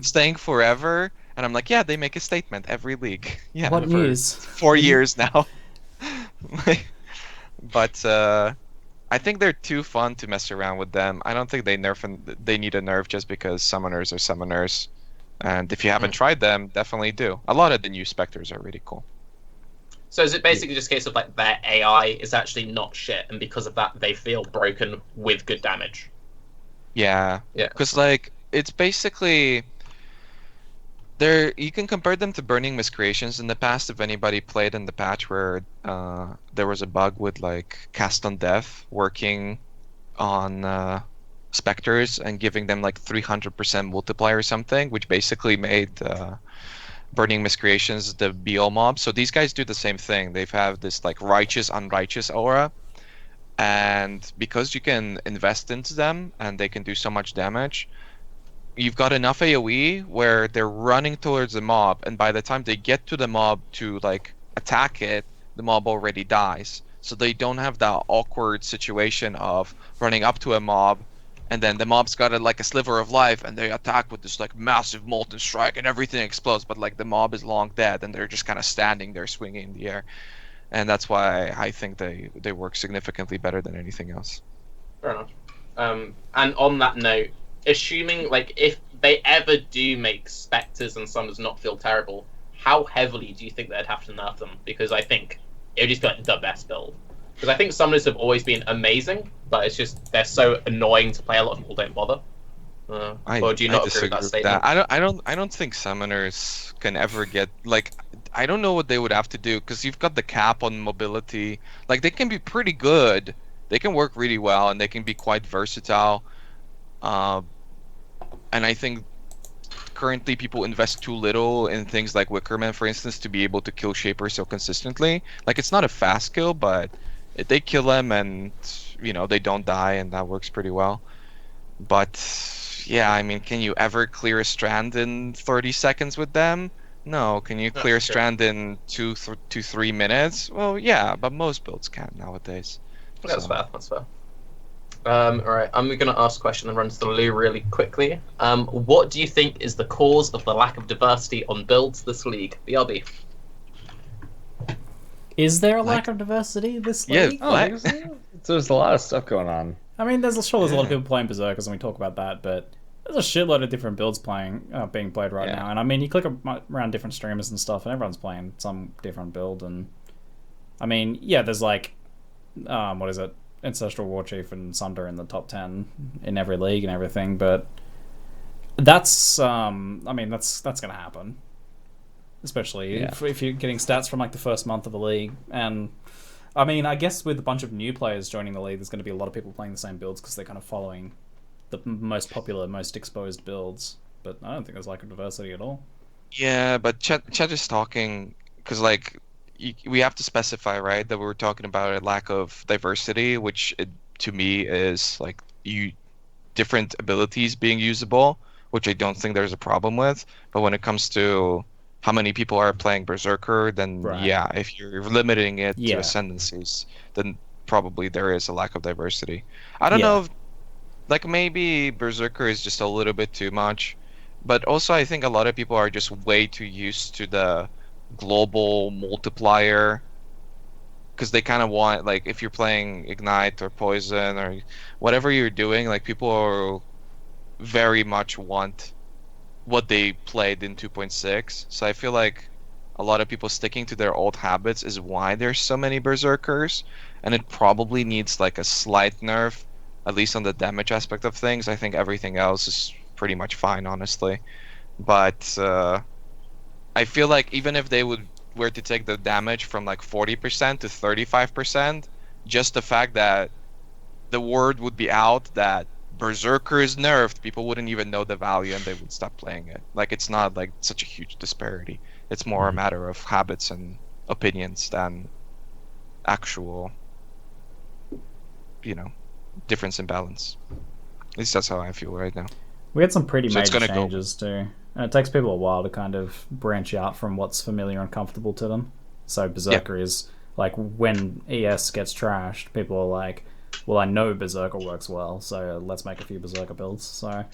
staying forever? And I'm like, yeah, they make a statement every league. Yeah, what news? 4 years now. But I think they're too fun to mess around with them. I don't think they need a nerf just because summoners are summoners. And if you haven't tried them, definitely do. A lot of the new specters are really cool. So is it basically just a case of like their AI is actually not shit, and because of that they feel broken with good damage? Yeah. Because like it's basically You can compare them to Burning Miscreations in the past. If anybody played in the patch where there was a bug with like Cast on Death working on specters and giving them like 300% multiplier or something, which basically made Burning Miscreations the BL mob. So these guys do the same thing. They've have this like righteous unrighteous aura, and because you can invest into them and they can do so much damage, you've got enough AoE where they're running towards the mob, and by the time they get to the mob to like attack it, the mob already dies. So they don't have that awkward situation of running up to a mob, and then the mob's got like a sliver of life, and they attack with this like massive molten strike, and everything explodes. But like the mob is long dead, and they're just kind of standing there swinging in the air, and that's why I think they work significantly better than anything else. Fair enough. And on that note, assuming like if they ever do make specters and summons not feel terrible, how heavily do you think they'd have to nerf them? Because I think it would just be like the best build. Because I think summoners have always been amazing, but it's just they're so annoying to play. A lot of people don't bother. Or do you not agree with that statement? I don't think summoners can ever get like. I don't know what they would have to do, because you've got the cap on mobility. Like they can be pretty good. They can work really well, and they can be quite versatile. And I think currently people invest too little in things like Wickerman, for instance, to be able to kill Shaper so consistently. Like it's not a fast kill, but if they kill them and they don't die, and that works pretty well. But yeah, I mean, can you ever clear a strand in 30 seconds with them? No. Can you clear a strand in 2 to 3 minutes? Well, yeah, but most builds can nowadays. That's fair. That's fair. Alright, I'm going to ask a question and run to the loo really quickly. What do you think is the cause of the lack of diversity on builds this league? BRB. Is there a lack of diversity this league? Yeah, there's a lot of stuff going on. I mean, there's a lot of people playing Berserkers, and we talk about that, but there's a shitload of different builds being played right now. And I mean, you click around different streamers and stuff, and everyone's playing some different build. And I mean, yeah, there's like, what is it? Ancestral Warchief and Sunder in the top 10 in every league and everything, but that's I mean that's gonna happen, especially if you're getting stats from like the first month of a league. And I mean, I guess with a bunch of new players joining the league, there's going to be a lot of people playing the same builds because they're kind of following the most popular, most exposed builds. But I don't think there's lack of diversity at all. Yeah, but Chet is talking because like we have to specify, right, that we're talking about a lack of diversity, which to me is like different abilities being usable, which I don't think there's a problem with. But when it comes to how many people are playing Berserker, then yeah, if you're limiting it to ascendancies, then probably there is a lack of diversity. I don't know if, like, maybe Berserker is just a little bit too much, but also I think a lot of people are just way too used to the global multiplier, because they kind of want, like, if you're playing Ignite or Poison or whatever you're doing, like, people are very much want what they played in 2.6. So I feel like a lot of people sticking to their old habits is why there's so many Berserkers, and it probably needs like a slight nerf, at least on the damage aspect of things. I think everything else is pretty much fine, honestly. But I feel like even if they were to take the damage from like 40% to 35%, just the fact that the word would be out that Berserker is nerfed, people wouldn't even know the value and they would stop playing it. Like, it's not like such a huge disparity. It's more a matter of habits and opinions than actual, difference in balance. At least that's how I feel right now. We had some pretty major changes too. And it takes people a while to kind of branch out from what's familiar and comfortable to them. So Berserker is like, when ES gets trashed, people are like, well, I know Berserker works well, so let's make a few Berserker builds. So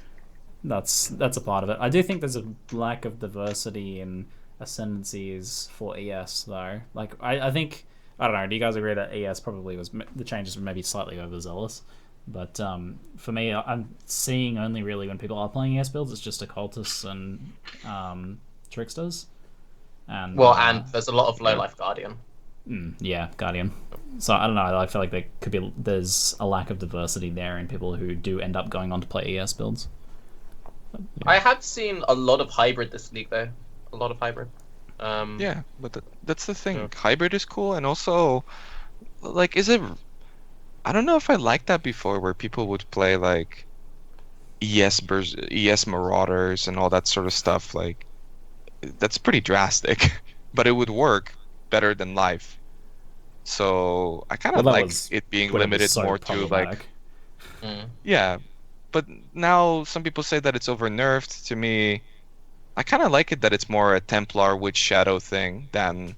that's a part of it. I do think there's a lack of diversity in ascendancies for ES though. Like, I think, I don't know, do you guys agree that ES probably was, the changes were maybe slightly overzealous? But for me, I'm seeing only really when people are playing ES builds, it's just occultists and tricksters. And and there's a lot of low life Guardian. Yeah, Guardian. So I don't know, I feel like there's a lack of diversity there in people who do end up going on to play ES builds. I have seen a lot of hybrid this league though. A lot of hybrid. Yeah, but that's the thing. Yeah. Hybrid is cool, and also, like, is it? I don't know if I liked that before, where people would play like ES Marauders and all that sort of stuff. Like, that's pretty drastic, but it would work better than live. So I kind of Well, that like was it being when it was limited so more to like, problematic. yeah. But now some people say that it's over nerfed. To me, I kind of like it that it's more a Templar Witch Shadow thing than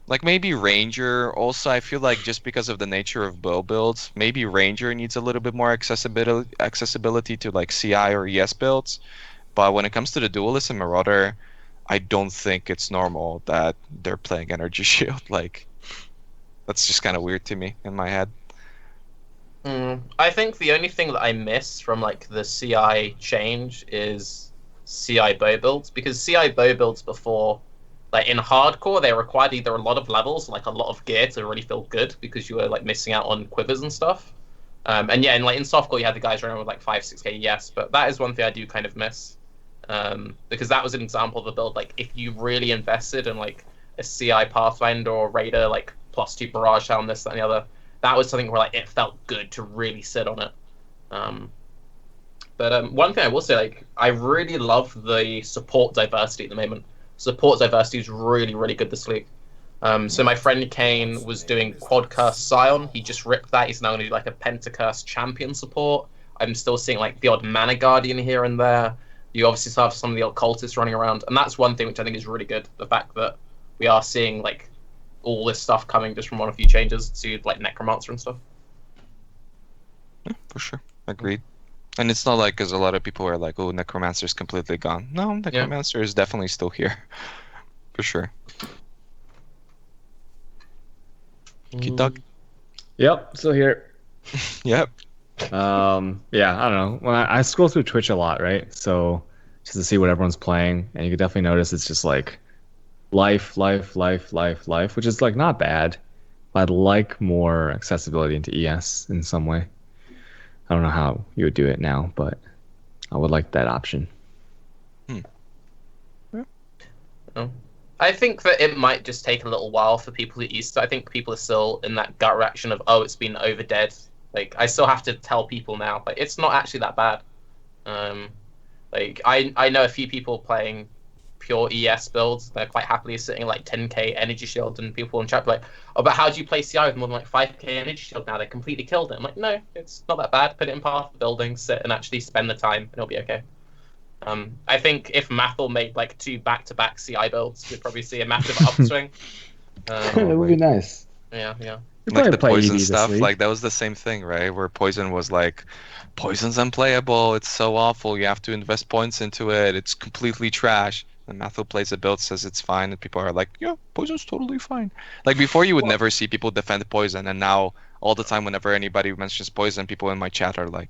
like maybe Ranger. Also, I feel like just because of the nature of bow builds, maybe Ranger needs a little bit more accessibility to like CI or ES builds. But when it comes to the Duelist and Marauder, I don't think it's normal that they're playing Energy Shield. Like, that's just kind of weird to me in my head. I think the only thing that I miss from like the CI change is CI bow builds, because CI bow builds before, like in hardcore, they required either a lot of levels, like a lot of gear to really feel good, because you were like missing out on quivers and stuff. And yeah, and like in softcore, you had the guys running with like 5-6k, yes, but that is one thing I do kind of miss, because that was an example of a build like if you really invested in like a CI Pathfinder or Raider, like +2 Barrage Helm, this, that, and the other. That was something where like it felt good to really sit on it. But one thing I will say, like, I really love the support diversity at the moment. Support diversity is really, really good this league. So my friend Kane was doing Quad Curse Scion. He just ripped that. He's now going to do like a Pentacurse champion support. I'm still seeing like the odd Mana Guardian here and there. You obviously still have some of the occultists running around, and that's one thing which I think is really good. The fact that we are seeing like all this stuff coming just from one of a few changes to like Necromancer and stuff. Yeah, for sure. Agreed. And it's not like, because a lot of people are like, oh, Necromancer's completely gone. No, Necromancer is definitely still here. For sure. CuteDog? Yep, still here. Yep. Yeah, I don't know. When I scroll through Twitch a lot, right? So just to see what everyone's playing, and you can definitely notice it's just like life, which is like not bad. But I'd like more accessibility into ES in some way. I don't know how you would do it now, but I would like that option. I think that it might just take a little while for people to ease. I think people are still in that gut reaction of, oh, it's been overdead. Like, I still have to tell people now, like, it's not actually that bad. Like, I know a few people playing pure ES builds. They're quite happily sitting like 10k energy shield, and people in chat are like, oh, but how do you play CI with more than like 5k energy shield now? They completely killed it. I'm like, no, it's not that bad. Put it in Path of Building, sit and actually spend the time, and it'll be okay. I think if Mathel made like 2 back-to-back CI builds, we'd probably see a massive upswing. That would be nice. Yeah. Like the poison EV stuff, like that was the same thing, right? Where poison was like, poison's unplayable, it's so awful, you have to invest points into it, it's completely trash. And Mathel plays a build, says it's fine, and people are like, yeah, poison's totally fine. Like before, you would never see people defend poison, and now all the time, whenever anybody mentions poison, people in my chat are like,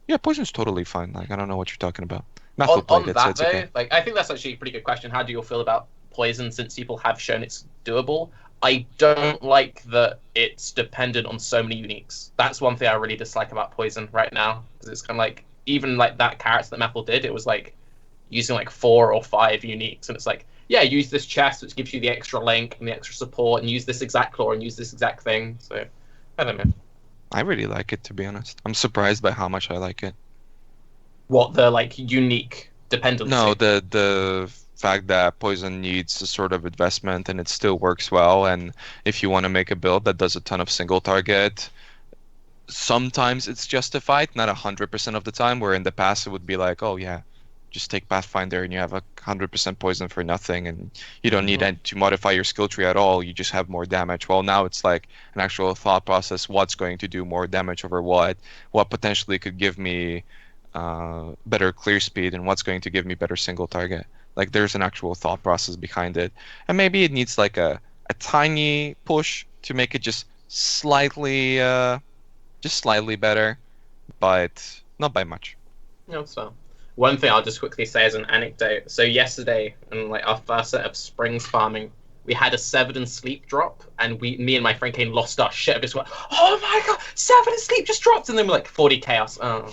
yeah, poison's totally fine. Like, I don't know what you're talking about. Mathel played it, so it's okay. Like, I think that's actually a pretty good question. How do you all feel about poison, since people have shown it's doable? I don't like that it's dependent on so many uniques. That's one thing I really dislike about poison right now, because it's kind of like, even like that character that Mathel did, it was like using like 4 or 5 uniques, and it's like, yeah, use this chest which gives you the extra link and the extra support, and use this exact claw and use this exact thing. So I don't know. I really like it, to be honest. I'm surprised by how much I like it. What, the like unique dependency? No, the fact that poison needs a sort of investment and it still works well, and if you want to make a build that does a ton of single target, sometimes it's justified, not 100% of the time, where in the past it would be like, oh yeah, just take Pathfinder and you have 100% poison for nothing, and you don't need to modify your skill tree at all, you just have more damage. Well, now it's like an actual thought process, what's going to do more damage over what potentially could give me better clear speed, and what's going to give me better single target. Like, there's an actual thought process behind it, and maybe it needs like a tiny push to make it just slightly better, but not by much. No, so one thing I'll just quickly say as an anecdote. So yesterday, in like our first set of Springs farming, we had a Severed Sleep drop, and me and my friend Kane lost our shit. I just went, oh my god, Severed Sleep just dropped, and then we're like 40 chaos. Oh.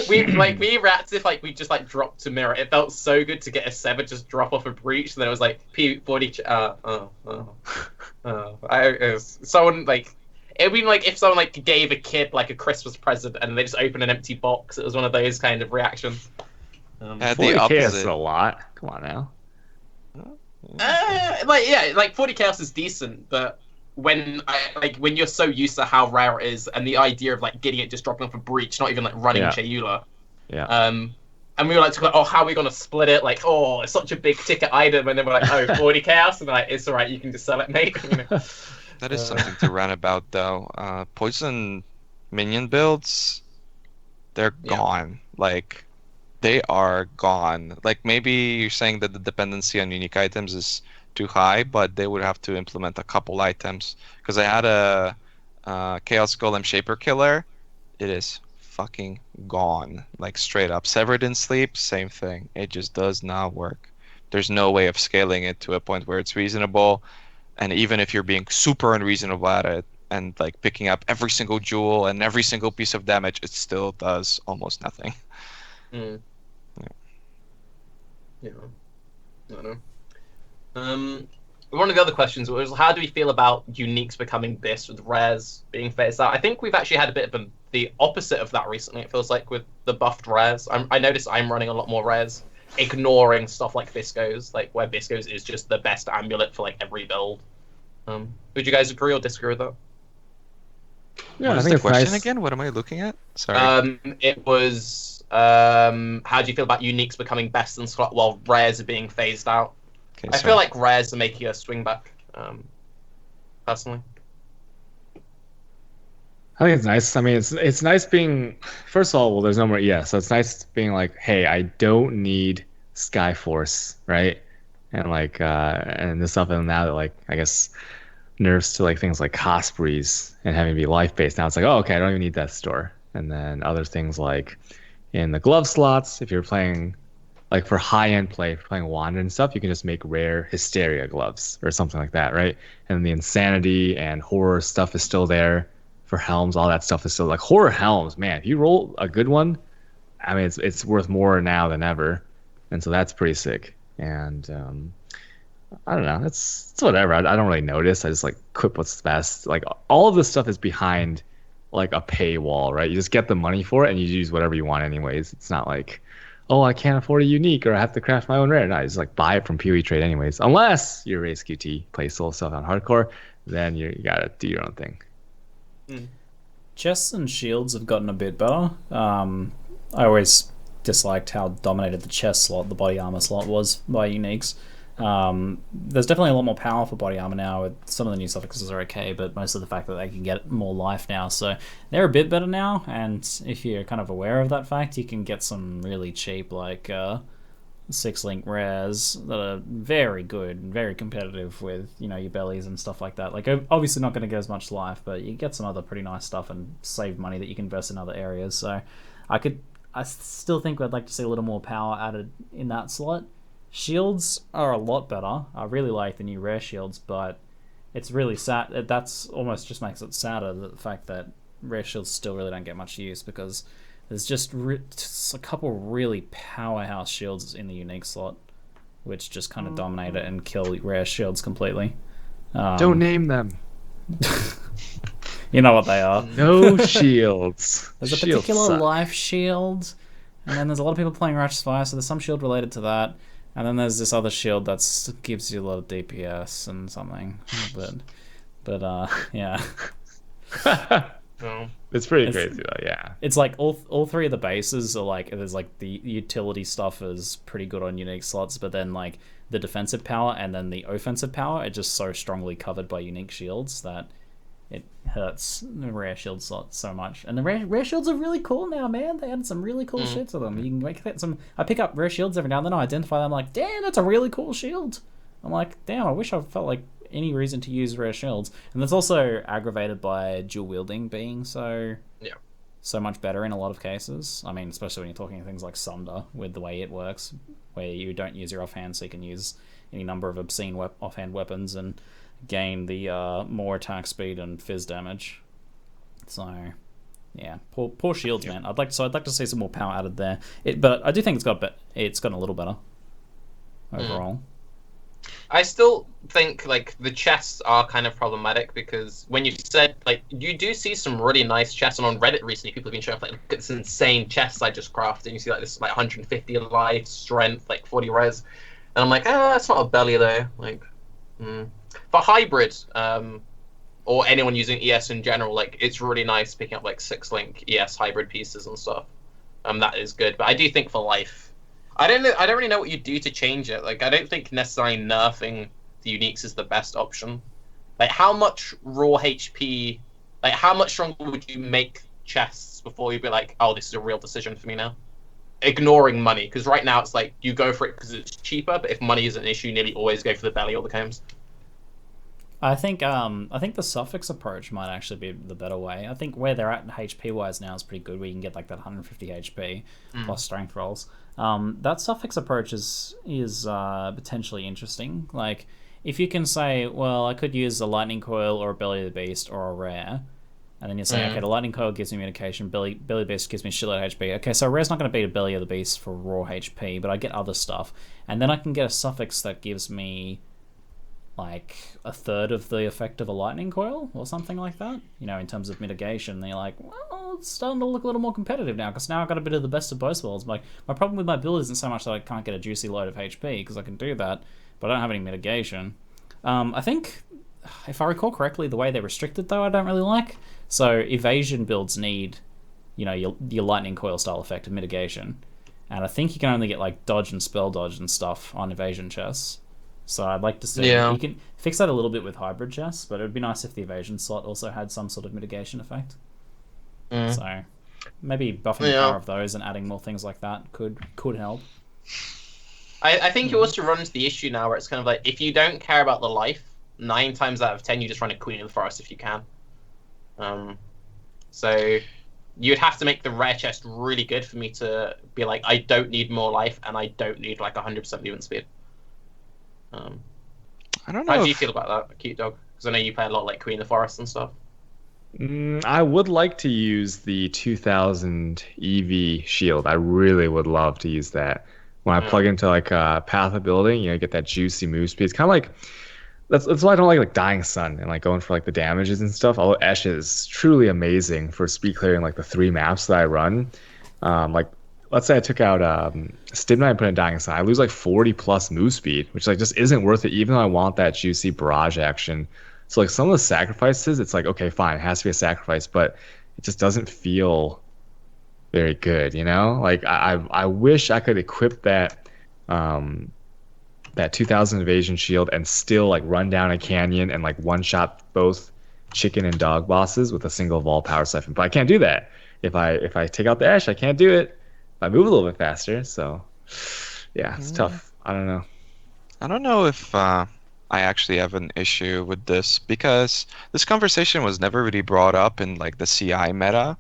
we reacted if like we just like dropped to mirror. It felt so good to get a 7 just drop off a breach, and then it was like P40. It was someone like it'd be like if someone like gave a kid like a Christmas present and they just opened an empty box. It was one of those kind of reactions. Had the 40K is opposite. a lot. Come on now. Like 40 chaos is decent, but when you're so used to how rare it is, and the idea of like getting it just dropping off a breach, not even like running Chayula. Yeah. And we were like, oh, how are we gonna split it? Like, oh, it's such a big ticket item, and then we're like, oh, 40 chaos, and like, it's alright, you can just sell it, mate. You know? That is something to rant about, though. Poison minion builds, they're gone. Like, they are gone. Like, maybe you're saying that the dependency on unique items is too high, but they would have to implement a couple items. Because I had a Chaos Golem Shaper Killer. It is fucking gone. Like, straight up. Severed in Sleep, same thing. It just does not work. There's no way of scaling it to a point where it's reasonable. And even if you're being super unreasonable at it and like picking up every single jewel and every single piece of damage, it still does almost nothing. Yeah. I don't know. One of the other questions was, how do we feel about uniques becoming this with rares being phased out? I think we've actually had a bit of the opposite of that recently. It feels like with the buffed rares. I noticed I'm running a lot more rares, ignoring stuff like Viscos, like where Viscos is just the best amulet for like every build. Would you guys agree or disagree with that? Yeah, What I is think the it's question nice. again? What am I looking at? Sorry. It was how do you feel about uniques becoming best in slot while rares are being phased out? Okay, I feel like rares are making a swing back, personally. I think it's nice. I mean, it's nice being. First of all, well, there's no more. Yeah, so it's nice being like, hey, I don't need Skyforce, right? And like, and this stuff, and now that like, I guess nerfs to like things like cost breeze and having to be life based. Now it's like, oh, okay, I don't even need that store. And then other things like in the glove slots, if you're playing like for high end play, if you're playing Wander and stuff, you can just make rare Hysteria gloves or something like that, right? And the insanity and horror stuff is still there for helms. All that stuff is still like horror helms. Man, if you roll a good one, I mean, it's worth more now than ever, and so that's pretty sick. And I don't know, it's whatever. I don't really notice. I just like equip what's best. Like all of this stuff is behind like a paywall, right? You just get the money for it and you use whatever you want anyways. It's not like, oh, I can't afford a unique or I have to craft my own rare. No, I just like buy it from PoE Trade anyways. Unless you're RaizQT, play solo stuff on hardcore, then you gotta do your own thing. Chests and shields have gotten a bit better. I always disliked how dominated the chest slot, the body armor slot was by uniques. There's definitely a lot more power for body armor now. With some of the new suffixes are okay, but most of the fact that they can get more life now, so they're a bit better now. And if you're kind of aware of that fact, you can get some really cheap like 6-link rares that are very good and very competitive with, you know, your bellies and stuff like that. Like obviously not going to get as much life, but you get some other pretty nice stuff and save money that you can invest in other areas. So I still think I'd like to see a little more power added in that slot. Shields are a lot better. I really like the new rare shields, but it's really sad. That's almost just makes it sadder, the fact that rare shields still really don't get much use, because there's just a couple really powerhouse shields in the unique slot, which just kind of dominate it and kill rare shields completely. Don't name them. You know what they are. No shields. There's a Shields particular suck. life shield, and then there's a lot of people playing Righteous Fire, so there's some shield related to that. And then there's this other shield that gives you a lot of DPS and something. But yeah. It's pretty crazy though, yeah. It's like all three of the bases are like, there's like the utility stuff is pretty good on unique slots, but then like the defensive power and then the offensive power are just so strongly covered by unique shields that it hurts the rare shield slot so much. And the rare shields are really cool now, man. They added some really cool shit to them. You can make some. I pick up rare shields every now and then. I identify them, like, damn, that's a really cool shield. I'm like, damn, I wish I felt like any reason to use rare shields. And that's also aggravated by dual wielding being so much better in a lot of cases. I mean, especially when you're talking things like Sunder, with the way it works, where you don't use your offhand, so you can use any number of obscene offhand weapons and gain the more attack speed and fizz damage. So Yeah, poor shields, man. I'd like to see some more power added there. But I do think it's gotten a little better overall. I still think like the chests are kind of problematic because when you said like you do see some really nice chests, and on Reddit recently people have been showing like look at this insane chests I just crafted, and you see like this like 150 life, strength, like 40 res, and I'm like, that's not a belly though. Like, for hybrid, or anyone using ES in general, like it's really nice picking up like 6-link ES hybrid pieces and stuff. That is good, but I do think for life. I don't really know what you do to change it. Like, I don't think necessarily nerfing the uniques is the best option. Like, how much raw HP, like, how much stronger would you make chests before you'd be like, oh, this is a real decision for me now? Ignoring money, because right now it's like, you go for it because it's cheaper, but if money is an issue, you nearly always go for the belly or the combs. I think the suffix approach might actually be the better way. I think where they're at HP wise now is pretty good, where you can get like that 150 HP plus strength rolls. That suffix approach is potentially interesting. Like, if you can say, well, I could use a lightning coil or a belly of the beast or a rare, and then you say, okay, the lightning coil gives me mitigation, belly of the beast gives me shitload of HP. Okay, so a rare's not going to beat a belly of the beast for raw HP, but I get other stuff, and then I can get a suffix that gives me like a third of the effect of a lightning coil or something like that, you know, in terms of mitigation. Then you're like, well, it's starting to look a little more competitive now, because now I've got a bit of the best of both worlds. Like, my problem with my build isn't so much that I can't get a juicy load of HP, because I can do that, but I don't have any mitigation. I think, if I recall correctly, the way they're restricted, though, I don't really like. So evasion builds need, you know, your lightning coil style effect of mitigation, and I think you can only get like dodge and spell dodge and stuff on evasion chests. So I'd like to see you can fix that a little bit with hybrid chests, but it would be nice if the evasion slot also had some sort of mitigation effect. So maybe buffing the power of those and adding more things like that could help. I think you also run into the issue now where it's kind of like, if you don't care about the life, 9 times out of 10 you just run a Queen of the Forest if you can. So you'd have to make the rare chest really good for me to be like, I don't need more life and I don't need like 100% movement speed. I don't know. How do you feel about that, CuteDog? Because I know you play a lot like Queen of the Forest and stuff. I would like to use the 2000 EV shield. I really would love to use that. When I plug into like Path of Building, you know, get that juicy move speed. It's kind of like that's why I don't like Dying Sun and like going for like the damages and stuff. Although Esh is truly amazing for speed clearing like the 3 maps that I run. Like, let's say I took out Stim Knight and put in Dying Sun, I lose like 40 plus move speed, which like just isn't worth it, even though I want that juicy barrage action. So like some of the sacrifices, it's like, okay, fine, it has to be a sacrifice, but it just doesn't feel very good, you know? Like I wish I could equip that 2000 evasion shield and still like run down a canyon and like one shot both chicken and dog bosses with a single Vaal power siphon. But I can't do that. If I take out the Ash, I can't do it. I move a little bit faster, so yeah, it's tough. I don't know. I don't know if I actually have an issue with this, because this conversation was never really brought up in like the CI meta,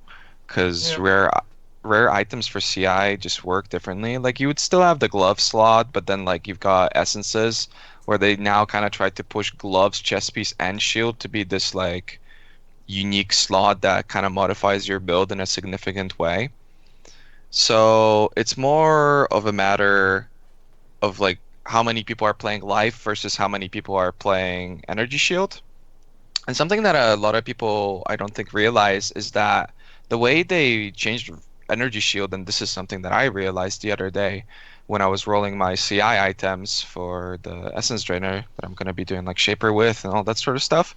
because rare items for CI just work differently. Like, you would still have the glove slot, but then like you've got essences where they now kind of tried to push gloves, chest piece, and shield to be this like unique slot that kind of modifies your build in a significant way. So it's more of a matter of like how many people are playing life versus how many people are playing energy shield. And something that a lot of people I don't think realize is that the way they changed energy shield, and this is something that I realized the other day when I was rolling my CI items for the essence drainer that I'm going to be doing like shaper with and all that sort of stuff,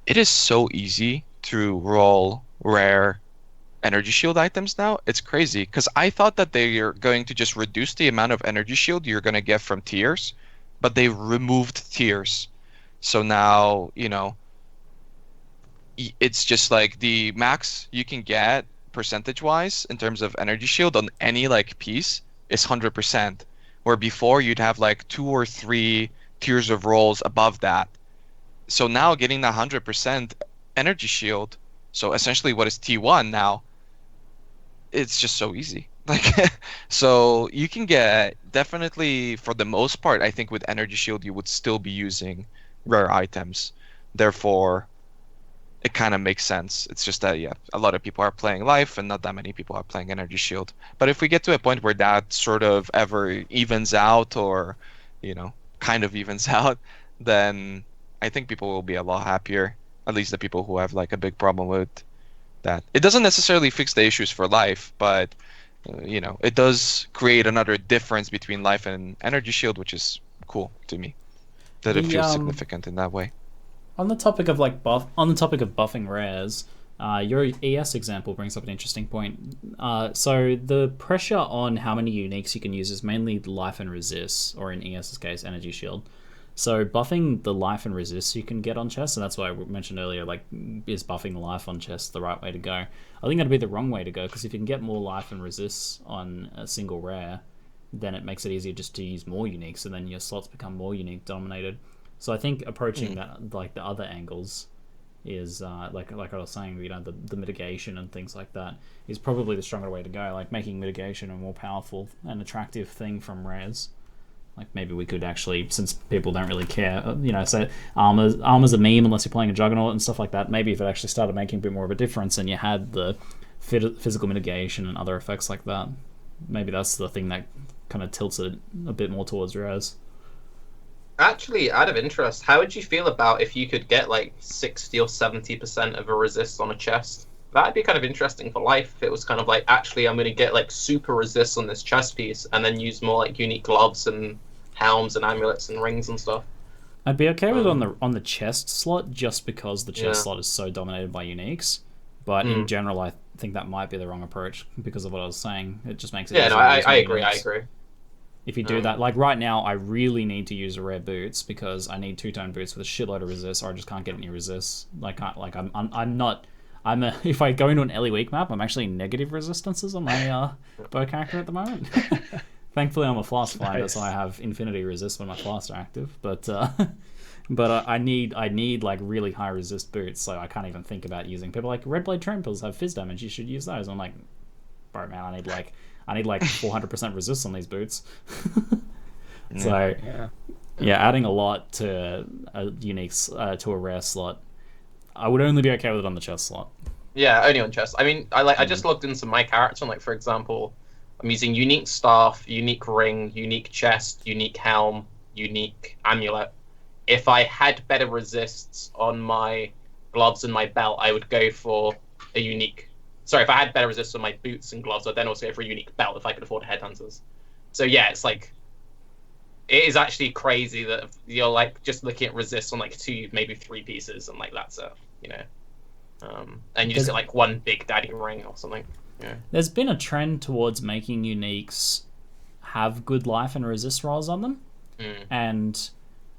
it is so easy to roll rare energy shield items now. It's crazy, because I thought that they are going to just reduce the amount of energy shield you're going to get from tiers, but they removed tiers. So now, you know, it's just like the max you can get percentage wise in terms of energy shield on any like piece is 100%, where before you'd have like 2 or 3 tiers of rolls above that. So now getting the 100% energy shield, so essentially what is T1 now, it's just so easy. Like, so you can get, definitely for the most part, I think with energy shield you would still be using rare items. Therefore, it kind of makes sense. It's just that, yeah, a lot of people are playing life and not that many people are playing energy shield. But if we get to a point where that sort of ever evens out, or, kind of evens out, then I think people will be a lot happier. At least the people who have like a big problem with that. It doesn't necessarily fix the issues for life, but it does create another difference between life and energy shield, which is cool to me. That it feels significant in that way. On the topic of buffing rares, your ES example brings up an interesting point. So the pressure on how many uniques you can use is mainly life and resist, or in ES's case, energy shield. So buffing the life and resist you can get on chests, and that's why I mentioned earlier, like, is buffing the life on chests the right way to go? I think that'd be the wrong way to go, because if you can get more life and resist on a single rare, then it makes it easier just to use more uniques, and then your slots become more unique dominated. So I think approaching that, like the other angles, is like I was saying, the mitigation and things like that is probably the stronger way to go. Like making mitigation a more powerful and attractive thing from rares. Like maybe we could actually, since people don't really care, so armor's a meme unless you're playing a Juggernaut and stuff like that. Maybe if it actually started making a bit more of a difference and you had the physical mitigation and other effects like that, maybe that's the thing that kind of tilts it a bit more towards rares. Actually, out of interest, how would you feel about if you could get like 60 or 70% of a resist on a chest? That'd be kind of interesting for life if it was kind of like, actually, I'm going to get like super resist on this chest piece and then use more like unique gloves and helms and amulets and rings and stuff. I'd be okay with it on the chest slot, just because the chest slot is so dominated by uniques. But in general, I think that might be the wrong approach because of what I was saying. It just makes it easier. I agree. If you do that, like right now, I really need to use rare boots because I need two-tone boots with a shitload of resist, or I just can't get any resists. If I go into an Ellie weak map, I'm actually negative resistances on my bow character at the moment. Thankfully, I'm a flask finder, so I have infinity resist when my flasks are active. But I need like really high resist boots, so I can't even think about using. People like Red Blade Tramples have fizz damage. You should use those. I'm like, bro, man, I need like 400% resist on these boots. So adding a lot to a unique to a rare slot, I would only be okay with it on the chest slot. Yeah, only on chest. I mean, I just looked into my character, and like, for example, I'm using unique staff, unique ring, unique chest, unique helm, unique amulet. If I had better resists on my gloves and my belt, I would go for a unique. Sorry, if I had better resists on my boots and gloves, I'd then also go for a unique belt if I could afford headhunters. So yeah, it's like, it is actually crazy that you're like just looking at resist on like 2, maybe 3 pieces, and like that's and you just get like one big daddy ring or something. Yeah. There's been a trend towards making uniques have good life and resist rolls on them, and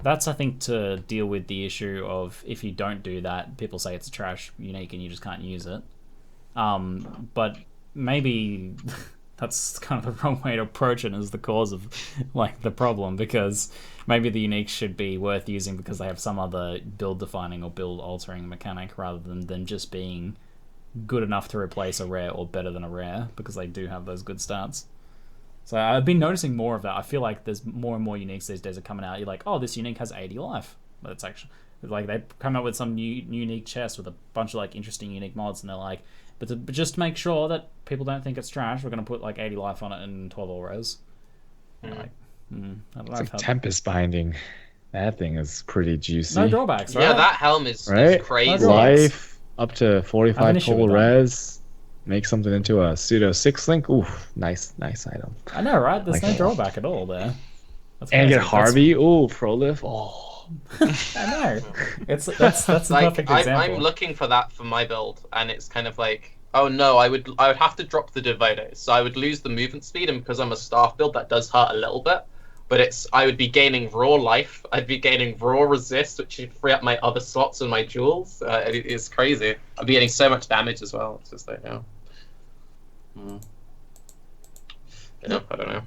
that's, I think, to deal with the issue of if you don't do that, people say it's a trash unique and you just can't use it. But maybe that's kind of the wrong way to approach it as the cause of like the problem, because maybe the uniques should be worth using because they have some other build defining or build altering mechanic rather than them just being good enough to replace a rare or better than a rare, because they do have those good stats. So I've been noticing more of that. I feel like there's more and more uniques these days are coming out. You're like, oh, this unique has 80 life. But it's actually like they come out with some new unique chest with a bunch of like interesting unique mods, and they're like, but just to make sure that people don't think it's trash, we're going to put like 80 life on it and 12 all res. Like, I don't know. It's like Tempest binding. That thing is pretty juicy. No drawbacks, right? Yeah, that helm is crazy. No life up to 45 total res. Make something into a pseudo 6-link. Ooh, nice item. I know, right? There's no drawback at all there. And get Harvey. Ooh, prolif. Oh, I know. That's the like, perfect example. I'm looking for that for my build, and it's kind of like, oh no, I would have to drop the Devoto, so I would lose the movement speed, and because I'm a staff build, that does hurt a little bit. But I would be gaining raw life, I'd be gaining raw resist, which would free up my other slots and my jewels. It's crazy. I'd be getting so much damage as well. It's just like, I don't know.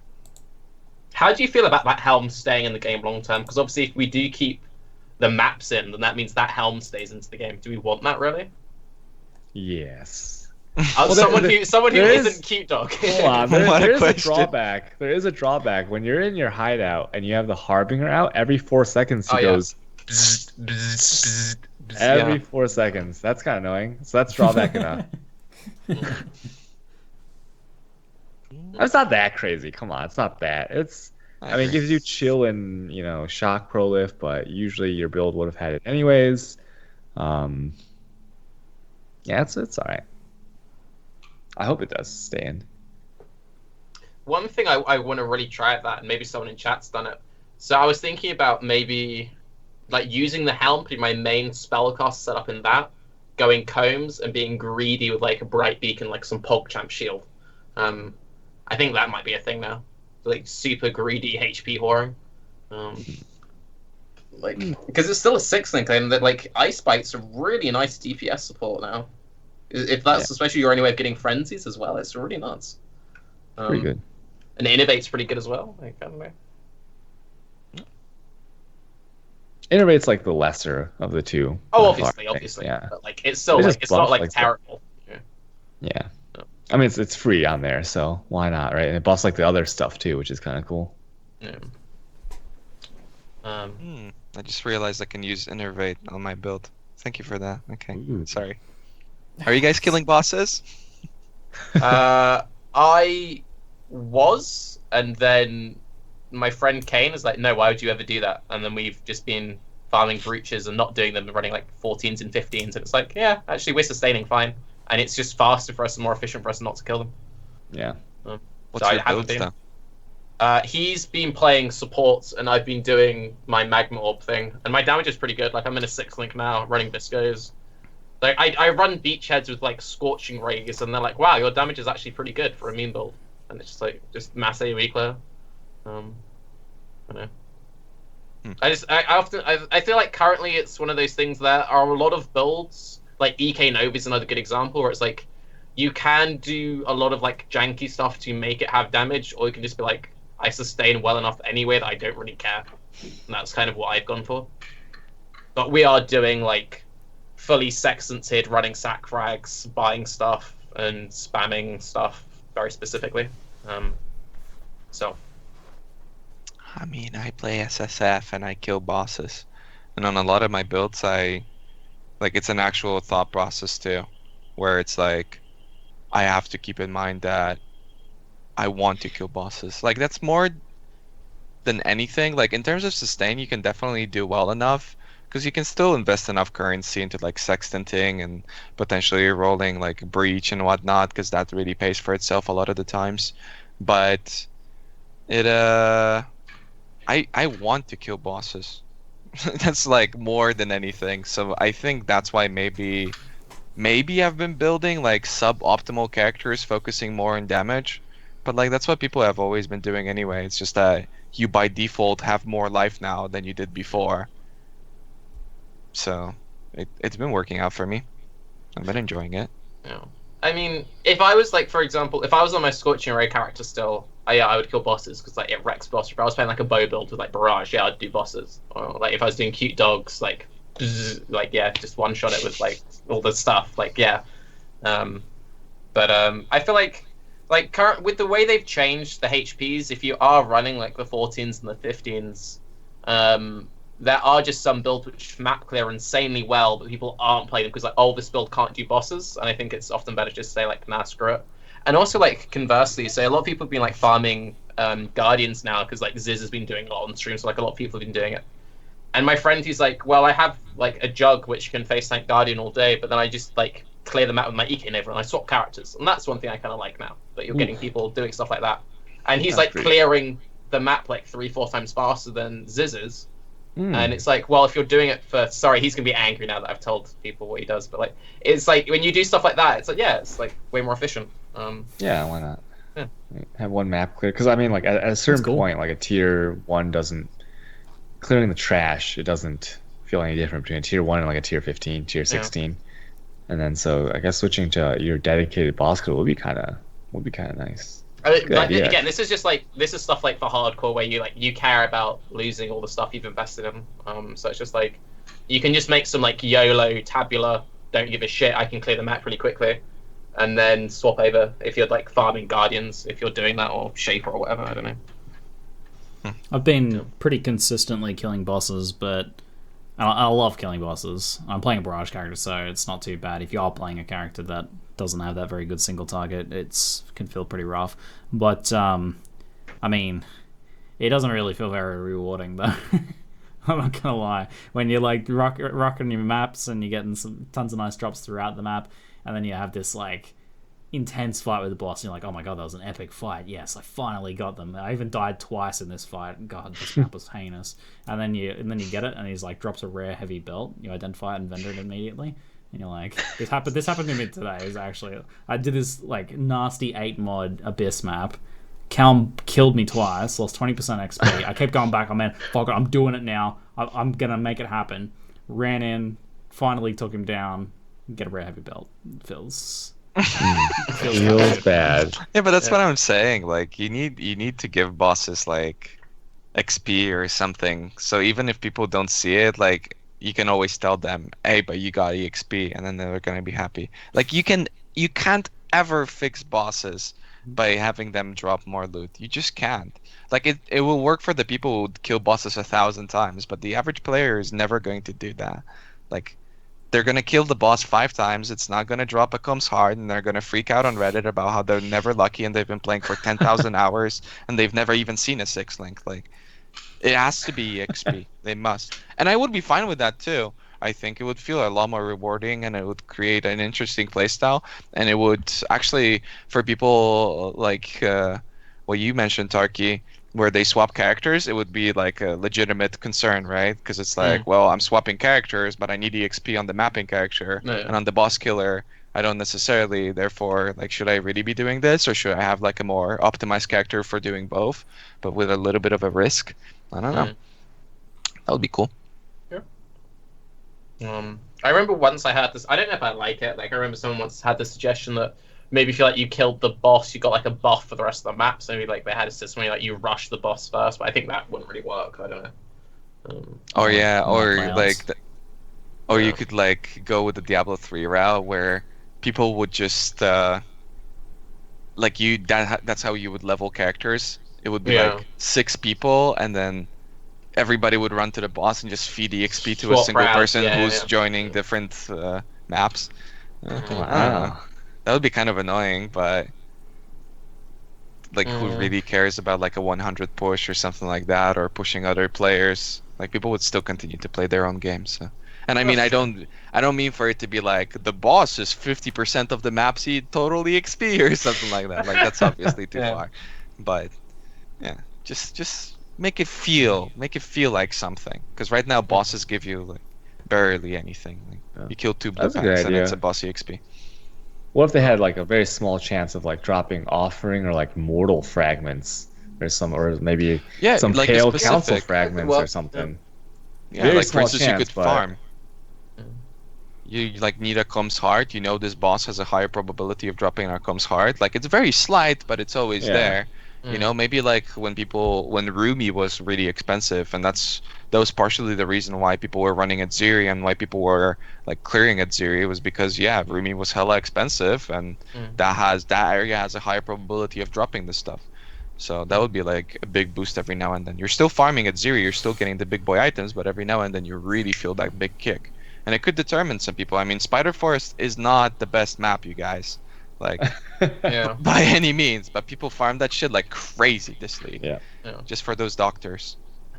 How do you feel about that helm staying in the game long term? Because obviously, if we do keep the maps in, then that means that helm stays into the game. Do we want that really? Yes. Someone who isn't CuteDog. Hold on, there is a drawback. There is a drawback. When you're in your hideout and you have the Harbinger out, every 4 seconds he goes. Bzz, bzz, bzz, Every 4 seconds. That's kind of annoying. So that's drawback enough. It's not that crazy. Come on, it's not that. I mean, it gives you chill and shock prolif, but usually your build would have had it anyways. Yeah, it's all right. I hope it does stay in. One thing I want to really try at that, and maybe someone in chat's done it. So I was thinking about maybe like using the helm, putting my main spellcast set up in that, going combs and being greedy with like a bright beacon, like some PogChamp shield. I think that might be a thing now. Like super greedy HP whoring. Like because it's still a 6-link and that like ice bites are really nice DPS support now. If that's especially your only way of getting frenzies as well, it's really nuts. Pretty good. And Innovate's pretty good as well. Like, I don't know. Innovate's like the lesser of the two. Oh, obviously. Yeah. But like it's still like it's not like terrible. Yeah. I mean it's free on there, so why not, right? And it buffs like the other stuff too, which is kind of cool. Yeah. I just realized I can use Innervate on my build. Thank you for that. Okay. Ooh. Sorry. Are you guys killing bosses? I was, and then my friend Kane is like, no, why would you ever do that? And then we've just been farming breaches and not doing them and running like 14s and 15s. And it's like, yeah, actually we're sustaining fine. And it's just faster for us and more efficient for us not to kill them. Yeah. What's your build though? He's been playing supports and I've been doing my magma orb thing. And my damage is pretty good. Like I'm in a 6-link now, running Viscos. Like I run beachheads with like scorching Raiz and they're like, wow, your damage is actually pretty good for a meme build. And it's just like mass AoE clear. I don't know. I feel like currently it's one of those things. There are a lot of builds like EK Nova is another good example where it's like you can do a lot of like janky stuff to make it have damage, or you can just be like, I sustain well enough anyway that I don't really care. And that's kind of what I've gone for. But we are doing like fully sextanted, running sack frags, buying stuff and spamming stuff very specifically. So I mean, I play SSF and I kill bosses, and on a lot of my builds, it's an actual thought process too, where it's like I have to keep in mind that I want to kill bosses. Like that's more than anything. Like in terms of sustain, you can definitely do well enough because you can still invest enough currency into like sextanting and potentially rolling like breach and whatnot, because that really pays for itself a lot of the times. But it I want to kill bosses. That's like more than anything. So I think that's why maybe I've been building like suboptimal characters focusing more on damage. But like that's what people have always been doing anyway. It's just that you by default have more life now than you did before. So it's been working out for me. I've been enjoying it. Yeah. I mean, if I was like, for example, if I was on my Scorching Ray character still, I would kill bosses because like it wrecks boss. If I was playing like a bow build with like Barrage, yeah, I'd do bosses. Or like if I was doing CuteDogs, like yeah, just one shot it with like all the stuff, like yeah. But I feel like with the way they've changed the HPs, if you are running like the 14s and the 15s, there are just some builds which map clear insanely well, but people aren't playing them because like, oh, this build can't do bosses, and I think it's often better just to say like, nah, screw it. And also like conversely, so a lot of people have been like farming Guardians now because like Ziz has been doing a lot on stream, so like a lot of people have been doing it. And my friend, he's like, well, I have like a jug which can face tank Guardian all day, but then I just like clear the map with my EK Nova and I swap characters, and that's one thing I kind of like now, that you're getting people doing stuff like that. And he's that's like clearing the map like 3-4 times faster than Ziz is. And it's like, well, if you're doing it for, sorry, he's gonna be angry now that I've told people what he does, but like, it's like when you do stuff like that, it's like, yeah, it's like way more efficient. Yeah, why not? Yeah. Have one map clear, because I mean, like at a certain point, like a tier 1 doesn't clearing the trash. It doesn't feel any different between a tier 1 and like a tier 15, tier 16, and then so I guess switching to your dedicated boss code would be kind of nice. Again, this is stuff like for hardcore where you care about losing all the stuff you've invested in. So it's just like you can just make some like YOLO tabula, don't give a shit, I can clear the map really quickly, and then swap over if you're like farming Guardians, if you're doing that, or Shaper or whatever, I don't know. I've been pretty consistently killing bosses, but I love killing bosses. I'm playing a barrage character, so it's not too bad. If you are playing a character that doesn't have that very good single target, it can feel pretty rough. But I mean, it doesn't really feel very rewarding though. I'm not gonna lie. When you're like rocking your maps and you're getting some tons of nice drops throughout the map, and then you have this like intense fight with the boss, and you're like, oh my god, that was an epic fight. Yes, I finally got them. I even died twice in this fight. God, this map was heinous. And then you get it, and he's like drops a rare heavy belt. You identify it and vendor it immediately. And you're like, this happened to me today. Is actually I did this like nasty 8 mod abyss map. Calm killed me twice, lost 20% XP. I kept going back. Fuck it, I'm doing it now. I'm gonna make it happen. Ran in, finally took him down. Get a rare heavy belt. Feels bad. Yeah, but that's what I'm saying. Like, you need to give bosses like XP or something. So even if people don't see it, like you can always tell them, "Hey, but you got EXP," and then they're gonna be happy. Like you can't ever fix bosses by having them drop more loot. You just can't. Like it will work for the people who would kill bosses 1,000 times, but the average player is never going to do that. Like, they're gonna kill the boss 5 times. It's not gonna drop a comes hard, and they're gonna freak out on Reddit about how they're never lucky and they've been playing for 10,000 hours and they've never even seen a 6 link. Like, it has to be EXP. They must. And I would be fine with that too. I think it would feel a lot more rewarding, and it would create an interesting playstyle, and it would actually, for people like what you mentioned, Tarke, where they swap characters, it would be like a legitimate concern, right? Because it's like, well, I'm swapping characters, but I need EXP on the mapping character, and on the boss killer, I don't necessarily. Therefore, like, should I really be doing this, or should I have like a more optimized character for doing both, but with a little bit of a risk? I don't know. That would be cool. I remember once I had this. I don't know if I like it. Like, I remember someone once had the suggestion that maybe if you like you killed the boss, you got like a buff for the rest of the map. So maybe like they had a system where like you rush the boss first, but I think that wouldn't really work. I don't know. Or you could like go with the Diablo 3 route where people would just like you. That's how you would level characters. It would be like 6 people, and then everybody would run to the boss and just feed EXP to a single person who's joining different maps. I don't know. That would be kind of annoying, but like, who really cares about like a 100 push or something like that, or pushing other players? Like, people would still continue to play their own games. So. And I mean, I don't mean for it to be like the boss is 50% of the map seed total EXP or something like that. Like, that's obviously too far. But yeah, just make it feel like something. Because right now bosses give you like barely anything. Like, you kill 2 blue packs and it's a boss EXP. What if they had like a very small chance of like dropping offering or like mortal fragments or maybe some like pale council fragments or something? Yeah, like for instance, you could farm. You like need a comes hard. You know this boss has a higher probability of dropping a comes hard. Like, it's very slight, but it's always there. You know, maybe like when Rumi was really expensive, and that was partially the reason why people were running at Ziri and why people were like clearing at Ziri, was because Rumi was hella expensive, and that area has a higher probability of dropping this stuff. So that would be like a big boost every now and then. You're still farming at Ziri, you're still getting the big boy items, but every now and then you really feel that big kick. And it could determine some people. I mean, Spider Forest is not the best map, you guys. Like, by any means, but people farm that shit like crazy this league. Just for those doctors.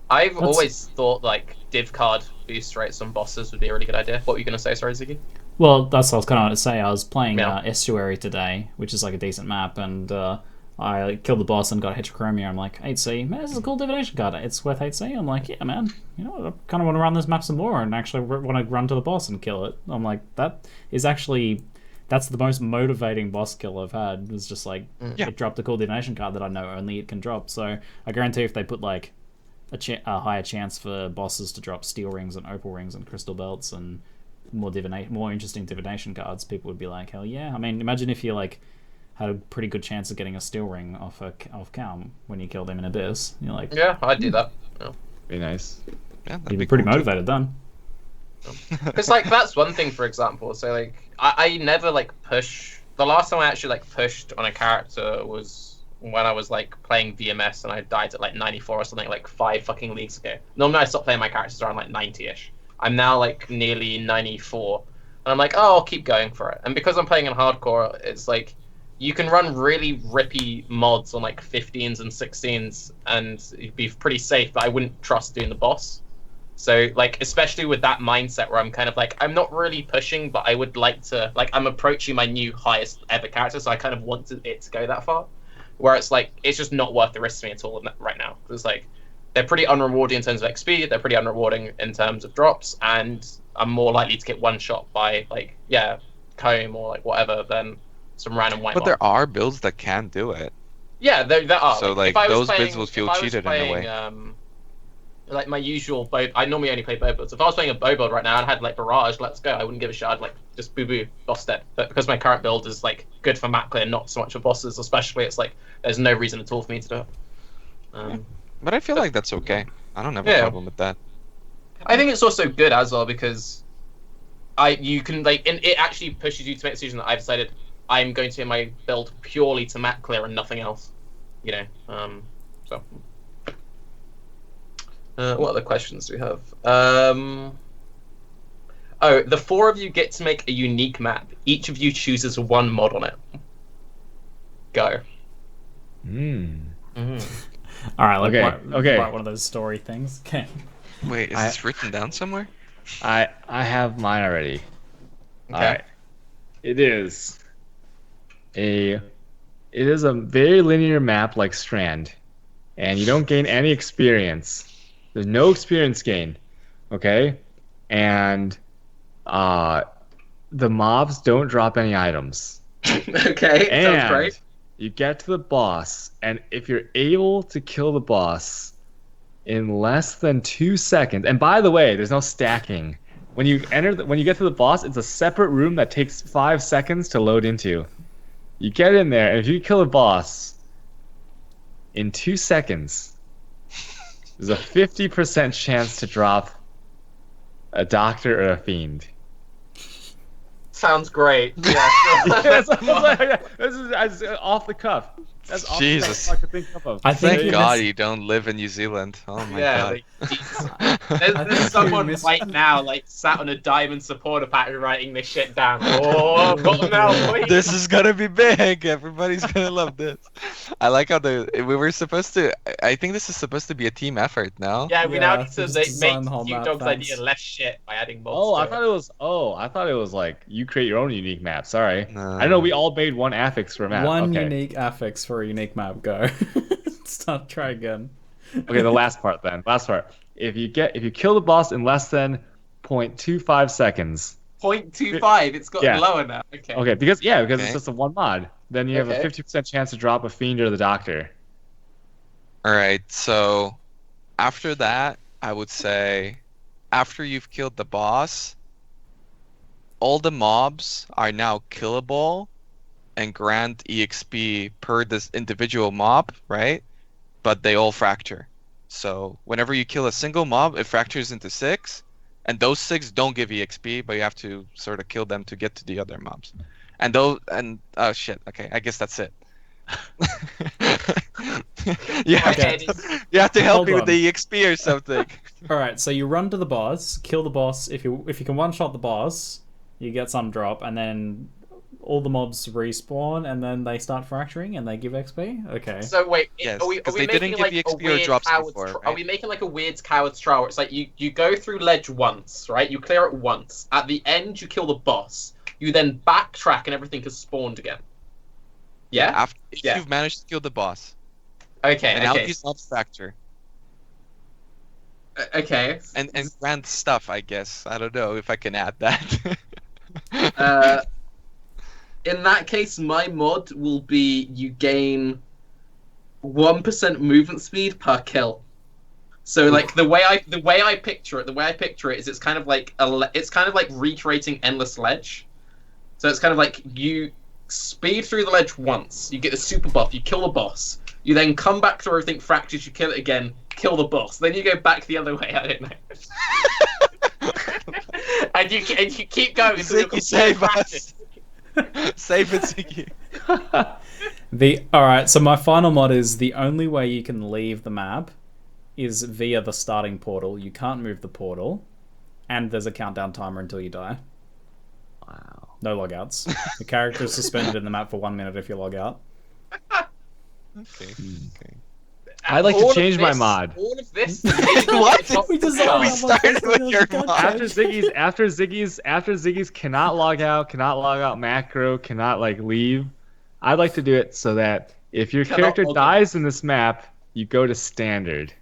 I've always thought like div card boost rates on bosses would be a really good idea. What were you going to say, sorry, Ziggy? Well, that's what I was kind of going to say. I was playing Estuary today, which is like a decent map, and I killed the boss and got Heterochromia. I'm like, 8C, man, this is a cool divination card. It's worth 8C. I'm like, yeah, man, you know, I kind of want to run this map some more and actually want to run to the boss and kill it. I'm like, that's the most motivating boss kill I've had. It's just like, it dropped a cool divination card that I know only it can drop. So I guarantee if they put like a higher chance for bosses to drop steel rings and opal rings and crystal belts and more interesting divination cards, people would be like, hell yeah. I mean, imagine if you like had a pretty good chance of getting a steel ring off Calm when you killed him in Abyss. You're like, yeah, I'd do that. Be nice. Yeah, you'd be pretty motivated then. Because like that's one thing, for example. So like I never like push. The last time I actually like pushed on a character was when I was like playing VMS and I died at like 94 or something like 5 fucking leagues ago. Normally I stop playing my characters around like 90ish. I'm now like nearly 94, and I'm like, oh, I'll keep going for it. And because I'm playing in hardcore, it's like you can run really rippy mods on like 15s and 16s, and you'd be pretty safe. But I wouldn't trust doing the boss. So like, especially with that mindset where I'm kind of like, I'm not really pushing, but I would like to, like, I'm approaching my new highest ever character, so I kind of want it to go that far. Where it's like, it's just not worth the risk to me at all right now. Because like, they're pretty unrewarding in terms of XP, they're pretty unrewarding in terms of drops, and I'm more likely to get one shot by like, yeah, comb or like whatever than some random white. But there are builds that can do it. Yeah, there are. So like those builds will feel cheated in a way. Like my usual bow, I normally only play bow builds. If I was playing a bow build right now and I had like barrage, let's go, I wouldn't give a shit. I'd like just boo boss dead. But because my current build is like good for map clear, not so much for bosses, especially, it's like there's no reason at all for me to do it. But I feel like that's okay. I don't have a problem with that. I think it's also good as well because you can like, and it actually pushes you to make a decision that I've decided I'm going to hit my build purely to map clear and nothing else. You know, so. What other questions do we have? Oh, the 4 of you get to make a unique map. Each of you chooses one mod on it. Go. All right, like, okay. write one of those story things. Okay. Wait, is this written down somewhere? I have mine already. Okay. All right. It is a very linear map like Strand, and you don't gain any experience. There's no experience gain, okay? And the mobs don't drop any items. Okay, and sounds great. You get to the boss, and if you're able to kill the boss in less than 2 seconds, and by the way, there's no stacking. When you get to the boss, it's a separate room that takes 5 seconds to load into. You get in there, and if you kill the boss in 2 seconds, there's a 50% chance to drop a doctor or a fiend. Sounds great. Yeah, sure. This is off the cuff. That's off Jesus. the cuff I could think of. Thank God you don't live in New Zealand. Oh my God. Like, there's someone right now, like, sat on a diamond supporter pack writing this shit down. Oh, I've got them now, boy. This is gonna be big. Everybody's gonna love this. I like how we were supposed to. I think this is supposed to be a team effort now. Yeah, we now need to make whole map, CuteDog's thanks. idea less shit by adding mods. Oh, I thought it was like you create your own unique map. Sorry, No. I know we all made one affix for a map. One okay. unique affix for a unique map. Go. Start. Try again. Okay, the last part then. Last part. If you kill the boss in less than 0.25 seconds. 0.25. It's gotten lower now. Okay. Okay, because it's just a one mod. Then you have a 50% chance to drop a fiend or the doctor. All right. So after that, I would say after you've killed the boss, all the mobs are now killable and grant EXP per this individual mob, right? But they all fracture. So whenever you kill a single mob, it fractures into 6, and those 6 don't give EXP, but you have to sort of kill them to get to the other mobs. And oh shit, okay, I guess that's it. you have to help me with the EXP or something. All right, so you run to the boss, kill the boss. If you can one shot the boss, you get some drop, and then all the mobs respawn, and then they start fracturing, and they give XP. Okay. So wait, Yes, are we they didn't making give like you a XP or weird drops coward's before, Are right? we making like a weird coward's trial where it's like you go through ledge once, right? You clear it once. At the end, you kill the boss. You then backtrack, and everything has spawned again. Yeah. If you've managed to kill the boss. Okay. And now these mobs fracture. Okay. And grant stuff, I guess. I don't know if I can add that. In that case, my mod will be you gain 1% movement speed per kill. So like the way I picture it is it's kind of like recreating endless ledge. So it's kind of like you speed through the ledge once, you get a super buff, you kill the boss, you then come back through everything fractures, you kill it again, kill the boss, then you go back the other way. I don't know. and you keep going until you're completely fractured. Save it, Ziggy. Alright, so my final mod is the only way you can leave the map is via the starting portal. You can't move the portal. and there's a countdown timer until you die. Wow. No logouts. The character is suspended in the map for 1 minute if you log out. Okay. I'd like All to of change my this- mod. All of this. What? We just We started with your mod. After Ziggy's cannot log out macro, cannot like leave. I'd like to do it so that if your Cannot character log out. dies in this map, you go to standard.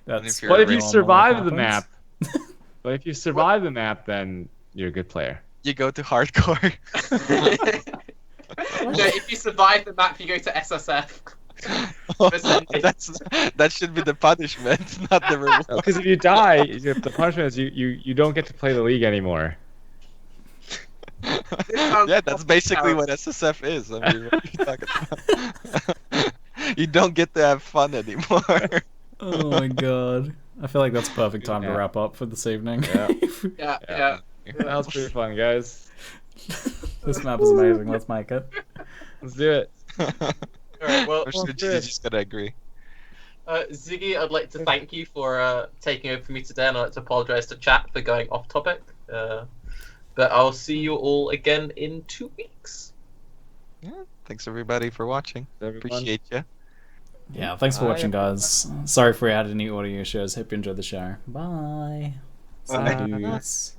That's if you're But if Normally you normally survive the happens. map, then you're a good player. You go to hardcore. No, if you survive the map, you go to SSF. Percentage. That should be the punishment, not the reward. Because if you die, the punishment is you don't get to play the league anymore. Yeah, that's basically what SSF is. I mean, what are you talking about? You don't get to have fun anymore. Oh my god. I feel like that's a perfect time to Yeah. wrap up for this evening. Yeah. Yeah. That was pretty fun, guys. This map is amazing. Let's make it. Let's do it. Alright, well, Or should you just gotta agree? Ziggy, I'd like to thank you for taking over for me today, and I'd like to apologise to chat for going off topic. But I'll see you all again in 2 weeks. Yeah, thanks everybody for watching. Everyone. Appreciate you. Yeah, thanks for watching, guys. Sorry if we had any audio issues. Hope you enjoyed the show. Bye. Bye. Sadues.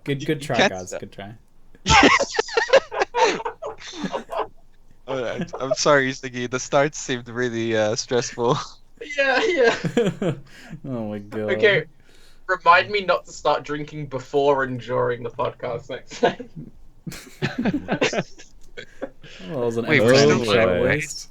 Good try, can't guys. stop. Good try. Alright, I'm sorry, Ziggy. The start seemed really stressful. Yeah. Oh my god. Okay. Remind me not to start drinking before and during the podcast next time. Well, that was an Wait, we're episode still of live, Show right? Waste.